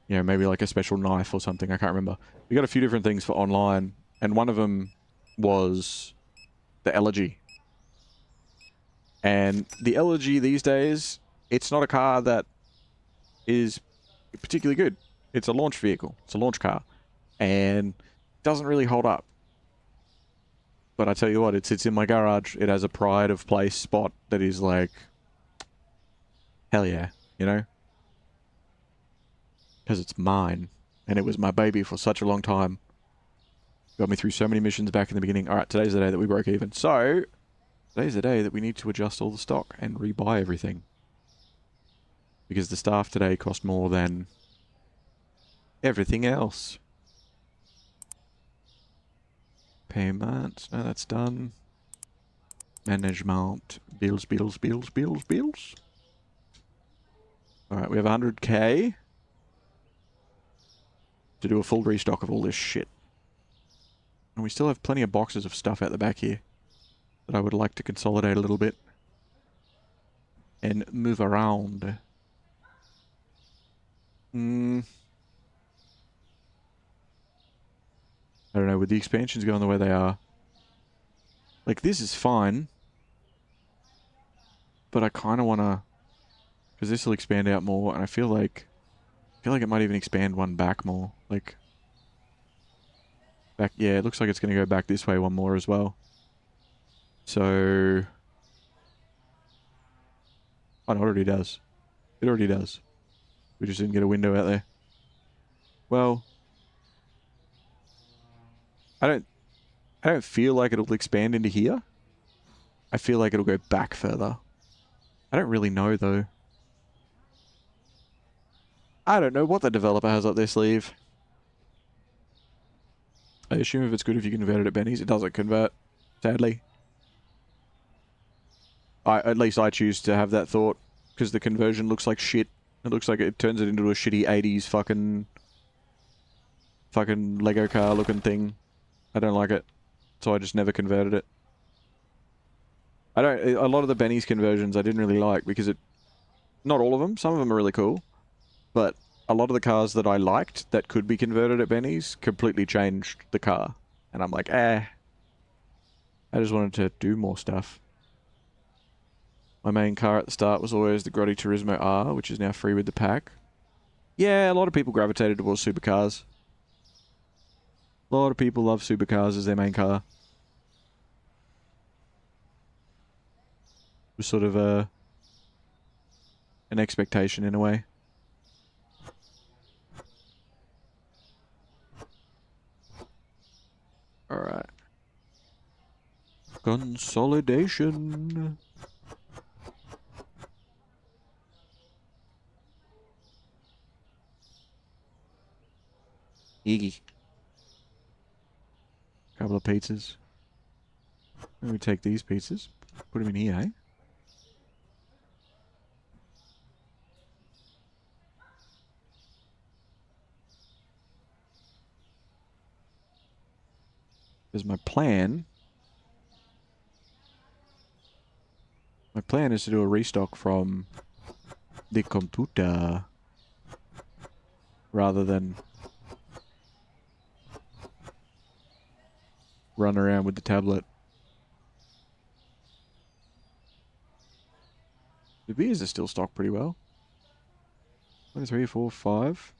you know, maybe like a special knife or something. I can't remember. We got a few different things for online, and one of them was the Elegy. And the Elegy these days, it's not a car that is particularly good. It's a launch vehicle. It's a launch car. And doesn't really hold up. But I tell you what, it sits in my garage. It has a pride of place spot that is like... Hell yeah, you know? Because it's mine. And it was my baby for such a long time. Got me through so many missions back in the beginning. Alright, today's the day that we broke even. So, today's the day that we need to adjust all the stock and rebuy everything. Because the staff today cost more than everything else. Payments. No, that's done. Management. Bills. Alright, we have 100k to do a full restock of all this shit. And we still have plenty of boxes of stuff out the back here that I would like to consolidate a little bit and move around. I don't know, with the expansions going the way they are, like, this is fine, but I kind of want to, because this will expand out more, and I feel like it might even expand one back more, like, back, yeah, it looks like it's going to go back this way one more as well. So, oh, no, it already does. It already does. We just didn't get a window out there. Well, I don't feel like it'll expand into here. I feel like it'll go back further. I don't really know, though. I don't know what the developer has up their sleeve. I assume if it's good if you convert it at Benny's, it doesn't convert, sadly. At least I choose to have that thought, because the conversion looks like shit. It looks like it turns it into a shitty 80s fucking Lego car looking thing. I don't like it, so I just never converted it. A lot of the Benny's conversions I didn't really like because not all of them, some of them are really cool, but a lot of the cars that I liked that could be converted at Benny's completely changed the car. And I'm like, I just wanted to do more stuff. My main car at the start was always the Grotti Turismo R, which is now free with the pack. Yeah, a lot of people gravitated towards supercars. A lot of people love supercars as their main car. It was sort of an expectation in a way. Alright. Consolidation. Iggy. Couple of pizzas. Let me take these pizzas. Put them in here, eh? Because my plan is to do a restock from the computer rather than run around with the tablet. The beers are still stocked pretty well. 1, 2, 3, 4, 5.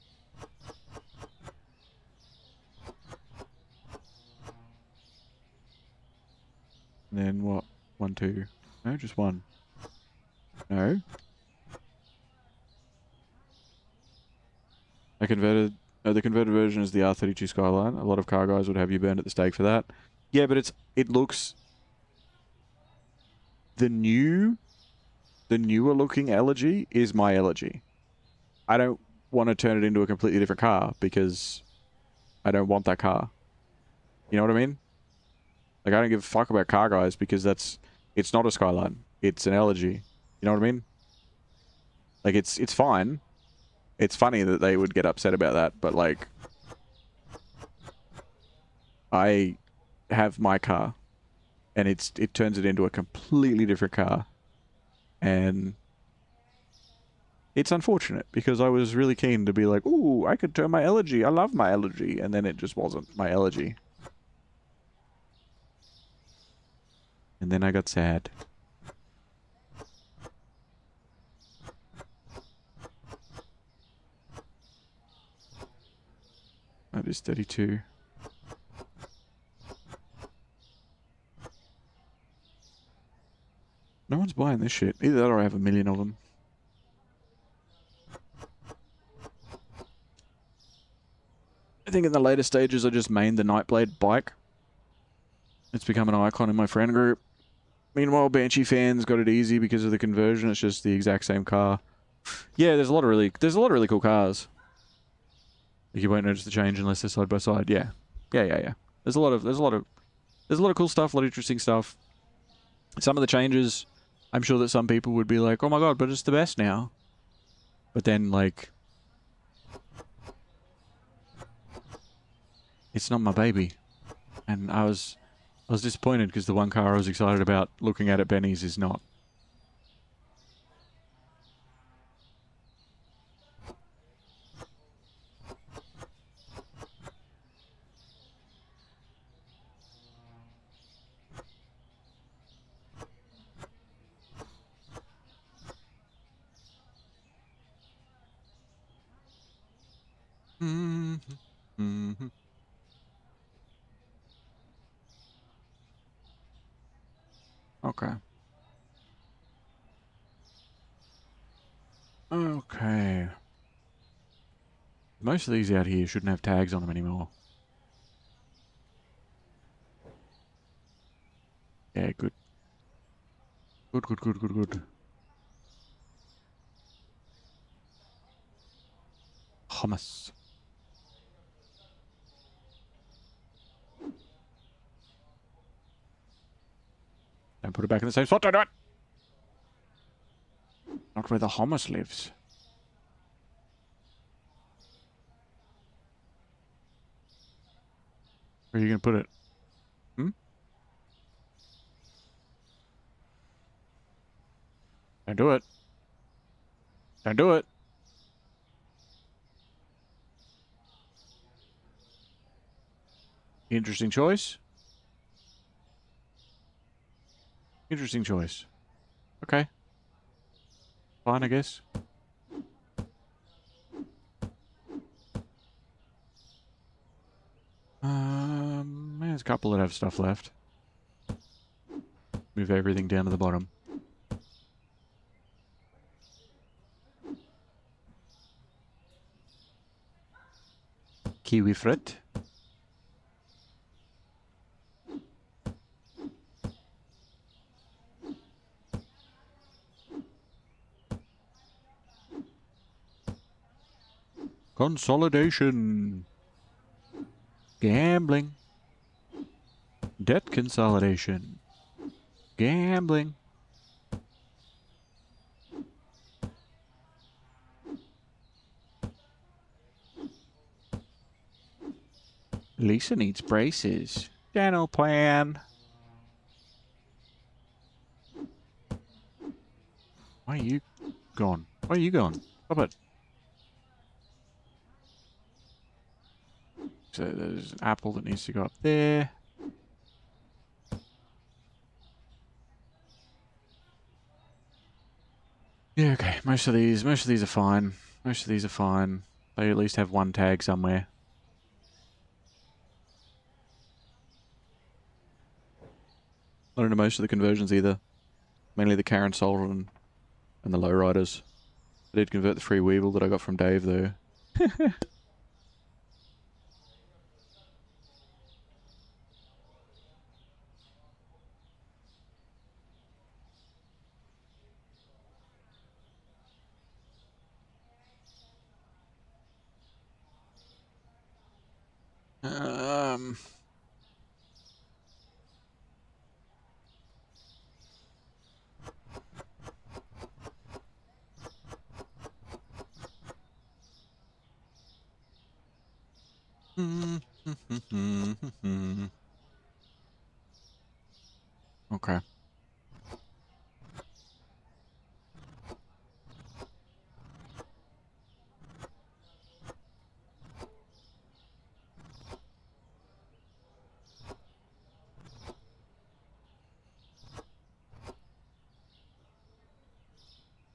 And then what? 1, 2. No, just 1. No. I converted. The converted version is the R32 Skyline. A lot of car guys would have you burned at the stake for that. Yeah, but it looks the newer looking Elegy is my Elegy. I don't want to turn it into a completely different car because I don't want that car. You know what I mean? Like I don't give a fuck about car guys because it's not a Skyline. It's an Elegy. You know what I mean? Like it's fine. It's funny that they would get upset about that, but like I have my car and it turns it into a completely different car. And it's unfortunate because I was really keen to be like, ooh, I could turn my Elegy. I love my Elegy. And then it just wasn't my Elegy. And then I got sad. That is 32. No one's buying this shit. Either that or I have a million of them. I think in the later stages I just mained the Nightblade bike. It's become an icon in my friend group. Meanwhile, Banshee fans got it easy because of the conversion. It's just the exact same car. Yeah, there's a lot of really cool cars. You won't notice the change unless they're side by side. Yeah. There's a lot of cool stuff, a lot of interesting stuff. Some of the changes, I'm sure that some people would be like, "Oh my god, but it's the best now." But then like it's not my baby. And I was disappointed because the one car I was excited about looking at Benny's is not. Okay. Okay. Most of these out here shouldn't have tags on them anymore. Yeah, good. Good. Hummus. Don't put it back in the same spot, don't do it! Not where the hummus lives. Where are you going to put it? Hmm? Don't do it. Don't do it. Interesting choice. Interesting choice. Okay. Fine, I guess. a couple that have stuff left. Move everything down to the bottom. Kiwi fruit. Consolidation. Gambling. Debt consolidation. Gambling. Lisa needs braces. Dental plan. Why are you gone? Why are you gone? Stop it. So there's an apple that needs to go up there. Yeah, okay. Most of these are fine. Most of these are fine. They at least have one tag somewhere. Not into most of the conversions either. Mainly the Karen Solon and the lowriders. I did convert the free Weevil that I got from Dave though. Um... Okay.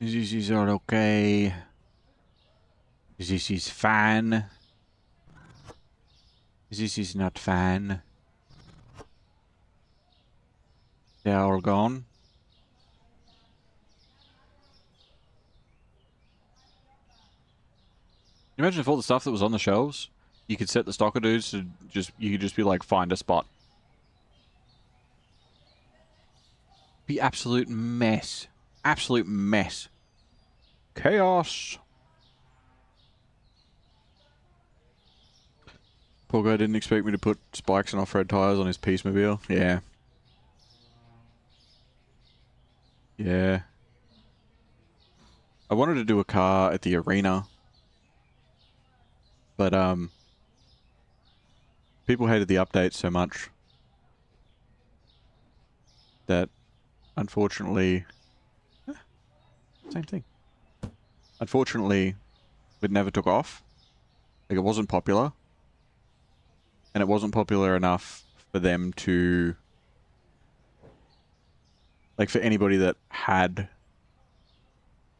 This is all okay. This is fine. This is not fine. They're all gone. Imagine if all the stuff that was on the shelves, you could set the stocker dudes to you could just be like, find a spot. Be absolute mess. Absolute mess. Chaos. Poor guy didn't expect me to put spikes and off-road tires on his Peacemobile. Yeah. Yeah. I wanted to do a car at the arena. But, people hated the update so much that, unfortunately... Same thing. Unfortunately, it never took off. Like, it wasn't popular. And it wasn't popular enough for them to... Like, for anybody that had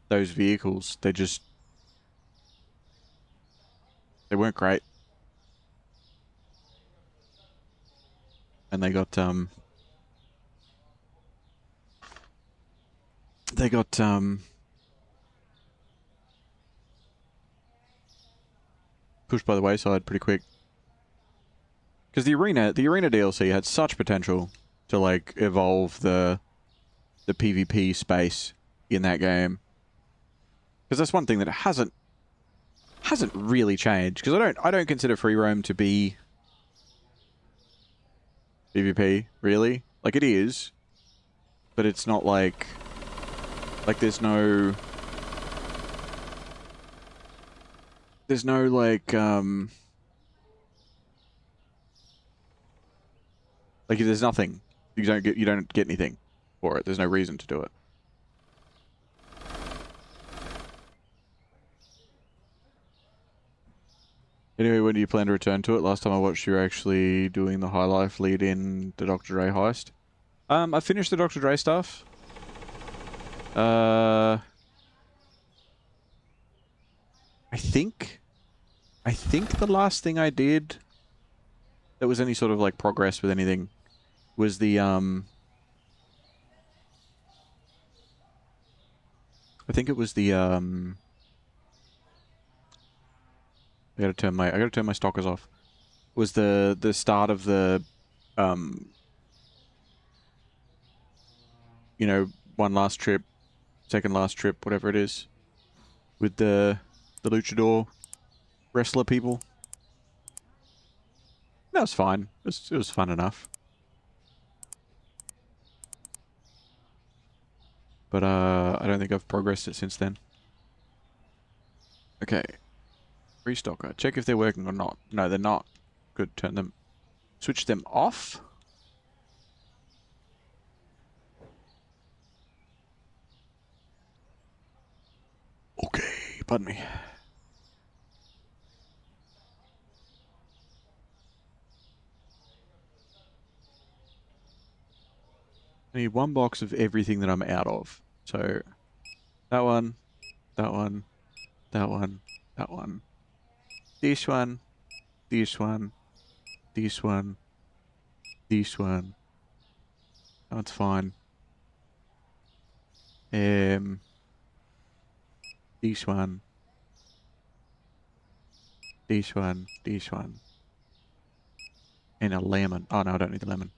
those vehicles, they weren't great. And they got, pushed by the wayside pretty quick. Because the arena DLC had such potential to, like, evolve the PvP space in that game. Because that's one thing that hasn't really changed. Because I don't consider free roam to be PvP, really. Like, it is, but it's not like there's no like there's nothing. You don't get anything for it. There's no reason to do it. Anyway, when do you plan to return to it? Last time I watched you were actually doing the High Life lead in the Dr. Dre heist. I finished the Dr. Dre stuff. I think the last thing I did that was any sort of like progress with anything was the I think it was the I gotta turn my stalkers off. Was the start of the you know, one last trip, second last trip, whatever it is, with the luchador wrestler people. That was fine. It was fun enough. But I don't think I've progressed it since then. Okay. Restocker. Check if they're working or not. No, they're not. Good. Turn them. Switch them off. Okay. Pardon me. I need one box of everything that I'm out of. So, that one, that one, that one, that one. This one, this one, this one, this one. That's fine. This one, this one, this one. And a lemon. Oh no, I don't need the lemon.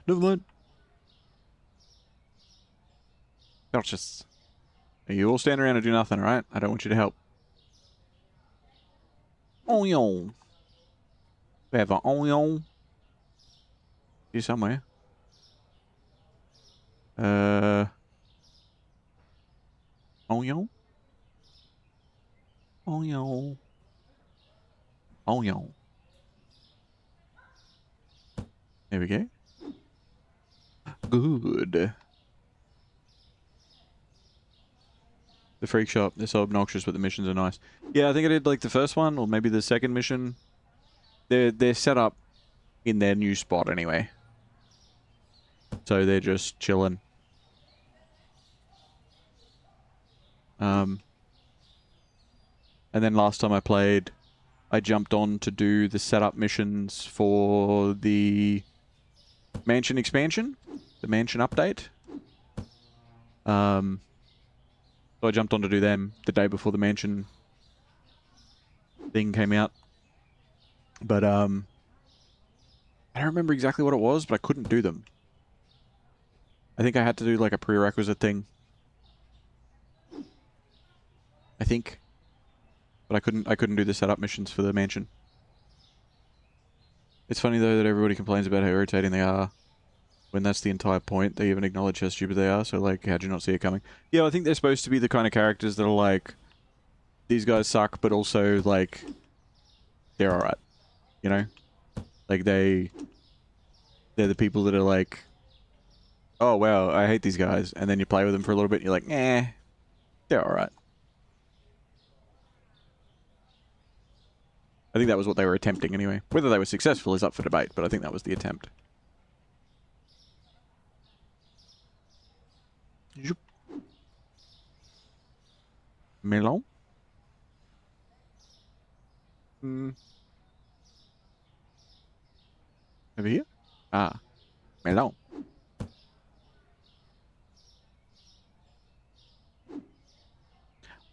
Never mind. Purchase. You all stand around and do nothing, alright? I don't want you to help. Onion. We have an onion. Here somewhere. Onion? Onion. Onion. There we go. Good. The freak shop. They're so obnoxious, but the missions are nice. Yeah, I think I did like the first one, or maybe the second mission. They're set up in their new spot anyway. So they're just chilling. And then last time I played, I jumped on to do the setup missions for the mansion expansion, the mansion update. So I jumped on to do them the day before the mansion thing came out. But I don't remember exactly what it was, but I couldn't do them. I think I had to do like a prerequisite thing. I think. But I couldn't do the setup missions for the mansion. It's funny though that everybody complains about how irritating they are when that's the entire point. They even acknowledge how stupid they are, so like, how'd you not see it coming? Yeah, I think they're supposed to be the kind of characters that are like, these guys suck, but also like, they're alright. You know? Like they're the people that are like, oh wow, I hate these guys, and then you play with them for a little bit and you're like, eh, they're alright. I think that was what they were attempting anyway. Whether they were successful is up for debate, but I think that was the attempt. Melon? Over here? Ah, melon.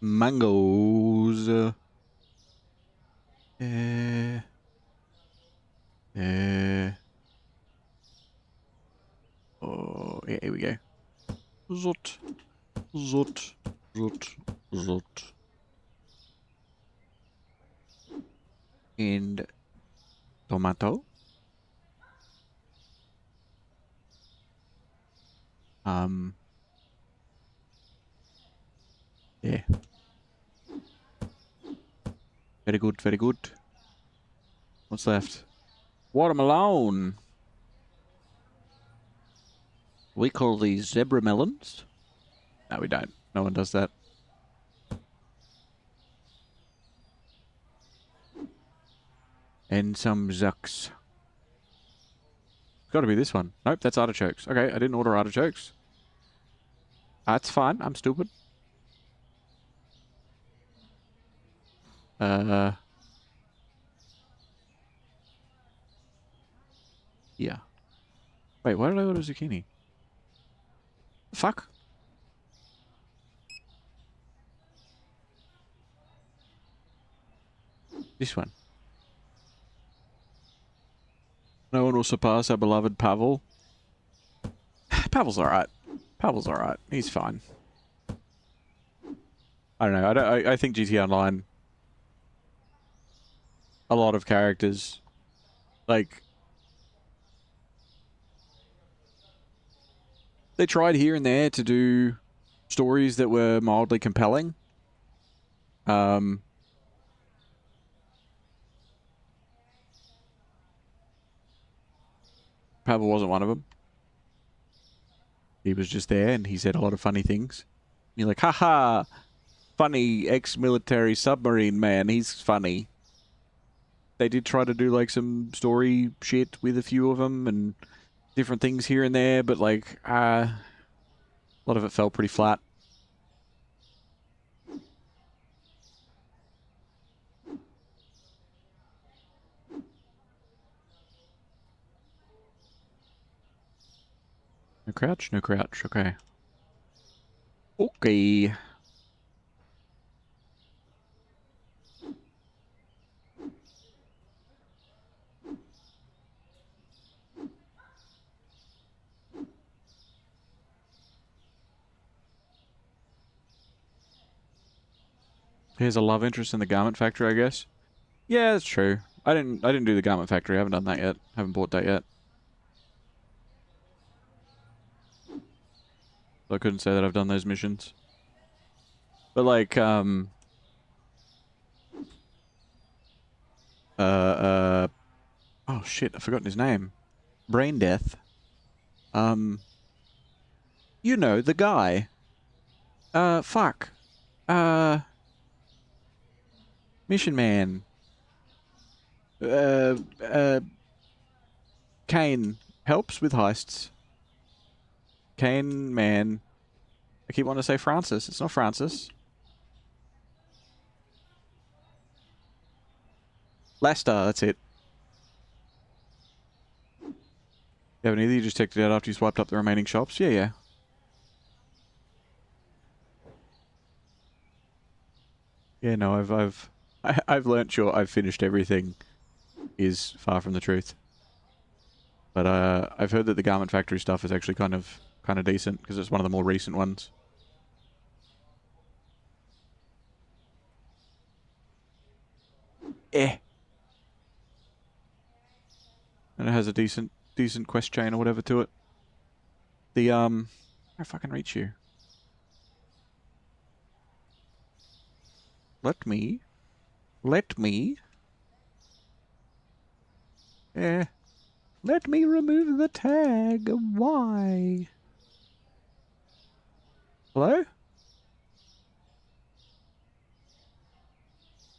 Mangoes. Oh, yeah, here we go. Zot. Zot. Zot. Zot. And tomato. Yeah. Very good, very good. What's left? Watermelon. We call these zebra melons. No, we don't. No one does that. And some zucks. Got to be this one. Nope, that's artichokes. Okay, I didn't order artichokes. That's fine. I'm stupid. Wait, why did I order zucchini? The fuck? This one. No one will surpass our beloved Pavel. Pavel's alright. Pavel's alright. He's fine. I don't know. I think GTA Online, a lot of characters, like, they tried here and there to do stories that were mildly compelling. Pavel wasn't one of them. He was just there and he said a lot of funny things. And you're like, haha, funny ex-military submarine man, he's funny. They did try to do like some story shit with a few of them and different things here and there, but like, a lot of it fell pretty flat. No crouch? No crouch. Okay. Okay. Here's a love interest in the garment factory, I guess. Yeah, that's true. I didn't do the garment factory. I haven't done that yet. Haven't bought that yet. So I couldn't say that I've done those missions. But like, oh shit, I've forgotten his name. Brain Death. You know, the guy. Fuck. Mission Man. Kane helps with heists. Kane Man. I keep wanting to say Francis. It's not Francis. Lester, that's it. You haven't either? You just checked it out after you swiped up the remaining shops? Yeah, yeah. Yeah, no, I've learnt I've finished everything is far from the truth. But I've heard that the garment factory stuff is actually kind of decent because it's one of the more recent ones. Eh. And it has a decent quest chain or whatever to it. The I fucking reach you. Let me. Eh. Let me remove the tag. Why? Hello?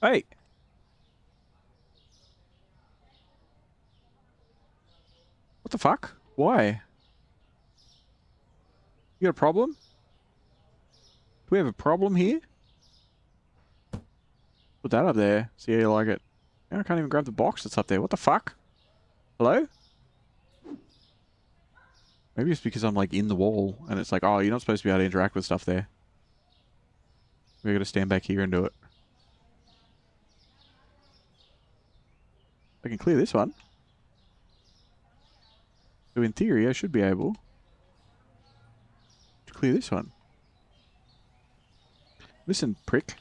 Hey. What the fuck? Why? You got a problem? Do we have a problem here? Put that up there. See how you like it. I can't even grab the box that's up there. What the fuck? Hello? Maybe it's because I'm like in the wall and it's like, oh, you're not supposed to be able to interact with stuff there. We're gonna stand back here and do it. I can clear this one. So in theory, I should be able to clear this one. Listen, prick.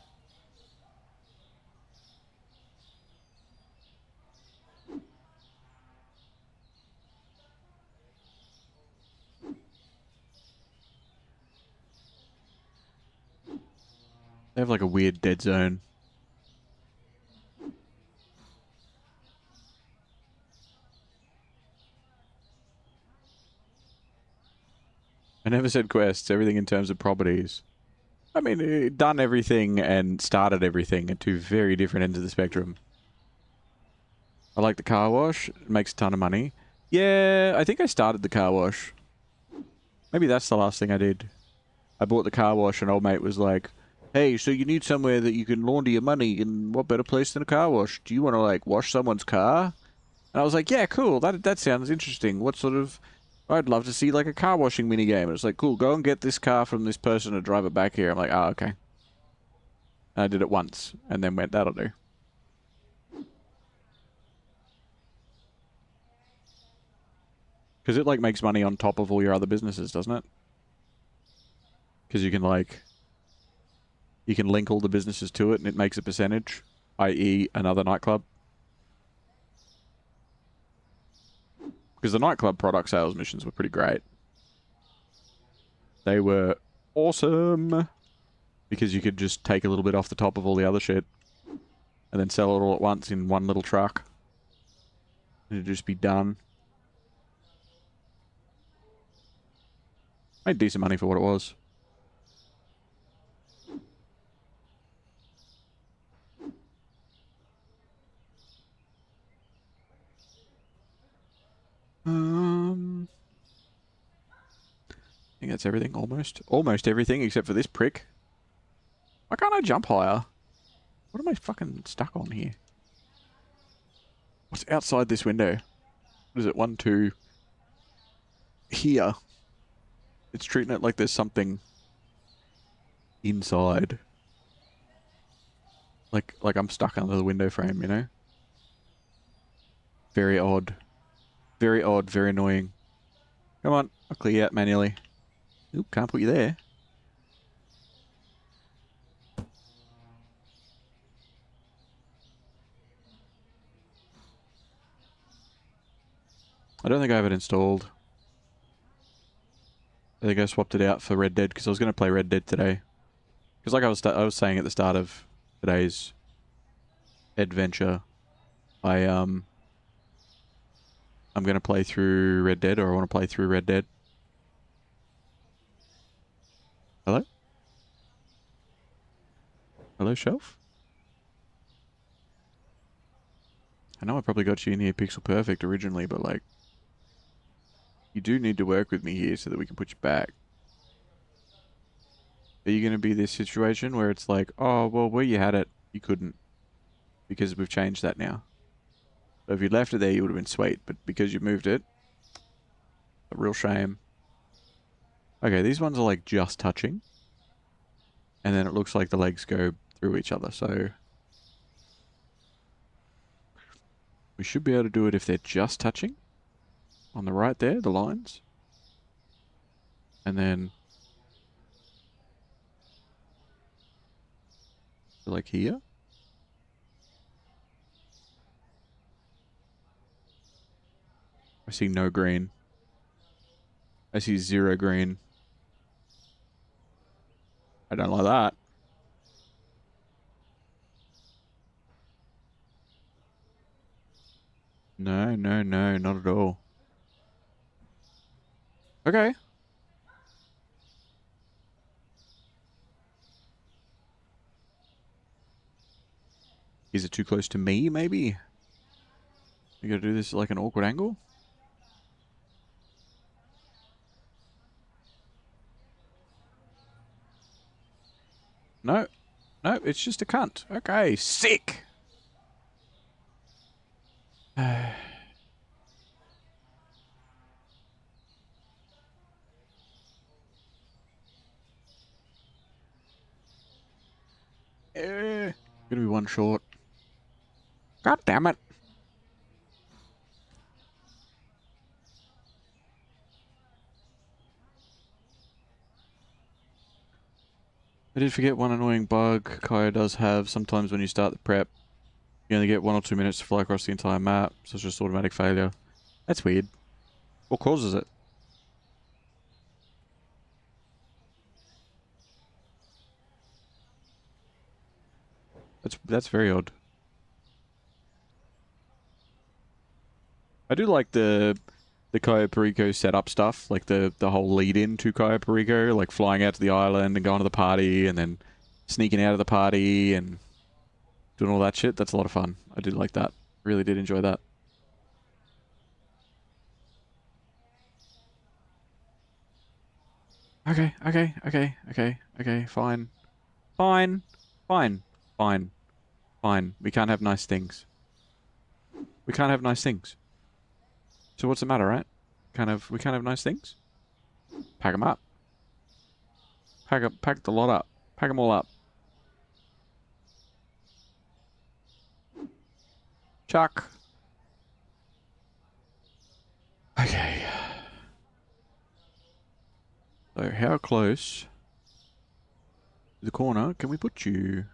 They have like a weird dead zone. I never said quests, everything in terms of properties. I mean, done everything and started everything at two very different ends of the spectrum. I like the car wash. It makes a ton of money. Yeah, I think I started the car wash. Maybe that's the last thing I did. I bought the car wash and old mate was like, hey, so you need somewhere that you can launder your money, and what better place than a car wash? Do you want to like wash someone's car? And I was like, yeah, cool. That sounds interesting. What sort of I'd love to see like a car washing mini game. And it's like, cool, go and get this car from this person and drive it back here. I'm like, oh, okay. And I did it once and then went, that'll do. Because it like makes money on top of all your other businesses, doesn't it? Because you can like, you can link all the businesses to it and it makes a percentage, i.e. another nightclub. Because the nightclub product sales missions were pretty great. They were awesome. Because you could just take a little bit off the top of all the other shit. And then sell it all at once in one little truck. And it'd just be done. Made decent money for what it was. I think that's everything, almost. Almost everything, except for this prick. Why can't I jump higher? What am I fucking stuck on here? What's outside this window? What is it? 1, 2. Here. It's treating it like there's something inside. Like I'm stuck under the window frame, you know? Very odd. Very odd, very annoying. Come on, I'll clear you out manually. Oop, can't put you there. I don't think I have it installed. I think I swapped it out for Red Dead because I was going to play Red Dead today. Because like I was saying at the start of today's adventure, I'm going to play through Red Dead, or I want to play through Red Dead. Hello? Hello, Shelf? I know I probably got you in here pixel perfect originally, but like, you do need to work with me here so that we can put you back. Are you going to be this situation where it's like, oh, well, where you had it, you couldn't, because we've changed that now. So if you'd left it there, you would have been sweet, but because you moved it, a real shame. Okay, these ones are like just touching. And then it looks like the legs go through each other, so we should be able to do it if they're just touching. On the right there, the lines. And then like here. I see no green. I see 0 green. I don't like that. No, no, no, not at all. Okay. Is it too close to me, maybe? You gotta do this at like an awkward angle? No. No, it's just a cunt. Okay, sick! Gonna be one short. God damn it. I did forget one annoying bug Kaya does have. Sometimes when you start the prep, you only get 1 or 2 minutes to fly across the entire map, so it's just automatic failure. That's weird. What causes it? That's very odd. I do like the Cayo Perico setup stuff, like the whole lead in to Cayo Perico, like flying out to the island and going to the party and then sneaking out of the party and doing all that shit. That's a lot of fun. I did like that. Really did enjoy that. Okay, okay, okay, okay, okay, fine. Fine. Fine. Fine. Fine. We can't have nice things. We can't have nice things. So what's the matter, right? we can't have nice things. Pack them up. Pack the lot up. Pack them all up. Chuck. Okay. So how close to the corner can we put you?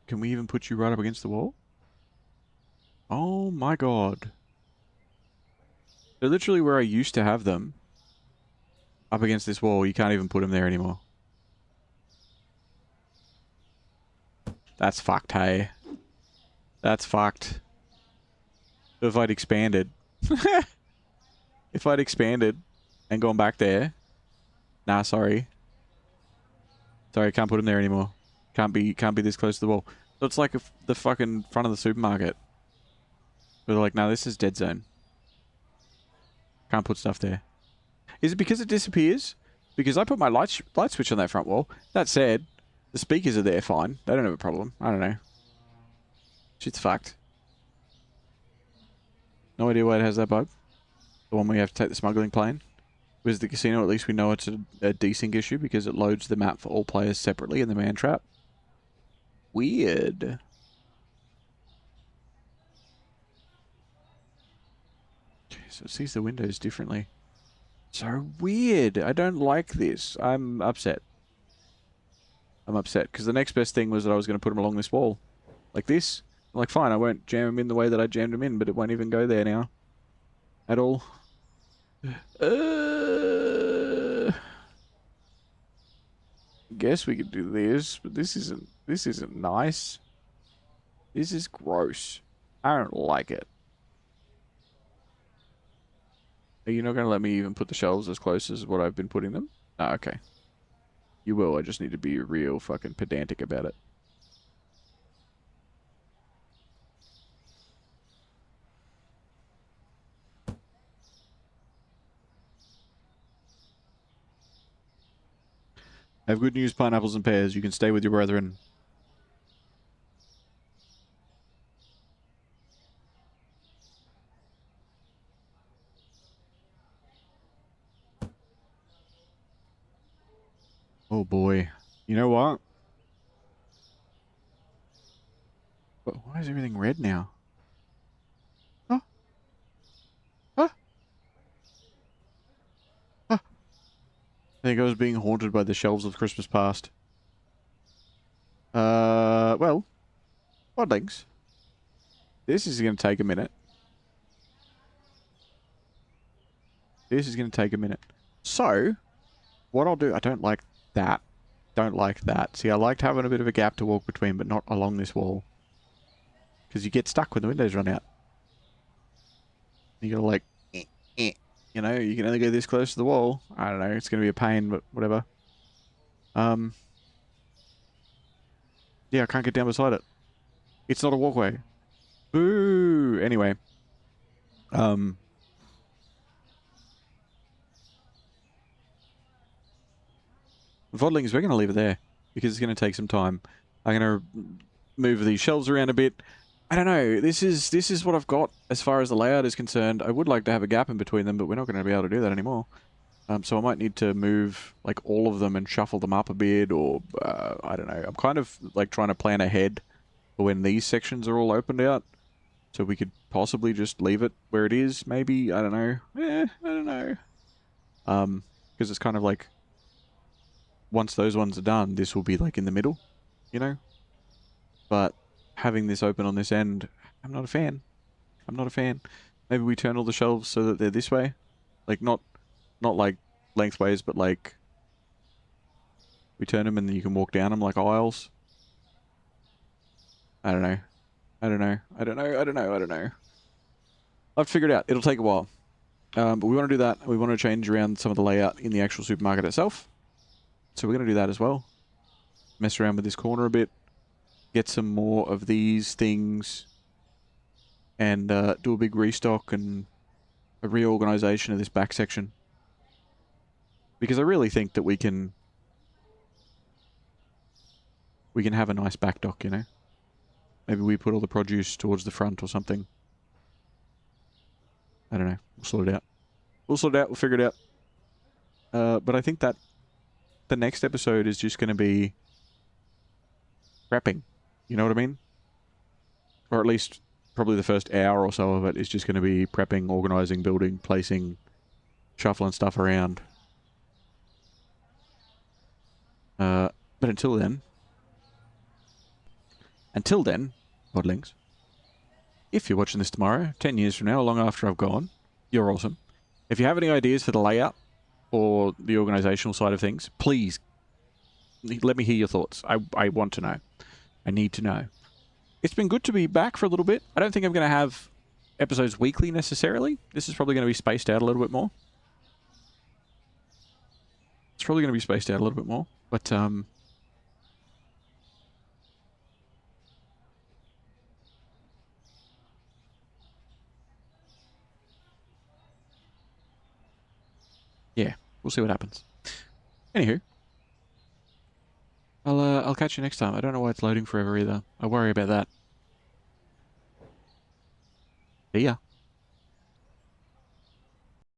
Can we even put you right up against the wall? Oh my god. They're literally where I used to have them. Up against this wall, you can't even put them there anymore. That's fucked, hey. That's fucked. If I'd expanded. If I'd expanded and gone back there. Nah, sorry. Sorry, can't put them there anymore. Can't be this close to the wall. So it's like the fucking front of the supermarket. We're like, no, this is dead zone. Can't put stuff there. Is it because it disappears? Because I put my light switch on that front wall. That said, the speakers are there fine. They don't have a problem. I don't know. Shit's fucked. No idea why it has that bug. The one where you have to take the smuggling plane. With the casino, at least we know it's a desync issue because it loads the map for all players separately in the man trap. Weird. Okay, so it sees the windows differently. So weird. I don't like this. I'm upset. I'm upset because the next best thing was that I was going to put them along this wall. Like this. I'm like, fine, I won't jam them in the way that I jammed them in, but it won't even go there now. At all. Guess we could do this, but this isn't nice. This is gross. I don't like it. Are you not going to let me even put the shelves as close as what I've been putting them? Ah, okay. You will, I just need to be real fucking pedantic about it. Have good news, pineapples and pears. You can stay with your brethren. Oh boy. You know what? But why is everything red now? Huh? Huh? Huh? I think I was being haunted by the shelves of Christmas past. Well, Podlings. This is going to take a minute. This is going to take a minute. So, what I'll do, I don't like that. Don't like that. See, I liked having a bit of a gap to walk between, but not along this wall. Because you get stuck when the windows run out. You gotta like, you know, you can only go this close to the wall. I don't know, it's gonna be a pain, but whatever. Yeah, I can't get down beside it. It's not a walkway. Boo! Anyway. Vodlings, we're gonna leave it there. Because it's gonna take some time. I'm gonna move these shelves around a bit. I don't know, this is what I've got as far as the layout is concerned. I would like to have a gap in between them, but we're not gonna be able to do that anymore. So I might need to move like all of them and shuffle them up a bit, or I don't know. I'm kind of like trying to plan ahead for when these sections are all opened out, so we could possibly just leave it where it is. Maybe, I don't know. I don't know. Because it's kind of like once those ones are done, this will be like in the middle, you know. But having this open on this end, I'm not a fan. I'm not a fan. Maybe we turn all the shelves so that they're this way, like not like lengthways, but like we turn them and then you can walk down them like aisles. I don't know. I don't know. I don't know. I don't know. I don't know. I've figured it out. It'll take a while. But we want to do that. We want to change around some of the layout in the actual supermarket itself. So we're going to do that as well. Mess around with this corner a bit. Get some more of these things. And do a big restock and a reorganization of this back section. Because I really think that we can have a nice back dock, you know? Maybe we put all the produce towards the front or something. I don't know. We'll sort it out. We'll sort it out. We'll figure it out. But I think that the next episode is just going to be prepping. You know what I mean? Or at least probably the first hour or so of it is just going to be prepping, organizing, building, placing, shuffling stuff around. But until then, Podlings, if you're watching this tomorrow, 10 years from now, long after I've gone, you're awesome. If you have any ideas for the layout or the organizational side of things, please let me hear your thoughts. I want to know. I need to know. It's been good to be back for a little bit. I don't think I'm going to have episodes weekly necessarily. This is probably going to be spaced out a little bit more. It's probably going to be spaced out a little bit more. But, yeah, we'll see what happens. Anywho, I'll catch you next time. I don't know why it's loading forever either. I worry about that. See ya.